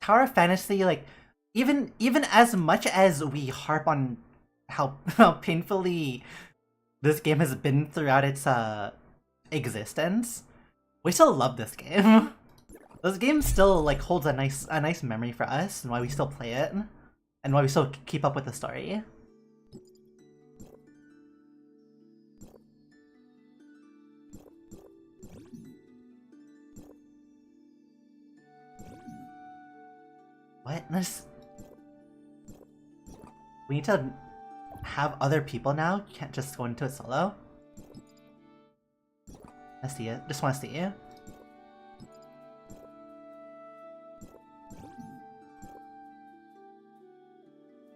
Tower of Fantasy, like even as much as we harp on how painfully this game has been throughout its existence, we still love this game. This game still like holds a nice memory for us and why we still play it and why we still keep up with the story. What? We need to have other people now? You can't just go into it solo? I see it. Just want to see you.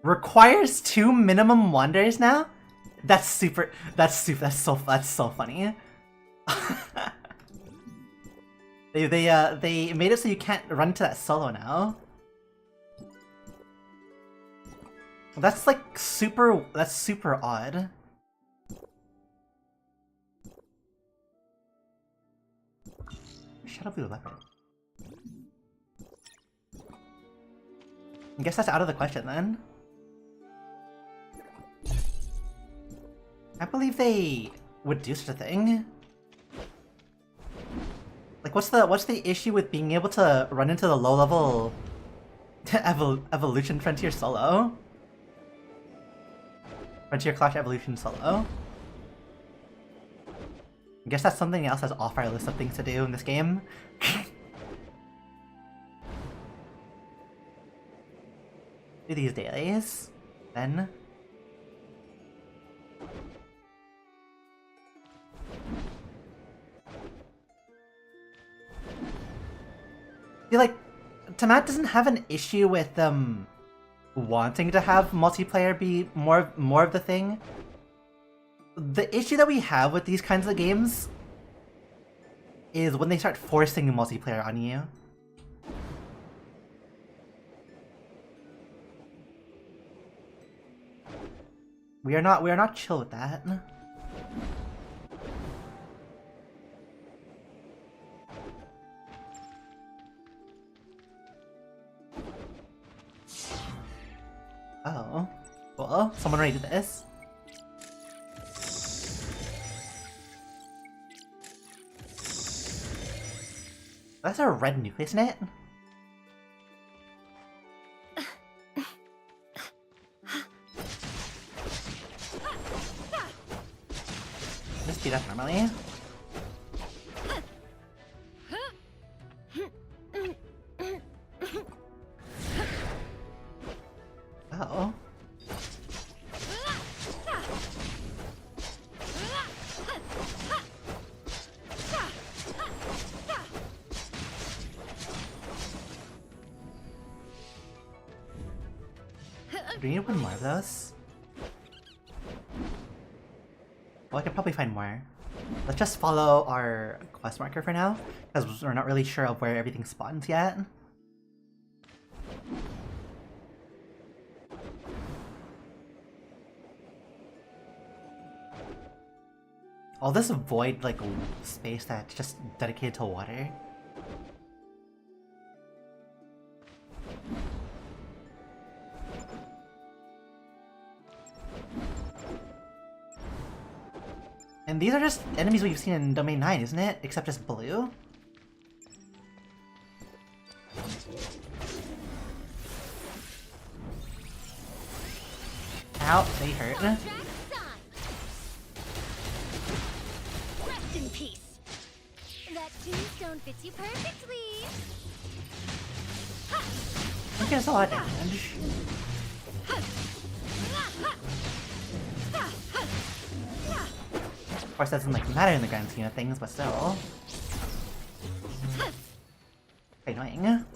Requires 2 minimum wonders now? That's so funny. They made it so you can't run to that solo now. That's like super odd. Shadow Blue Leopard. I guess that's out of the question then. I believe they would do such a thing. Like what's the issue with being able to run into the low level Evolution Frontier solo? Frontier Clash Evolution solo. I guess that's something else that's off our list of things to do in this game. Do these dailies, then. See, like, Tomat doesn't have an issue with wanting to have multiplayer be more of the thing. The issue that we have with these kinds of games is when they start forcing multiplayer on you. We are not chill with that. Oh, well, someone ready to this. That's a red nucleus in it? Just do that normally. Oh. Do we need one more of those? Well, I could probably find more. Let's just follow our quest marker for now, because we're not really sure of where everything spawns yet. All this void, like, space that's just dedicated to water. And these are just enemies we've seen in Domain 9, isn't it? Except just blue? Ow, they hurt. Rest in peace. That tombstone fits you perfectly. Look at us a lot of damage. Of course, that doesn't like matter in the grand scheme of things, but still. Annoying.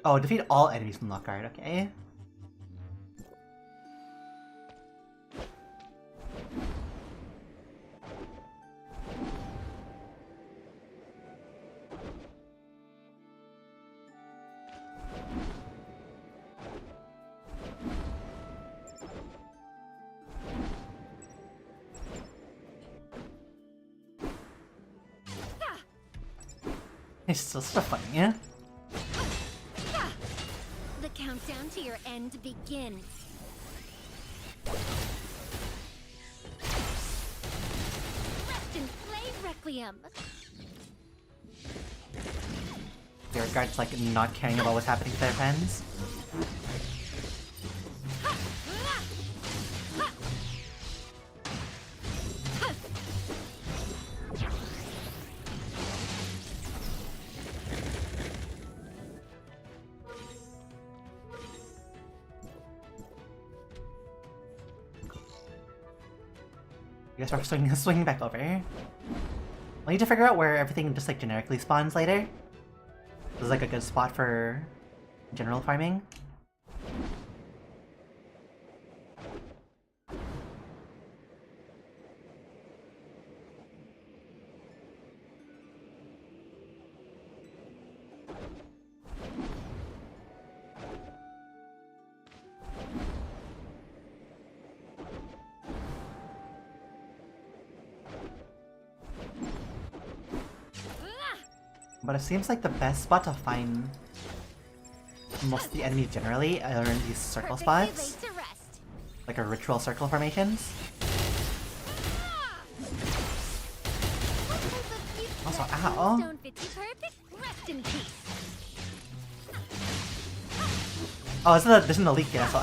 Oh, defeat all enemies from Lockhart, okay. It's still so funny, yeah? The countdown to your end begins. Rest and play Requiem. Your guards like not caring about what's happening to their friends. I guess we're swinging back over. We'll need to figure out where everything just like generically spawns later. This is like a good spot for general farming. But it seems like the best spot to find most of the enemies generally are in these circle spots. Like a ritual circle formations. Also, ow! Oh, this isn't the leak yet, so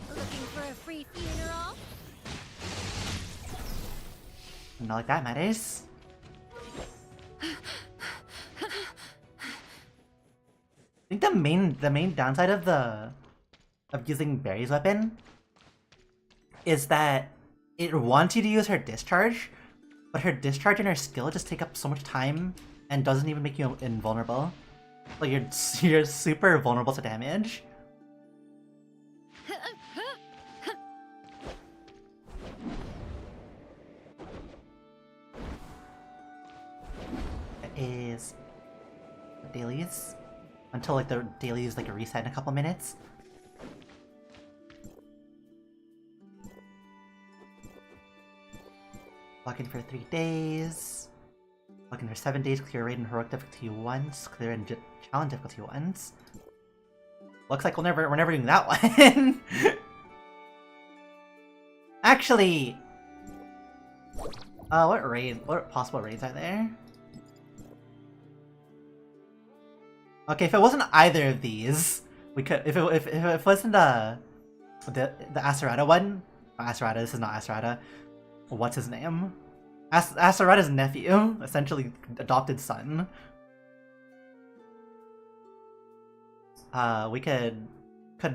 Looking for a free funeral? Not like that matters. I think the main downside of using Barry's weapon is that it wants you to use her discharge, but her discharge and her skill just take up so much time and doesn't even make you invulnerable. Like you're super vulnerable to damage. Is dailies until like the dailies like reset in a couple minutes. Lock in for 3 days. Lock in for 7 days. Clear raid and heroic difficulty once. Clear and challenge difficulty once. Looks like we're never doing that one. Actually, what possible raids are there? Okay, if it wasn't either of these, we could. If it wasn't the Asurata one, Asurata. This is not Asurata. What's his name? Asurata's nephew, essentially adopted son. We could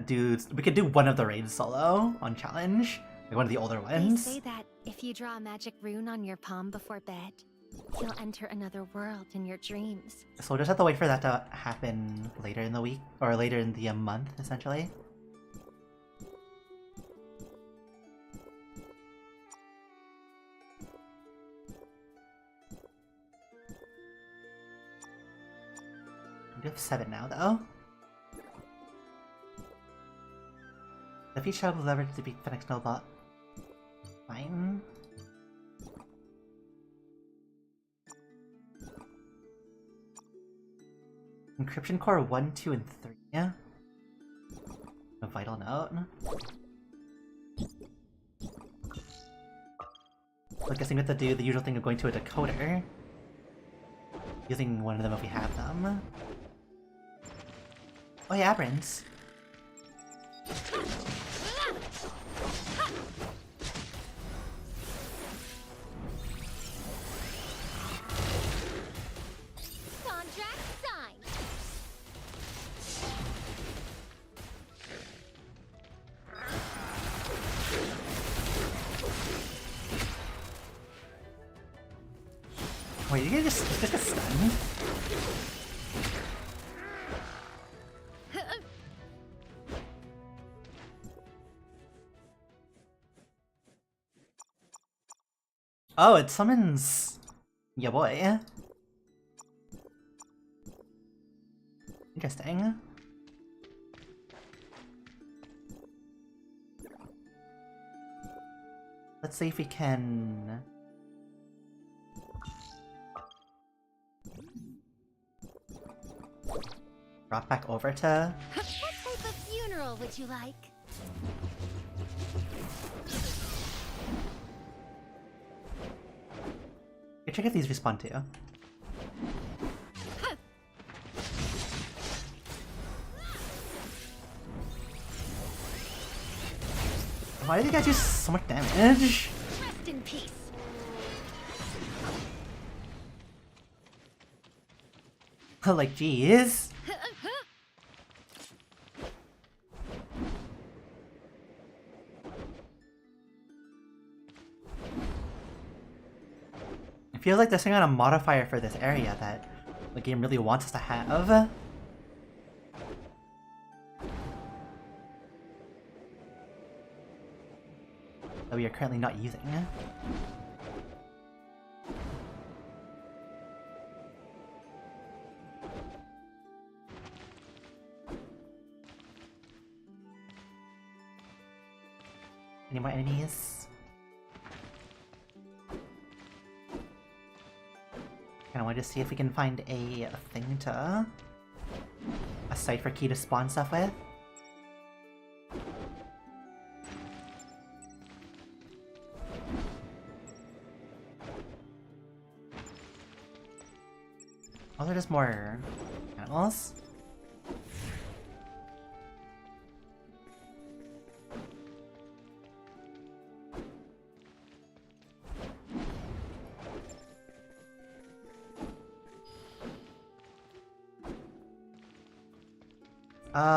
do one of the raids solo on challenge, like one of the older ones. They say that if you draw a magic rune on your palm before bed, you'll enter another world in your dreams. So we'll just have to wait for that to happen later in the week, or later in the month, essentially. We have 7 now, though. Defeat Shadow Lever to beat Phoenix Nullbot. Fine. Encryption Core 1, 2, and 3. Yeah. A Vital Note. So I guess we have to do the usual thing of going to a decoder. Using one of them if we have them. Oh yeah, Aberrants. Contract signed. Wait, you just get stunned? Oh, it summons... Yeah, boy. Interesting. Let's see if we can... drop back over to... What type of funeral would you like? Check if these respawn too. Why do these guys do so much damage? Rest in peace. Like, jeez. It feels like there's some kind of modifier for this area that the game really wants us to have. That we are currently not using. Any more enemies? I want to see if we can find a thing to... a site for key to spawn stuff with. Oh, there's just more animals.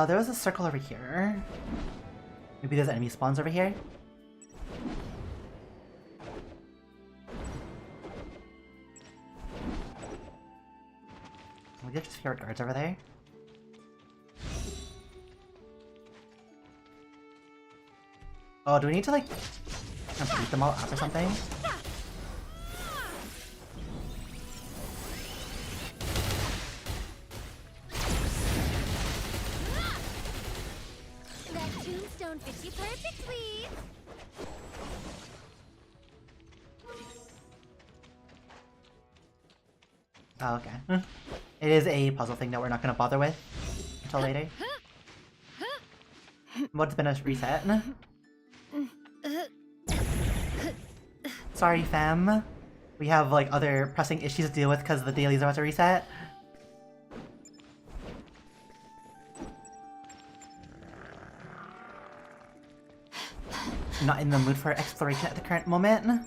There was a circle over here. Maybe there's enemy spawns over here? We just hear guards over there. Oh, do we need to like beat them all up or something? That tombstone fits you perfectly. Oh, okay. It is a puzzle thing that we're not going to bother with until later. What's been a reset? Sorry, fam. We have like other pressing issues to deal with because the dailies are about to reset. Not in the mood for exploration at the current moment.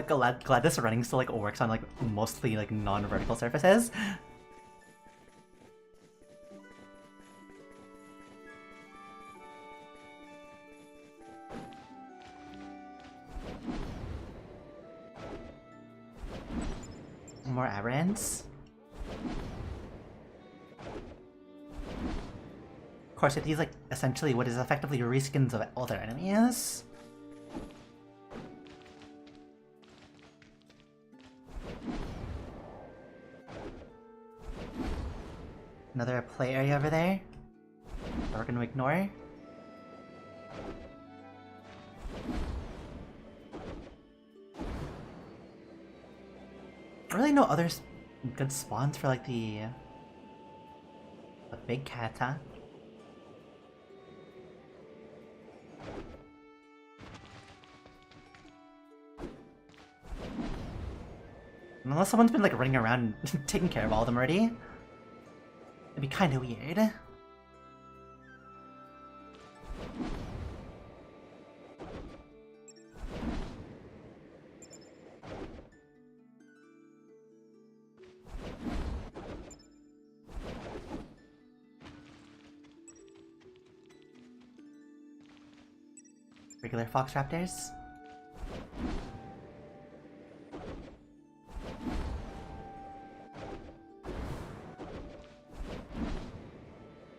Glad this running still like works on like mostly like non-vertical surfaces. More aberrants. Of course, it these like essentially what is effectively reskins of all their enemies. Another play area over there that we're gonna ignore. Really no other good spawns for like the big cat, huh? Unless someone's been like running around taking care of all of them already. It'd be kinda weird. Regular fox raptors.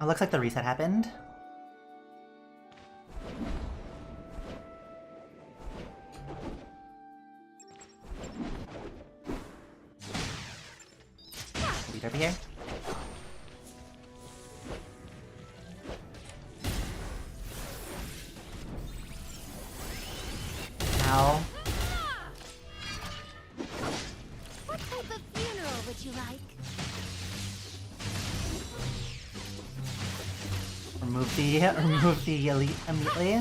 Oh, looks like the reset happened. Lead over here. Ow. What type of funeral would you like? Remove the elite immediately.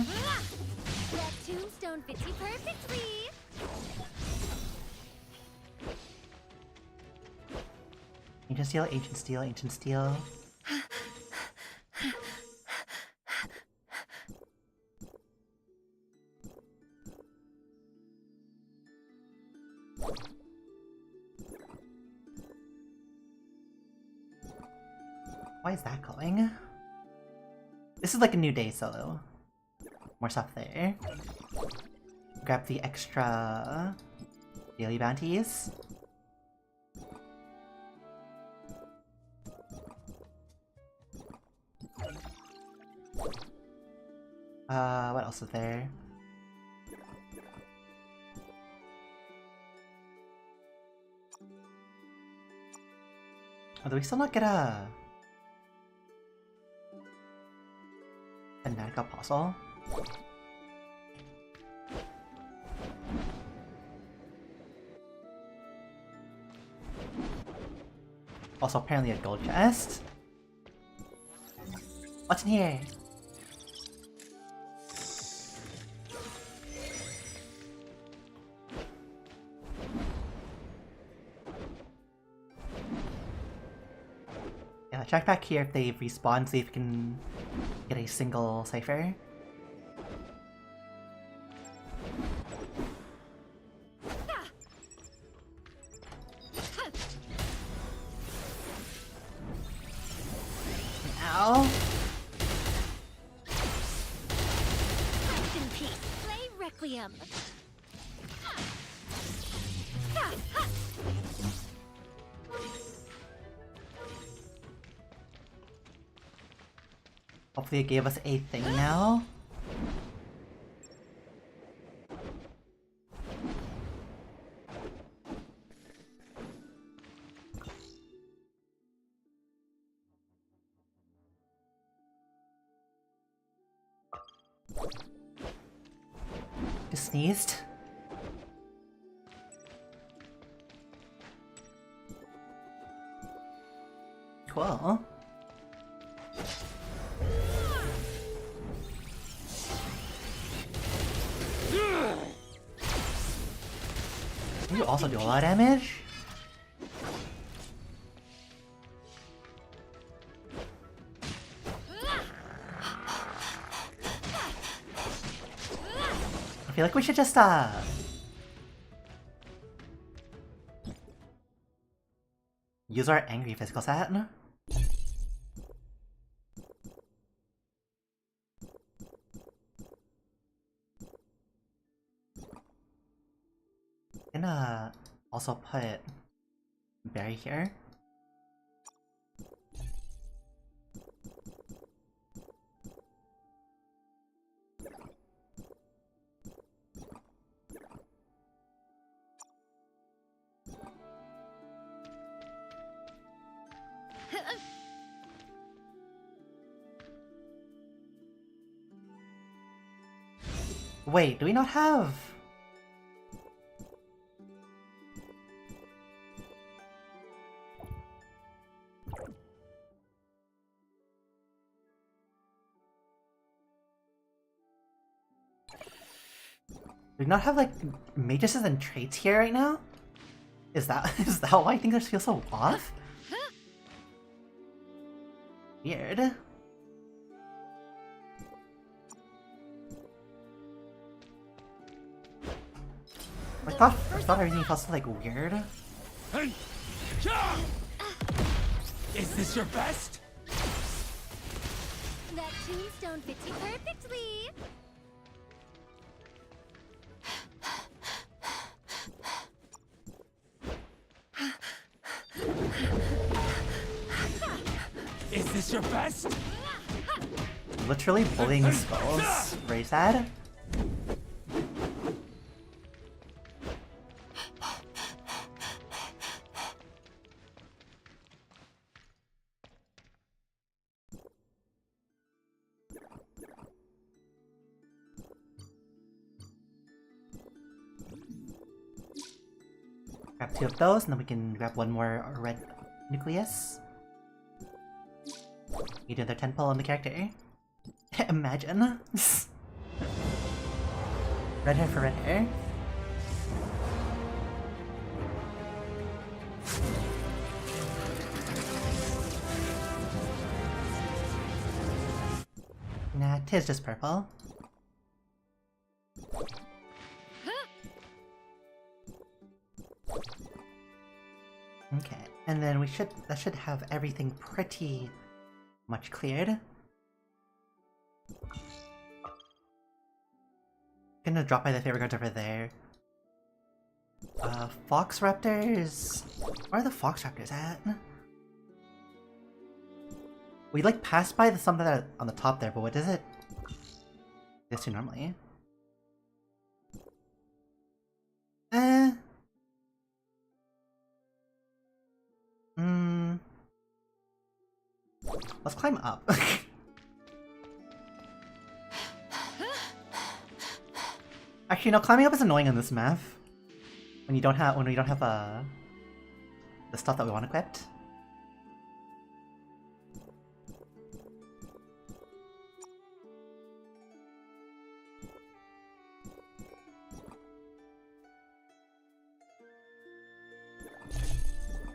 That tombstone fits you perfectly. Ancient steel, ancient steel, ancient steel. Why is that going? This is like a new day solo. More stuff there. Grab the extra daily bounties. What else is there? Oh, do we still not get a fanatic apostle? Also, apparently a gold chest. What's in here? Yeah, check back here if they respawn, see if we can get a single cipher. Ow! Rest in peace. Play Requiem. Hopefully it gave us a thing now. Just sneezed. Cool. You also do a lot of damage? I feel like we should just use our angry physical set. Gonna also put Barry here. Wait, do we not have... Do we not have, like, mages and traits here right now? Is that why I think this feels so off? Weird. I thought everything felt so, like, weird. Hey! Is this your best? That tombstone fits you perfectly. Is this your best? Literally bullying skulls. Very sad. Grab 2 of those, and then we can grab 1 more red nucleus. You do the 10 pull on the character. Imagine. Red hair for red hair. Nah, 'tis just purple. Okay, and then that should have everything pretty much cleared. Gonna drop by the favorite cards over there. Fox Raptors? Where are the Fox Raptors at? We like passed by some that are on the top there, but what does it do normally? Let's climb up. Actually, no, climbing up is annoying on this map. When we don't have the stuff that we want equipped.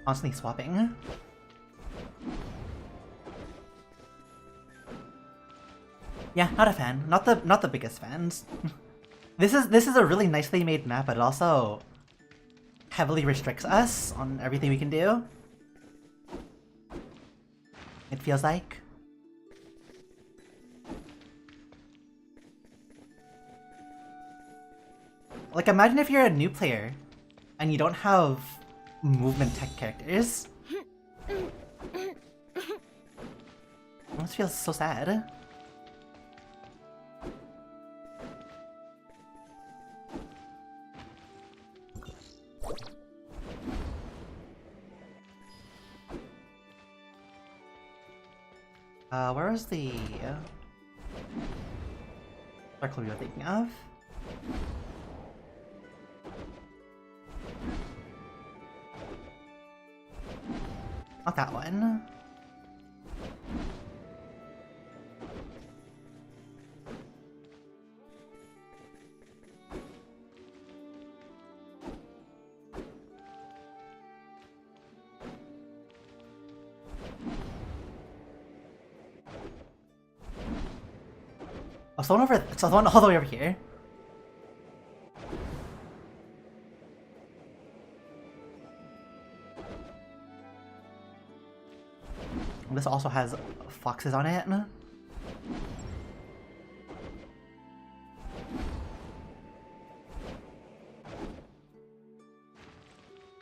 Constantly swapping. Yeah, not a fan. Not the biggest fans. This is a really nicely made map, but it also heavily restricts us on everything we can do. It feels like. Like, imagine if you're a new player and you don't have movement tech characters. This feels so sad. Where is the circle we were thinking of? Not that one. Oh, so the one all the way over here. This also has foxes on it.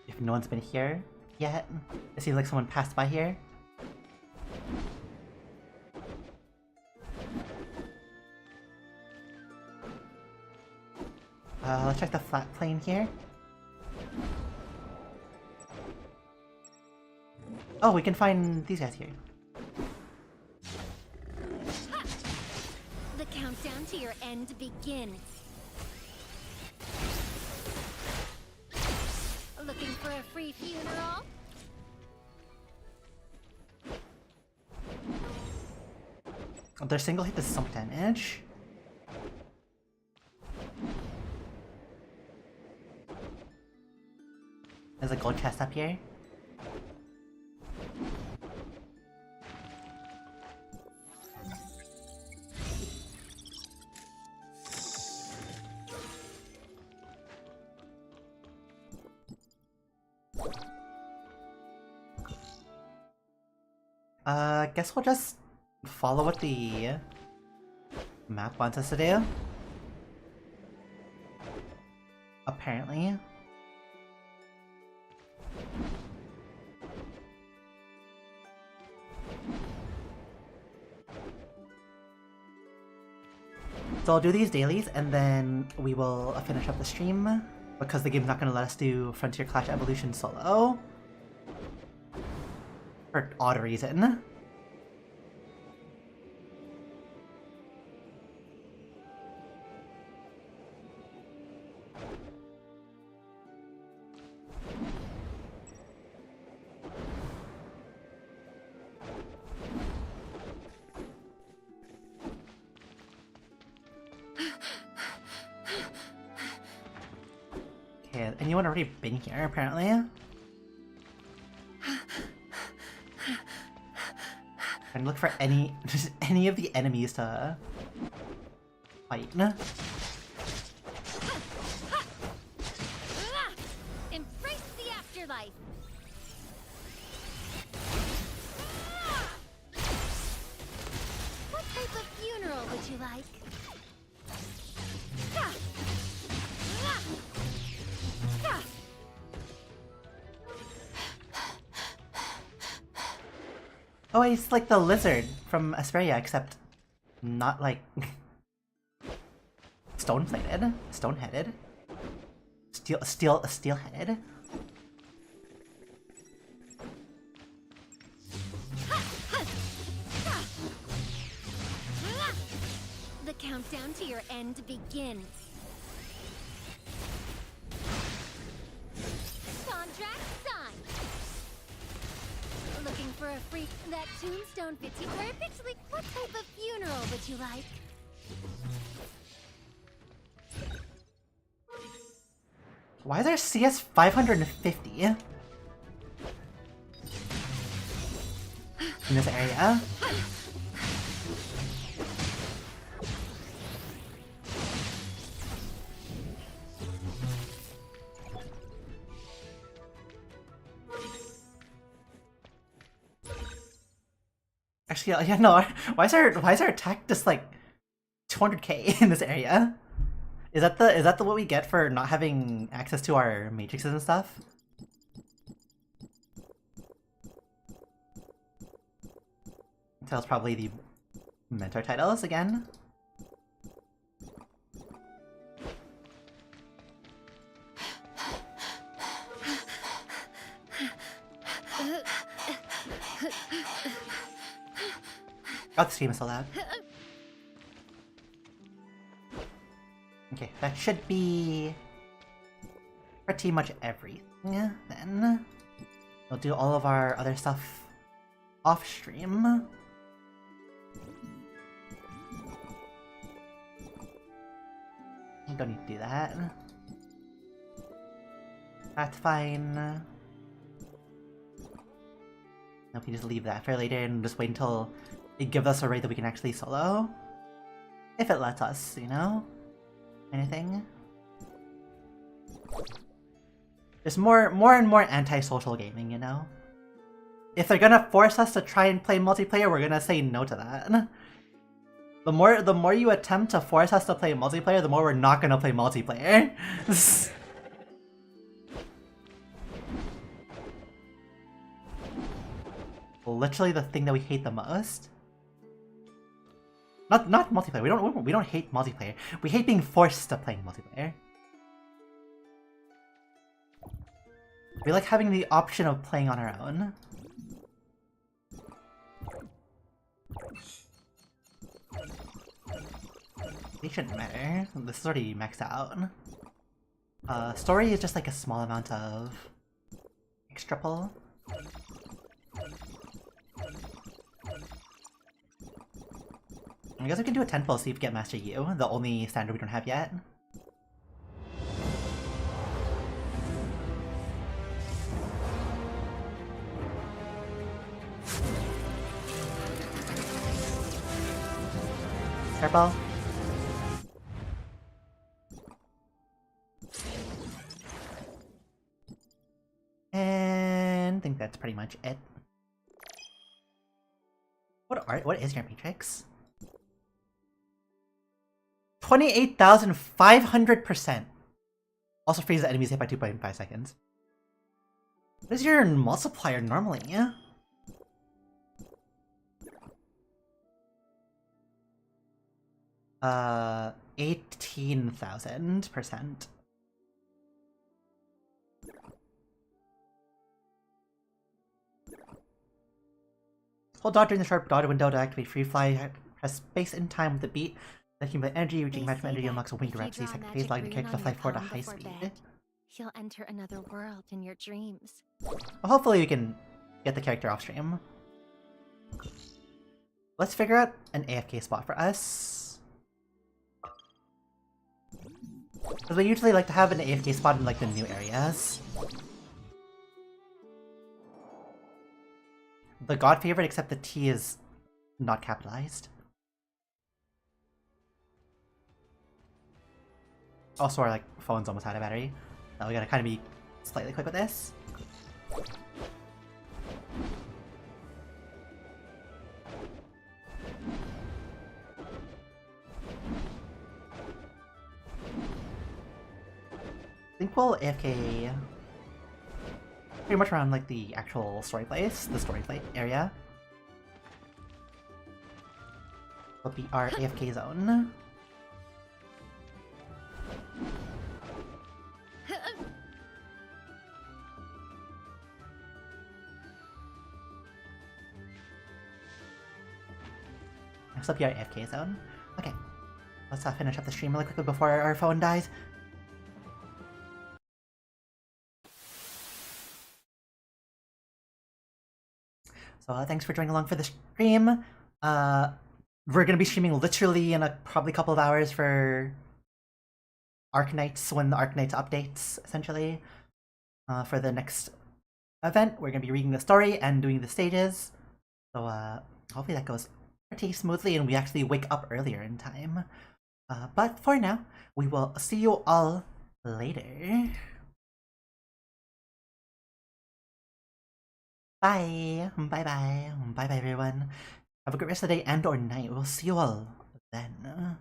If no one's been here yet, it seems like someone passed by here. Let's check the flat plane here. Oh, we can find these guys here. The countdown to your end begins. Looking for a free funeral? Their single hit does some damage. There's a gold chest up here. Guess we'll just follow what the map wants us to do. Apparently. So I'll do these dailies and then we will finish up the stream because the game's not going to let us do Frontier Clash Evolution solo. For odd reason. Okay, anyone already been here apparently? And look for any of the enemies to fight. Embrace the afterlife. What type of funeral would you like? Oh, he's like the lizard from Asperia, except not like stone-plated, stone-headed, steel-headed. The countdown to your end begins. Contract signed. Looking for a freak? That tombstone fits you perfectly. What type of funeral would you like? Why is there CS 550 in this area? Actually, yeah, no. Why is our attack just like 200k in this area? Is that the what we get for not having access to our matrices and stuff? So it's probably the mentor titles again. Oh, the stream is still loud. Okay, that should be pretty much everything then. We'll do all of our other stuff off stream. You don't need to do that. That's fine. Now we can just leave that for later and just wait until it gives us a raid that we can actually solo. If it lets us, you know? Anything. There's more and more anti-social gaming, you know? If they're gonna force us to try and play multiplayer, we're gonna say no to that. The more you attempt to force us to play multiplayer, the more we're not gonna play multiplayer. Literally the thing that we hate the most. Not multiplayer. We don't hate multiplayer. We hate being forced to play multiplayer. We like having the option of playing on our own. They shouldn't matter. This is already maxed out. Story is just like a small amount of extra pull. I guess we can do a 10 pull, see if we get Master Yu, the only standard we don't have yet. Hairball. And I think that's pretty much it. What is your matrix? 28,500%. Also freezes enemies hit by 2.5 seconds. What is your multiplier normally? Yeah. 18,000%. Hold dodge during the sharp dodge window to activate free fly. Press space in time with the beat. Accumulate energy, reaching maximum energy unlocks a winged rapidly second phase, allowing the character to fly forward at high speed. He'll enter another world in your dreams. Well, hopefully we can get the character off stream. Let's figure out an AFK spot for us. Because we usually like to have an AFK spot in like the new areas. The god favorite, except the T is not capitalized. Also, our like phone's almost out of battery. Now we gotta kind of be slightly quick with this. I think we'll AFK pretty much around like the actual story place, the story plate area. Will be our AFK zone. Next will be our AFK zone. Okay, let's finish up the stream really quickly before our phone dies. So thanks for joining along for the stream. We're gonna be streaming literally in a probably couple of hours for Arknights when the Arknights updates, essentially. For the next event, we're gonna be reading the story and doing the stages. So hopefully that goes pretty smoothly and we actually wake up earlier in time. But for now, we will see you all later. Bye. Bye-bye. Bye-bye, everyone. Have a good rest of the day and or night. We'll see you all then.